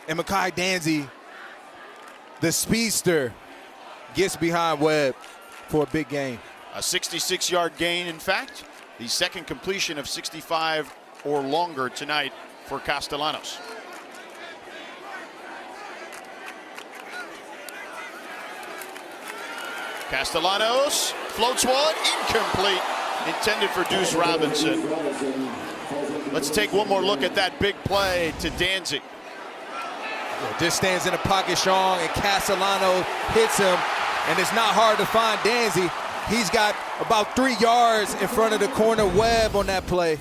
And Mekhi Danzy, the speedster, gets behind Webb for a big gain. A 66-yard gain, in fact. The second completion of 65 or longer tonight for Castellanos. Castellanos floats one, incomplete, intended for Deuce Robinson. Let's take one more look at that big play to Danzy. Just stands in the pocket strong, and Castellanos hits him, and it's not hard to find Danzy. He's got about 3 yards in front of the corner. Webb on that play.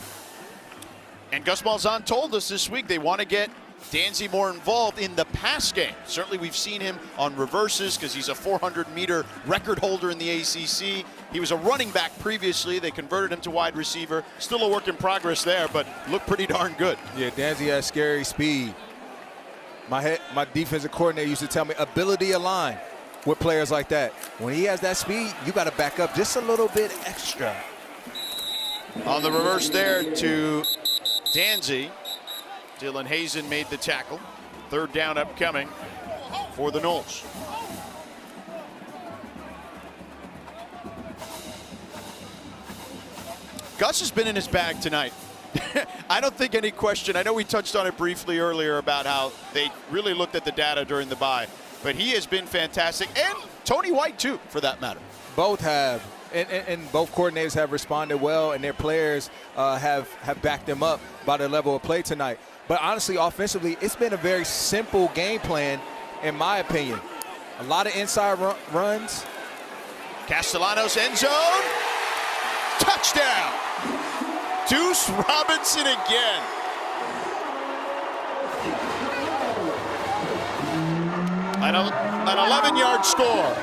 And Gus Malzahn told us this week they want to get Danzy more involved in the pass game. Certainly we've seen him on reverses because he's a 400-meter record holder in the ACC. He was a running back previously. They converted him to wide receiver. Still a work in progress there, but looked pretty darn good. Yeah, Danzy has scary speed. My defensive coordinator used to tell me, ability align with players like that. When he has that speed, you got to back up just a little bit extra. On the reverse there to Danzy. Dylan Hazen made the tackle. Third down upcoming for the Noles. Gus has been in his bag tonight. I don't think any question. I know we touched on it briefly earlier about how they really looked at the data during the bye, but he has been fantastic, and Tony White too, for that matter. Both have, and both coordinators have responded well, and their players have backed them up by their level of play tonight. But honestly, offensively, it's been a very simple game plan, in my opinion. A lot of inside runs. Castellanos end zone. Touchdown. Deuce Robinson again. An 11-yard score.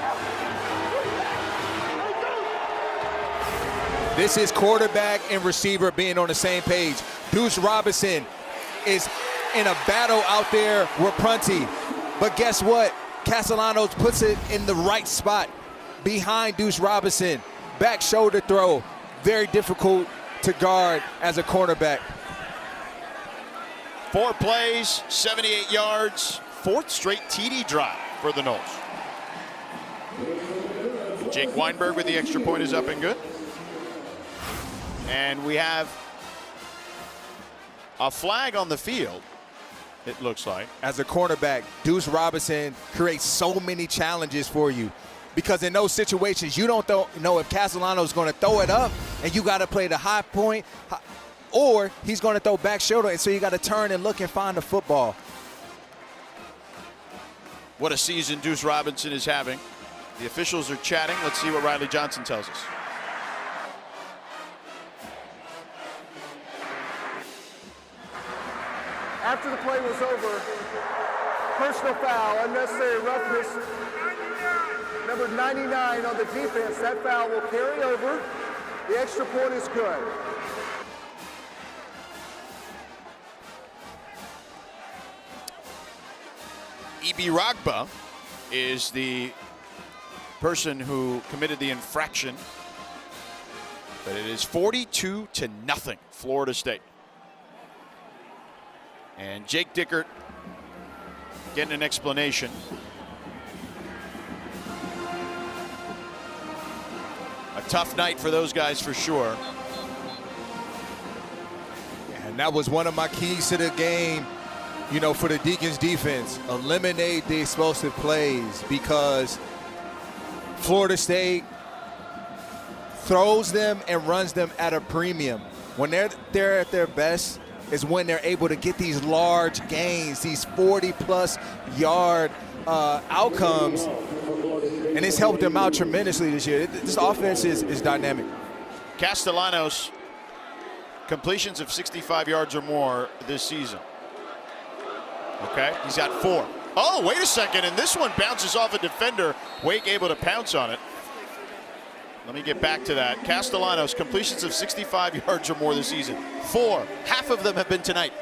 This is quarterback and receiver being on the same page. Deuce Robinson is in a battle out there with Prunty. But guess what? Castellanos puts it in the right spot behind Deuce Robinson. Back shoulder throw. Very difficult to guard as a cornerback. 4 plays, 78 yards, 4th straight TD drive for the Noles. Jake Weinberg with the extra point is up and good. And we have a flag on the field, it looks like. As a cornerback, Deuce Robinson creates so many challenges for you. Because in those situations, you don't know if Castellanos is going to throw it up and you got to play the high point, or he's going to throw back shoulder, and so you got to turn and look and find the football. What a season Deuce Robinson is having. The officials are chatting. Let's see what Riley Johnson tells us. After the play was over, personal foul, unnecessary roughness, number 99 on the defense. That foul will carry over. The extra point is good. E.B. Ragba is the person who committed the infraction. But it is 42-0, Florida State. And Jake Dickert getting an explanation. A tough night for those guys for sure. And that was one of my keys to the game, you know, for the Deacons defense. Eliminate the explosive plays, because Florida State throws them and runs them at a premium. When they're at their best is when they're able to get these large gains, these 40-plus yard outcomes, and it's helped them out tremendously this year. This offense is dynamic. Castellanos, completions of 65 yards or more this season. Okay, he's got 4. Oh, wait a second, and this one bounces off a defender. Wake able to pounce on it. Let me get back to that. Castellanos, completions of 65 yards or more this season. 4. Half of them have been tonight.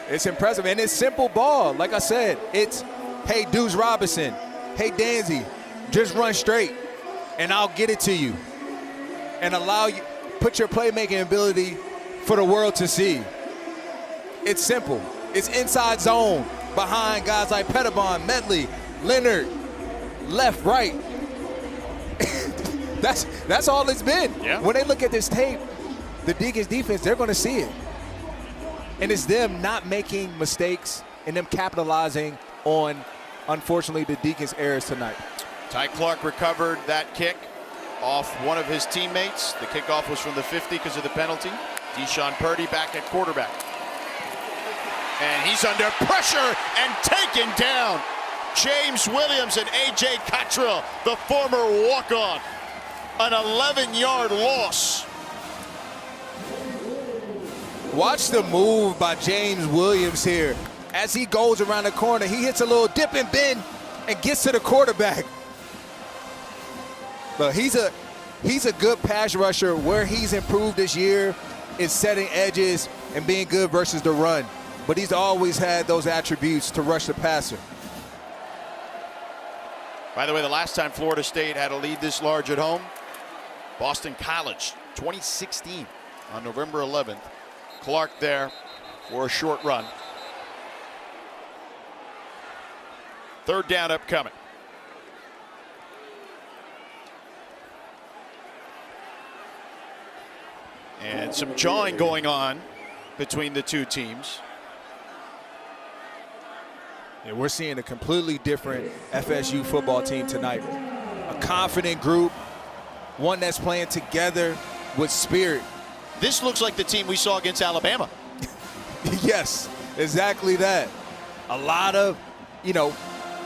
It's impressive, and it's simple ball. Like I said, it's, hey, Deuce Robinson, hey, Danzy, just run straight, and I'll get it to you. And allow you, put your playmaking ability for the world to see. It's simple. It's inside zone behind guys like Pettibon, Medley, Leonard, left, right. That's all it's been. Yeah. When they look at this tape, the Deacons defense, they're going to see it. And it's them not making mistakes and them capitalizing on, unfortunately, the Deacons' errors tonight. Ty Clark recovered that kick off one of his teammates. The kickoff was from the 50 because of the penalty. Deshaun Purdy back at quarterback. And he's under pressure and taken down. James Williams and A.J. Cottrell, the former walk-on. An 11-yard loss. Watch the move by James Williams here. As he goes around the corner, he hits a little dip and bend and gets to the quarterback. But he's a good pass rusher. Where he's improved this year is setting edges and being good versus the run. But he's always had those attributes to rush the passer. By the way, the last time Florida State had a lead this large at home, Boston College, 2016 on November 11th. Clark there for a short run. 3rd down upcoming. And some jawing going on between the two teams. And we're seeing a completely different FSU football team tonight. A confident group, one that's playing together with spirit. This looks like the team we saw against Alabama. Yes, exactly that. A lot of,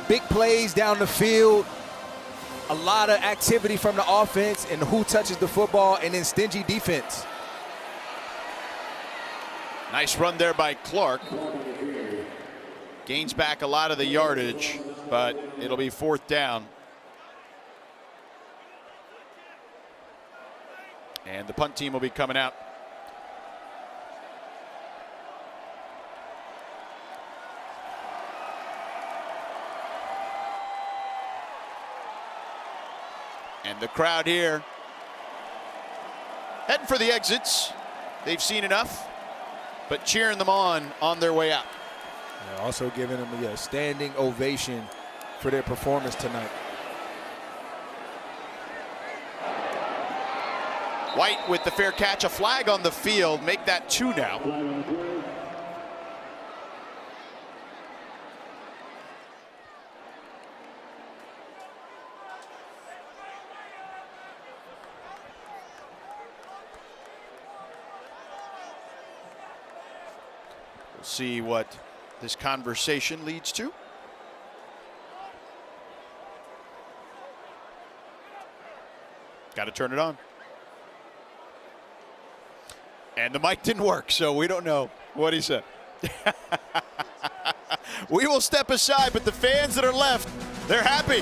big plays down the field, a lot of activity from the offense and who touches the football, and then stingy defense. Nice run there by Clark. Gains back a lot of the yardage, but it'll be 4th down. And the punt team will be coming out. And the crowd here heading for the exits. They've seen enough, but cheering them on their way out. Yeah, also giving them a standing ovation for their performance tonight. White with the fair catch, a flag on the field, make that 2 now. We'll see what this conversation leads to. Got to turn it on. And the mic didn't work, so we don't know what he said. We will step aside, but the fans that are left, they're happy.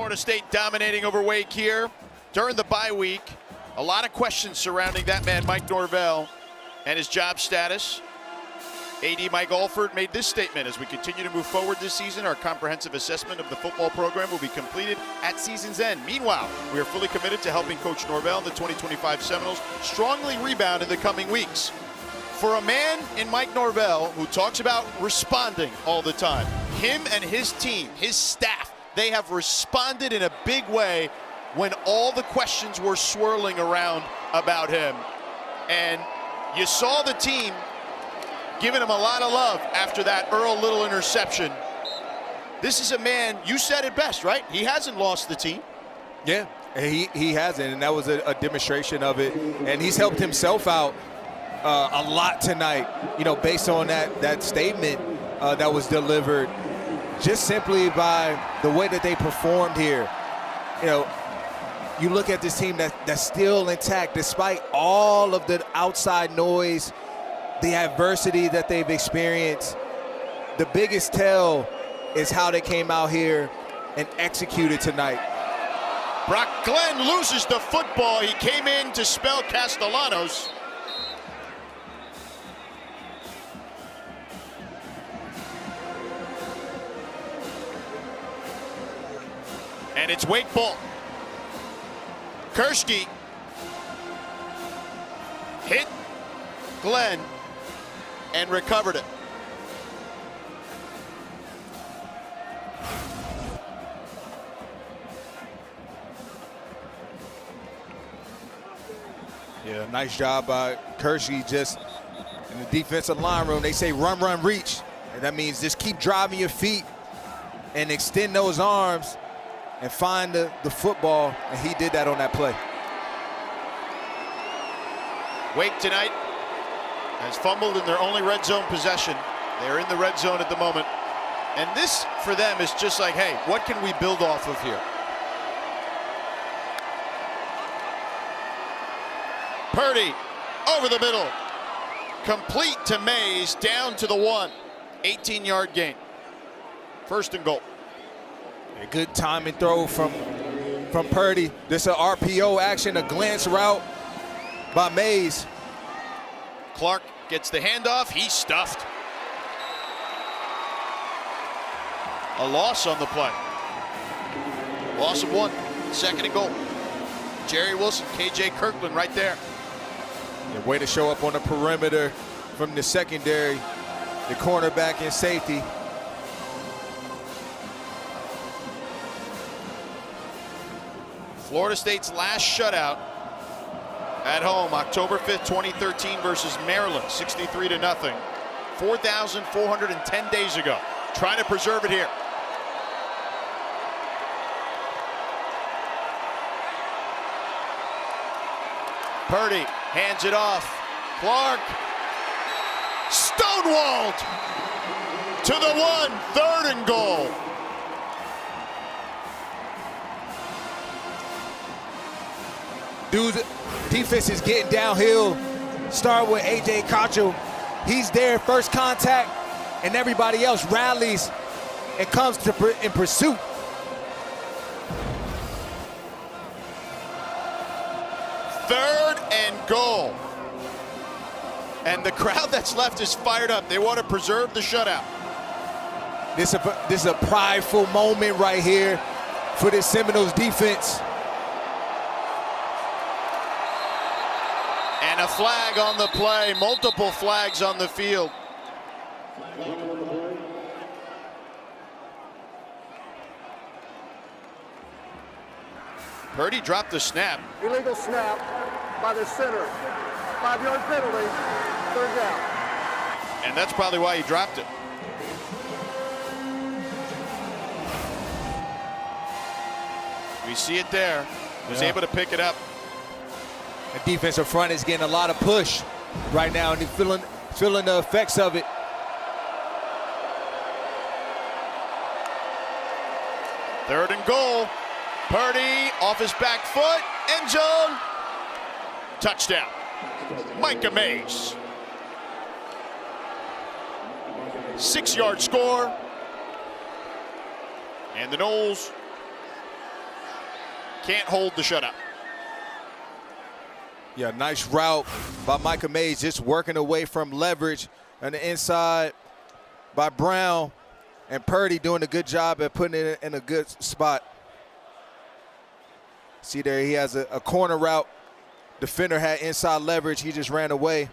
Florida State dominating over Wake here during the bye week. A lot of questions surrounding that man, Mike Norvell, and his job status. AD Mike Alford made this statement: as we continue to move forward this season, our comprehensive assessment of the football program will be completed at season's end. Meanwhile, we are fully committed to helping Coach Norvell and the 2025 Seminoles strongly rebound in the coming weeks. For a man in Mike Norvell who talks about responding all the time, him and his team, his staff, they have responded in a big way when all the questions were swirling around about him. And you saw the team giving him a lot of love after that Earl Little interception. This is a man, you said it best, right? He hasn't lost the team. Yeah, he hasn't, and that was a demonstration of it. And he's helped himself out a lot tonight, you know, based on that statement that was delivered, just simply by the way that they performed here. You know, you look at this team that's still intact despite all of the outside noise, the adversity that they've experienced. The biggest tell is how they came out here and executed tonight. Brock Glenn loses the football. He came in to spell Castellanos. And it's Wake ball. Kershke hit Glenn and recovered it. Yeah, nice job by Kershke. Just in the defensive line room, they say run, run, reach. And that means just keep driving your feet and extend those arms and find the football, and he did that on that play. Wake tonight has fumbled in their only red zone possession. They're in the red zone at the moment. And this, for them, is just like, hey, what can we build off of here? Purdy over the middle. Complete to Mays, down to the 1. 18-yard gain. First and goal. A good timing throw from Purdy. This is an RPO action, a glance route by Mays. Clark gets the handoff. He's stuffed. A loss on the play. Loss of 1. Second and goal. Jerry Wilson, KJ Kirkland right there. Yeah, way to show up on the perimeter from the secondary, the cornerback and safety. Florida State's last shutout at home, October 5th, 2013 versus Maryland, 63-0. 4,410 days ago. Trying to preserve it here. Purdy hands it off. Clark stonewalled to the 1, 3rd and goal. Dude's defense is getting downhill. Start with A.J. Cottrell. He's there, first contact, and everybody else rallies and comes in pursuit. Third and goal. And the crowd that's left is fired up. They want to preserve the shutout. This is a prideful moment right here for this Seminoles defense. And a flag on the play, multiple flags on the field. Purdy dropped the snap. Illegal snap by the center. 5-yard penalty, 3rd down. And that's probably why he dropped it. We see it there. Was able to pick it up. The defensive front is getting a lot of push right now, and they're feeling the effects of it. Third and goal. Purdy off his back foot. End zone. Touchdown. Micah Mays. 6-yard score. And the Noles can't hold the shutout. Yeah, nice route by Micah Mays, just working away from leverage on the inside by Brown, and Purdy doing a good job at putting it in a good spot. See there, he has a corner route. Defender had inside leverage. He just ran away.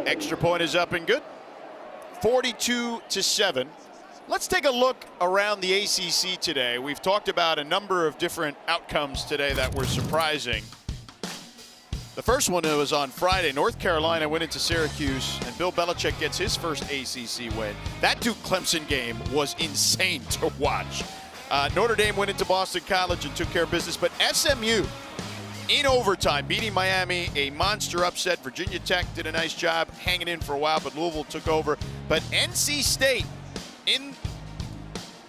Extra point is up and good. 42-7. Let's take a look around the ACC today. We've talked about a number of different outcomes today that were surprising. The first one was on Friday. North Carolina went into Syracuse, and Bill Belichick gets his first ACC win. That Duke-Clemson game was insane to watch. Notre Dame went into Boston College and took care of business, but SMU in overtime beating Miami, a monster upset. Virginia Tech did a nice job hanging in for a while, but Louisville took over. But NC State in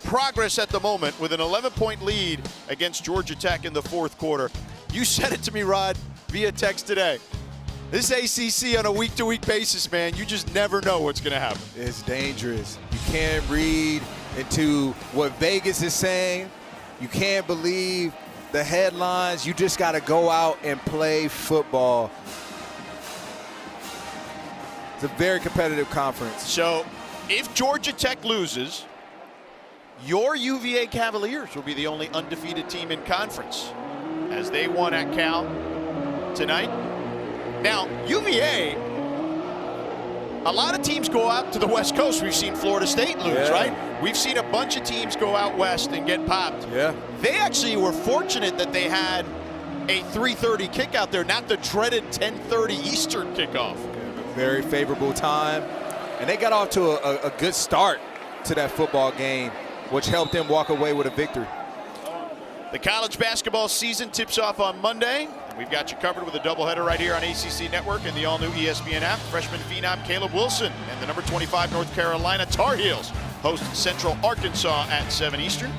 progress at the moment with an 11-point lead against Georgia Tech in the fourth quarter. You said it to me, Rod, via text today. This ACC on a week-to-week basis, man, you just never know what's going to happen. It's dangerous. You can't read into what Vegas is saying. You can't believe the headlines. You just got to go out and play football. It's a very competitive conference. So if Georgia Tech loses, your UVA Cavaliers will be the only undefeated team in conference, as they won at Cal tonight. Now, UVA, a lot of teams go out to the West Coast. We've seen Florida State lose, right? We've seen a bunch of teams go out west and get popped. Yeah. They actually were fortunate that they had a 3:30 kick out there, not the dreaded 10:30 Eastern kickoff. Very favorable time. And they got off to a good start to that football game, which helped them walk away with a victory. The college basketball season tips off on Monday. We've got you covered with a doubleheader right here on ACC Network and the all-new ESPN app. Freshman phenom Caleb Wilson and the number 25 North Carolina Tar Heels host Central Arkansas at 7 Eastern.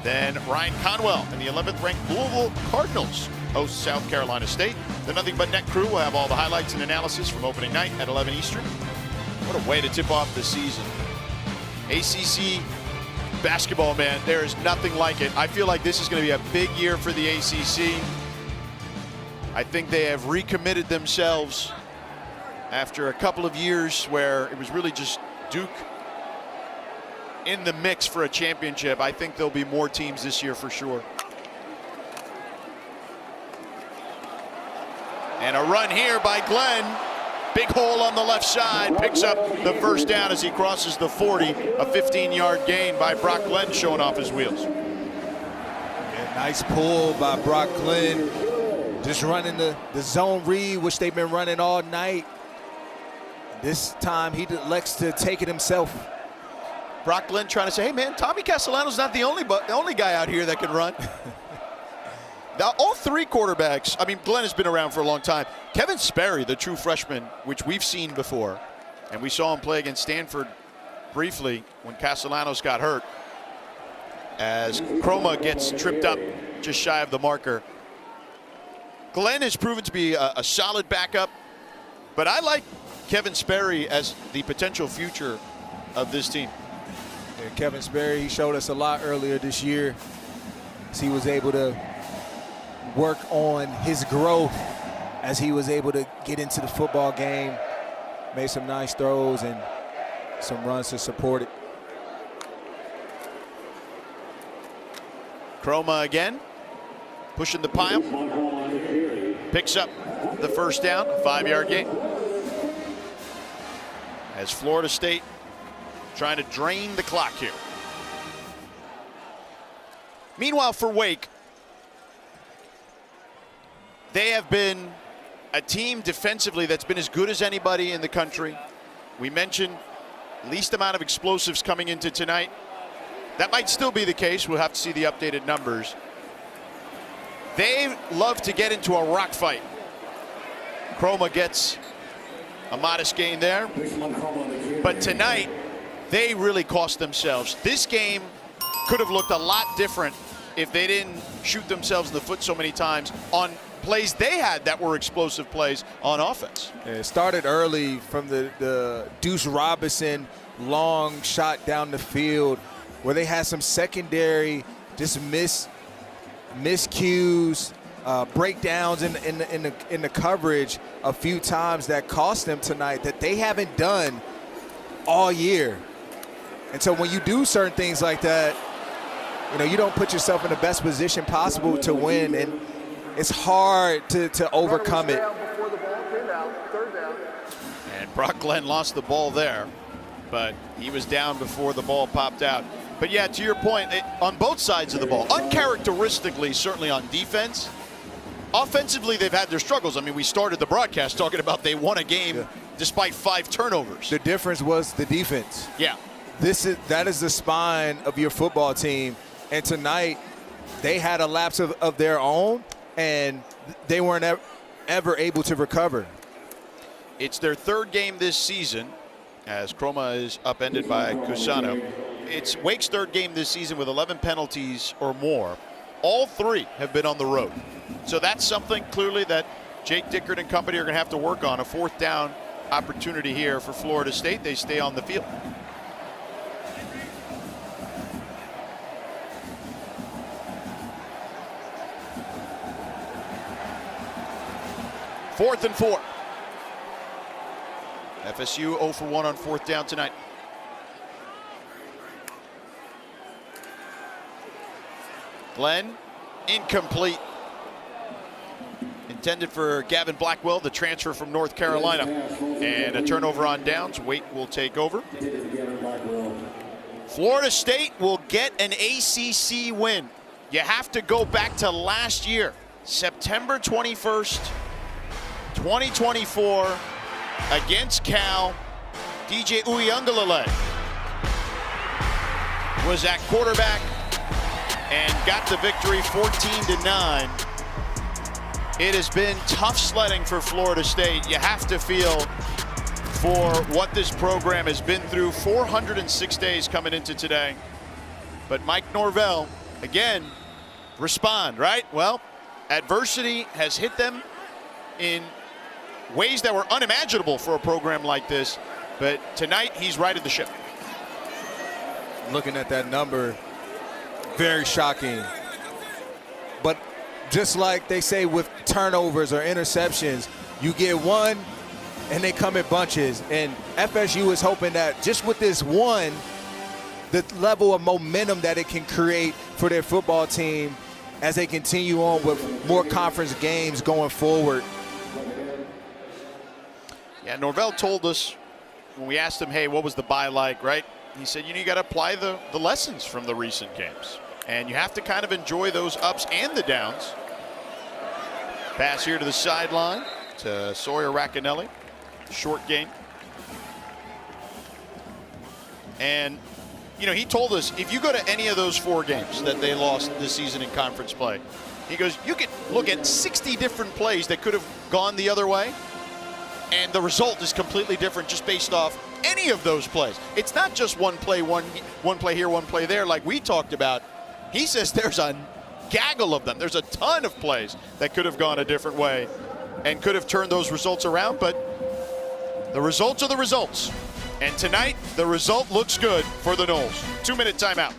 Then Ryan Conwell and the 11th-ranked Louisville Cardinals host South Carolina State. The Nothing But Net crew will have all the highlights and analysis from opening night at 11 Eastern. What a way to tip off the season. ACC basketball, man, there is nothing like it. I feel like this is going to be a big year for the ACC. I think they have recommitted themselves after a couple of years where it was really just Duke in the mix for a championship. I think there'll be more teams this year for sure. And a run here by Glenn. Big hole on the left side, picks up the first down as he crosses the 40. A 15-yard gain by Brock Glenn, showing off his wheels. Yeah, nice pull by Brock Glenn. Just running the zone read, which they've been running all night. This time he elects to take it himself. Brock Glenn trying to say, hey man, Tommy Castellano's not the only guy out here that can run. Now, all three quarterbacks, I mean, Glenn has been around for a long time. Kevin Sperry, the true freshman, which we've seen before, and we saw him play against Stanford briefly when Castellanos got hurt, as Chroma gets tripped up just shy of the marker. Glenn has proven to be a solid backup, but I like Kevin Sperry as the potential future of this team. Yeah, Kevin Sperry, he showed us a lot earlier this year as he was able to work on his growth as he was able to get into the football game, made some nice throws and some runs to support it. Chroma again, pushing the pile, picks up the first down, 5-yard gain. As Florida State trying to drain the clock here. Meanwhile, for Wake, they have been a team defensively that's been as good as anybody in the country. We mentioned least amount of explosives coming into tonight. That might still be the case. We'll have to see the updated numbers. They love to get into a rock fight. Chroma gets a modest gain there. But tonight, they really cost themselves. This game could have looked a lot different if they didn't shoot themselves in the foot so many times on plays they had that were explosive plays on offense. Yeah, it started early from the Deuce Robinson long shot down the field where they had some secondary just miscues, breakdowns in the coverage a few times that cost them tonight that they haven't done all year. And so when you do certain things like that, you know, you don't put yourself in the best position possible to win, and it's hard to overcome it. Before the ball came out, third down. And Brock Glenn lost the ball there, but he was down before the ball popped out. But yeah, to your point, on both sides of the ball, uncharacteristically, certainly on defense, offensively they've had their struggles. I mean, we started the broadcast talking about they won a game despite 5 turnovers. The difference was the defense. Yeah. That is the spine of your football team. And tonight, they had a lapse of their own, and they weren't ever able to recover. It's their 3rd game this season, as Chroma is upended by Cusano. It's Wake's 3rd game this season with 11 penalties or more. All 3 have been on the road. So that's something clearly that Jake Dickert and company are going to have to work on. A 4th down opportunity here for Florida State. They stay on the field. Fourth and 4. FSU 0 for 1 on 4th down tonight. Glenn, incomplete. Intended for Gavin Blackwell, the transfer from North Carolina. And a turnover on downs. Wake will take over. Florida State will get an ACC win. You have to go back to last year, September 21st, 2024, against Cal. DJ Uiagalelei was at quarterback and got the victory 14-9. It has been tough sledding for Florida State. You have to feel for what this program has been through. 406 days coming into today. But Mike Norvell, again, respond, right? Well, adversity has hit them in ways that were unimaginable for a program like this. But tonight, he's righted the ship. Looking at that number, very shocking. But just like they say with turnovers or interceptions, you get one and they come in bunches. And FSU is hoping that just with this one, the level of momentum that it can create for their football team as they continue on with more conference games going forward. Yeah, Norvell told us when we asked him, hey, what was the bye like, right? He said, you got to apply the lessons from the recent games. And you have to kind of enjoy those ups and the downs. Pass here to the sideline to Sawyer Racanelli. Short game. And, he told us, if you go to any of those 4 games that they lost this season in conference play, he goes, you could look at 60 different plays that could have gone the other way, and the result is completely different just based off any of those plays. It's not just one play here, one play there like we talked about. He says there's a gaggle of them. There's a ton of plays that could have gone a different way and could have turned those results around, but the results are the results. And tonight, the result looks good for the Noles. 2-minute timeout.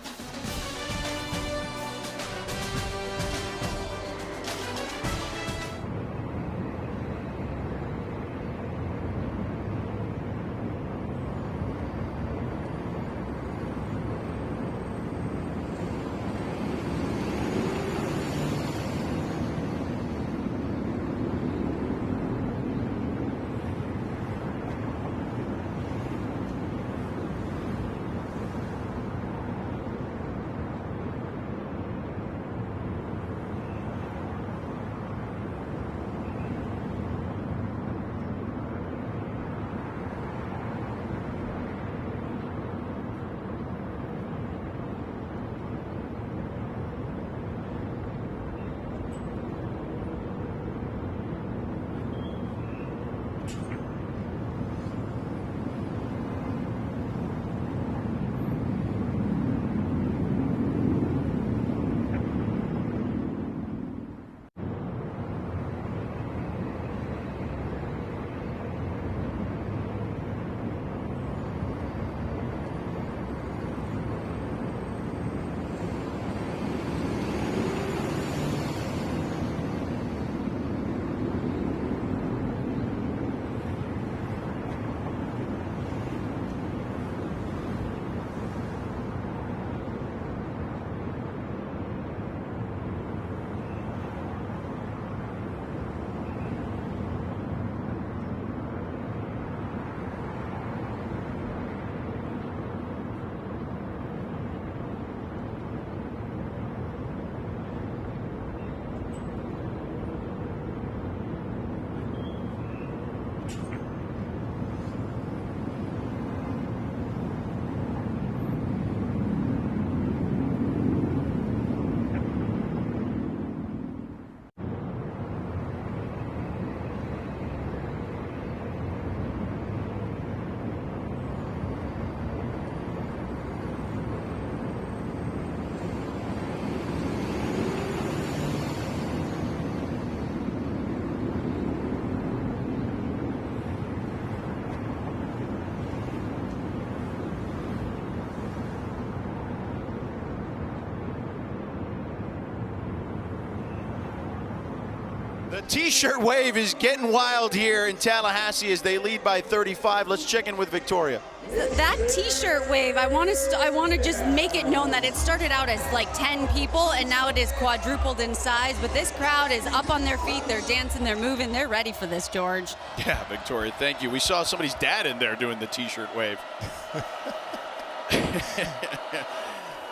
The T-shirt wave is getting wild here in Tallahassee as they lead by 35. Let's check in with Victoria. That T-shirt wave, I want to just make it known that it started out as like 10 people and now it is quadrupled in size. But this crowd is up on their feet. They're dancing. They're moving. They're ready for this, George. Yeah, Victoria, thank you. We saw somebody's dad in there doing the T-shirt wave.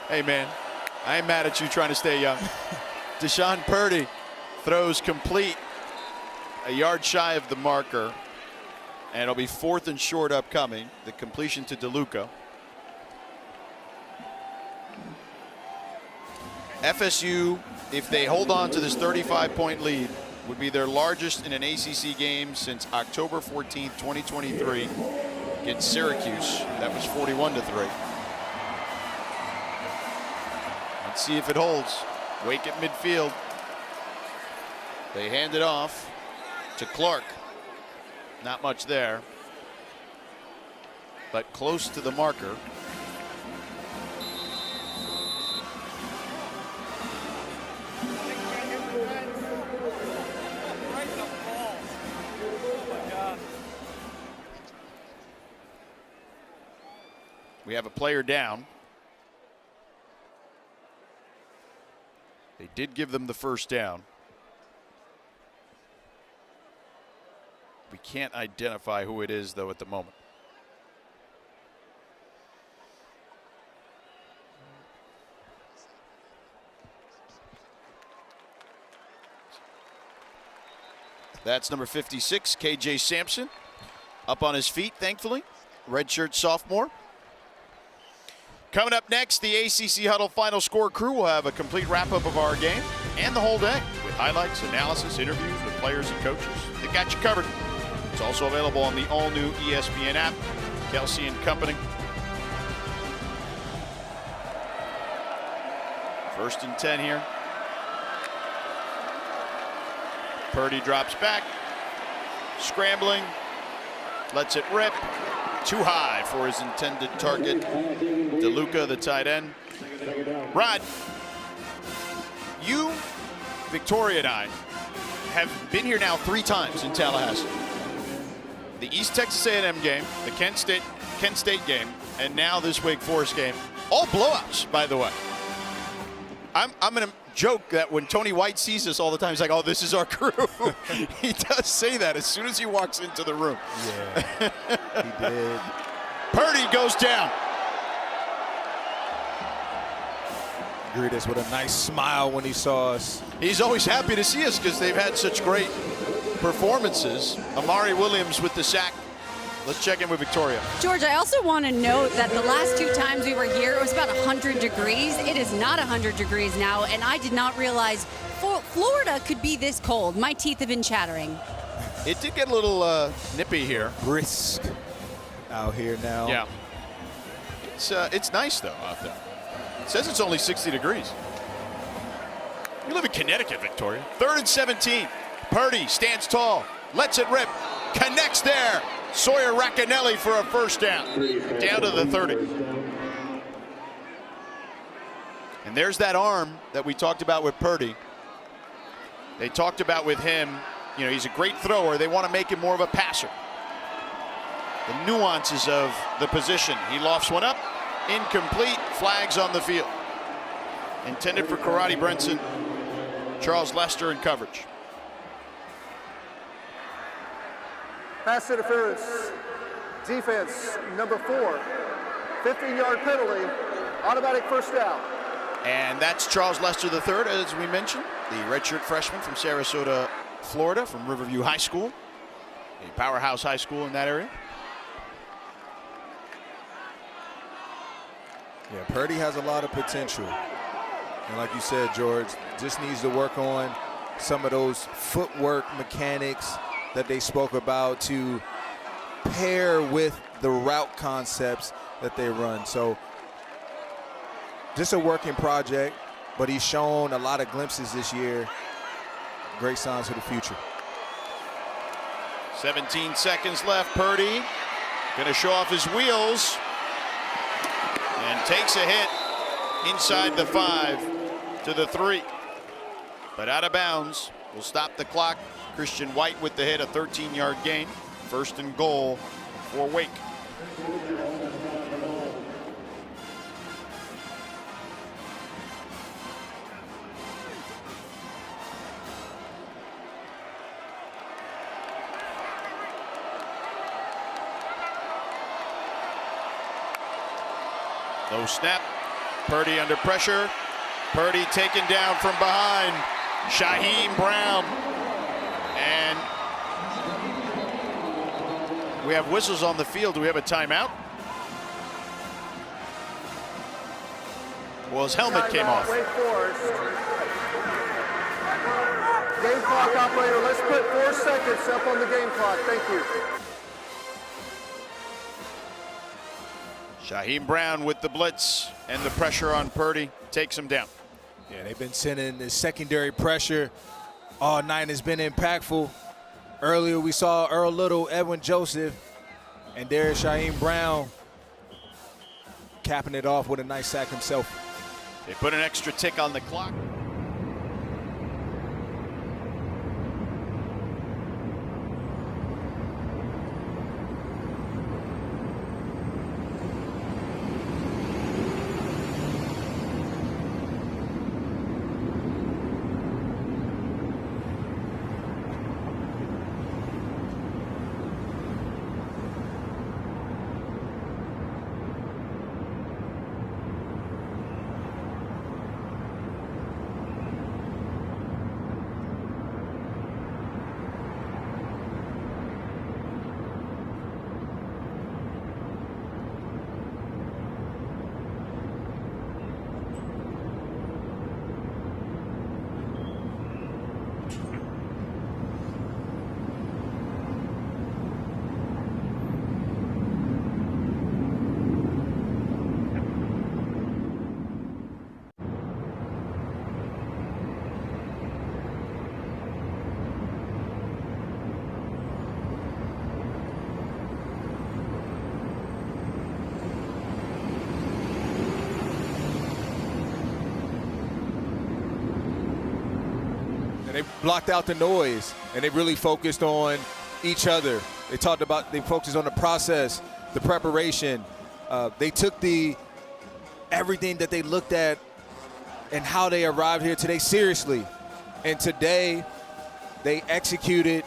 Hey, man, I ain't mad at you trying to stay young. Deshaun Purdy throws complete, a yard shy of the marker, and it'll be 4th and short upcoming. The completion to DeLuca. FSU, if they hold on to this 35-point lead, would be their largest in an ACC game since October 14th, 2023 against Syracuse. That was 41-3. Let's see if it holds. Wake at midfield. They hand it off to Clark. Not much there, but close to the marker. We have a player down. They did give them the first down. We can't identify who it is, though, at the moment. That's number 56, KJ Sampson, up on his feet, thankfully. Redshirt sophomore. Coming up next, the ACC Huddle Final Score crew will have a complete wrap-up of our game and the whole day with highlights, analysis, interviews with players and coaches. They got you covered. It's also available on the all-new ESPN app. Kelsey and company. 1st and 10 here. Purdy drops back. Scrambling. Lets it rip. Too high for his intended target. DeLuca, the tight end. Rod, you, Victoria, and I have been here now 3 times in Tallahassee. The East Texas A&M game, the Kent State game, and now this Wake Forest game. All blowouts, by the way. I'm going to joke that when Tony White sees us all the time, he's like, oh, this is our crew. He does say that as soon as he walks into the room. Yeah, he did. Purdy goes down. Greet us with a nice smile when he saw us. He's always happy to see us because they've had such great performances. Amari Williams with the sack. Let's check in with Victoria. George, I also want to note that the last 2 times we were here, it was about 100 degrees. It is not 100 degrees now, and I did not realize Florida could be this cold. My teeth have been chattering. It did get a little nippy here. Brisk out here now. Yeah. It's nice, though, out there. It says it's only 60 degrees. You live in Connecticut, Victoria. 3rd and 17. Purdy stands tall, lets it rip, connects there. Sawyer Racanelli for a first down. Down to the 30. And there's that arm that we talked about with Purdy. They talked about with him, you know, he's a great thrower. They want to make him more of a passer. The nuances of the position. He lofts one up, incomplete, flags on the field. Intended for Karate Brenson. Charles Lester in coverage. Pass interference, defense, number 4. 15-yard penalty, automatic first down. And that's Charles Lester III, as we mentioned, the redshirt freshman from Sarasota, Florida, from Riverview High School, a powerhouse high school in that area. Yeah, Purdy has a lot of potential. And like you said, George, just needs to work on some of those footwork mechanics that they spoke about to pair with the route concepts that they run. So just a working project, but he's shown a lot of glimpses this year. Great signs for the future. 17 seconds left. Purdy going to show off his wheels and takes a hit inside the 5 to the 3. But out of bounds will stop the clock. Christian White with the hit, a 13-yard gain. 1st and goal for Wake. No snap. Purdy under pressure. Purdy taken down from behind. Shaheem Brown. And we have whistles on the field. Do we have a timeout? Well, his helmet came off. Wake Forest. Game clock operator, let's put 4 seconds up on the game clock. Thank you. Shaheem Brown with the blitz and the pressure on Purdy takes him down. Yeah, they've been sending the secondary pressure all night. Has been impactful. Earlier we saw Earl Little, Edwin Joseph, and there's Shaheem Brown capping it off with a nice sack himself. They put an extra tick on the clock. They blocked out the noise, and they really focused on each other. They focused on the process, the preparation. They took everything that they looked at and how they arrived here today seriously. And today, they executed,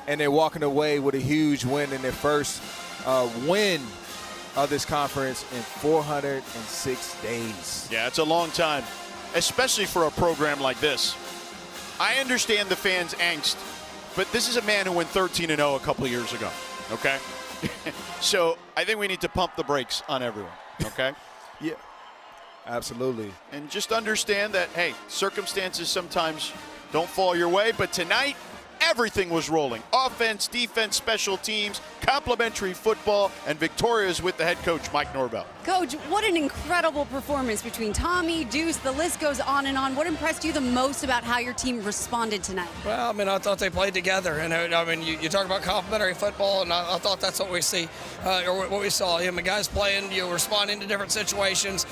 and they're walking away with a huge win in their first win of this conference in 406 days. Yeah, it's a long time, especially for a program like this. I understand the fans' angst, but this is a man who went 13-0 a couple of years ago, okay? So I think we need to pump the brakes on everyone, okay? Yeah, absolutely. And just understand that, hey, circumstances sometimes don't fall your way, but tonight, everything was rolling. Offense, defense, special teams, complimentary football, and Victoria's with the head coach, Mike Norvell. Coach, what an incredible performance between Tommy, Deuce, the list goes on and on. What impressed you the most about how your team responded tonight? Well, I mean, I thought they played together. And I mean, you talk about complimentary football, and I thought that's what we see, or what we saw. You know, guys playing, responding to different situations,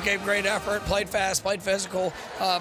gave great effort, played fast, played physical,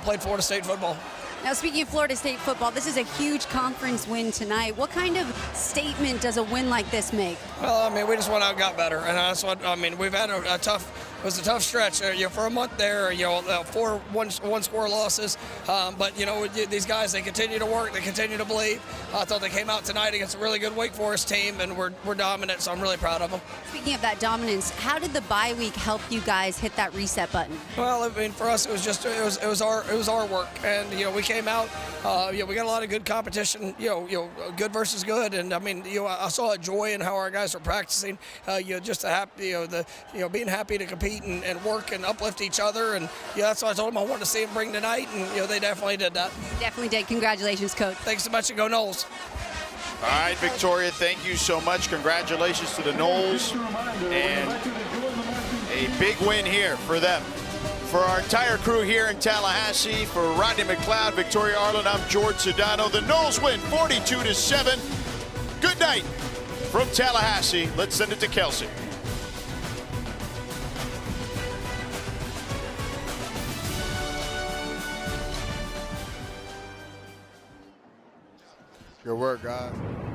played Florida State football. Now, speaking of Florida State football, this is a huge conference win tonight. What kind of statement does a win like this make? Well, I mean, we just went out and got better, and that's what I mean. We've had a tough. It was a tough stretch, for a month there. 4 one-score losses, but these guys, they continue to work, they continue to believe. I thought they came out tonight against a really good Wake Forest team, and we're dominant. So I'm really proud of them. Speaking of that dominance, how did the bye week help you guys hit that reset button? Well, I mean, for us, it was our work, and we came out. We got a lot of good competition. Good versus good, and I mean, I saw a joy in how our guys were practicing. Just the happy, being happy to compete and work and uplift each other, and that's what I told them I wanted to see them bring tonight, and they definitely did that. Definitely did. Congratulations, Coach. Thanks so much, and go Noles. All right, Victoria, thank you so much. Congratulations to the Noles, and a big win here for them. For our entire crew here in Tallahassee, for Rodney McLeod, Victoria Arlen, I'm George Sedano. The Noles win 42-7. Good night from Tallahassee. Let's send it to Kelsey. Good work, guys.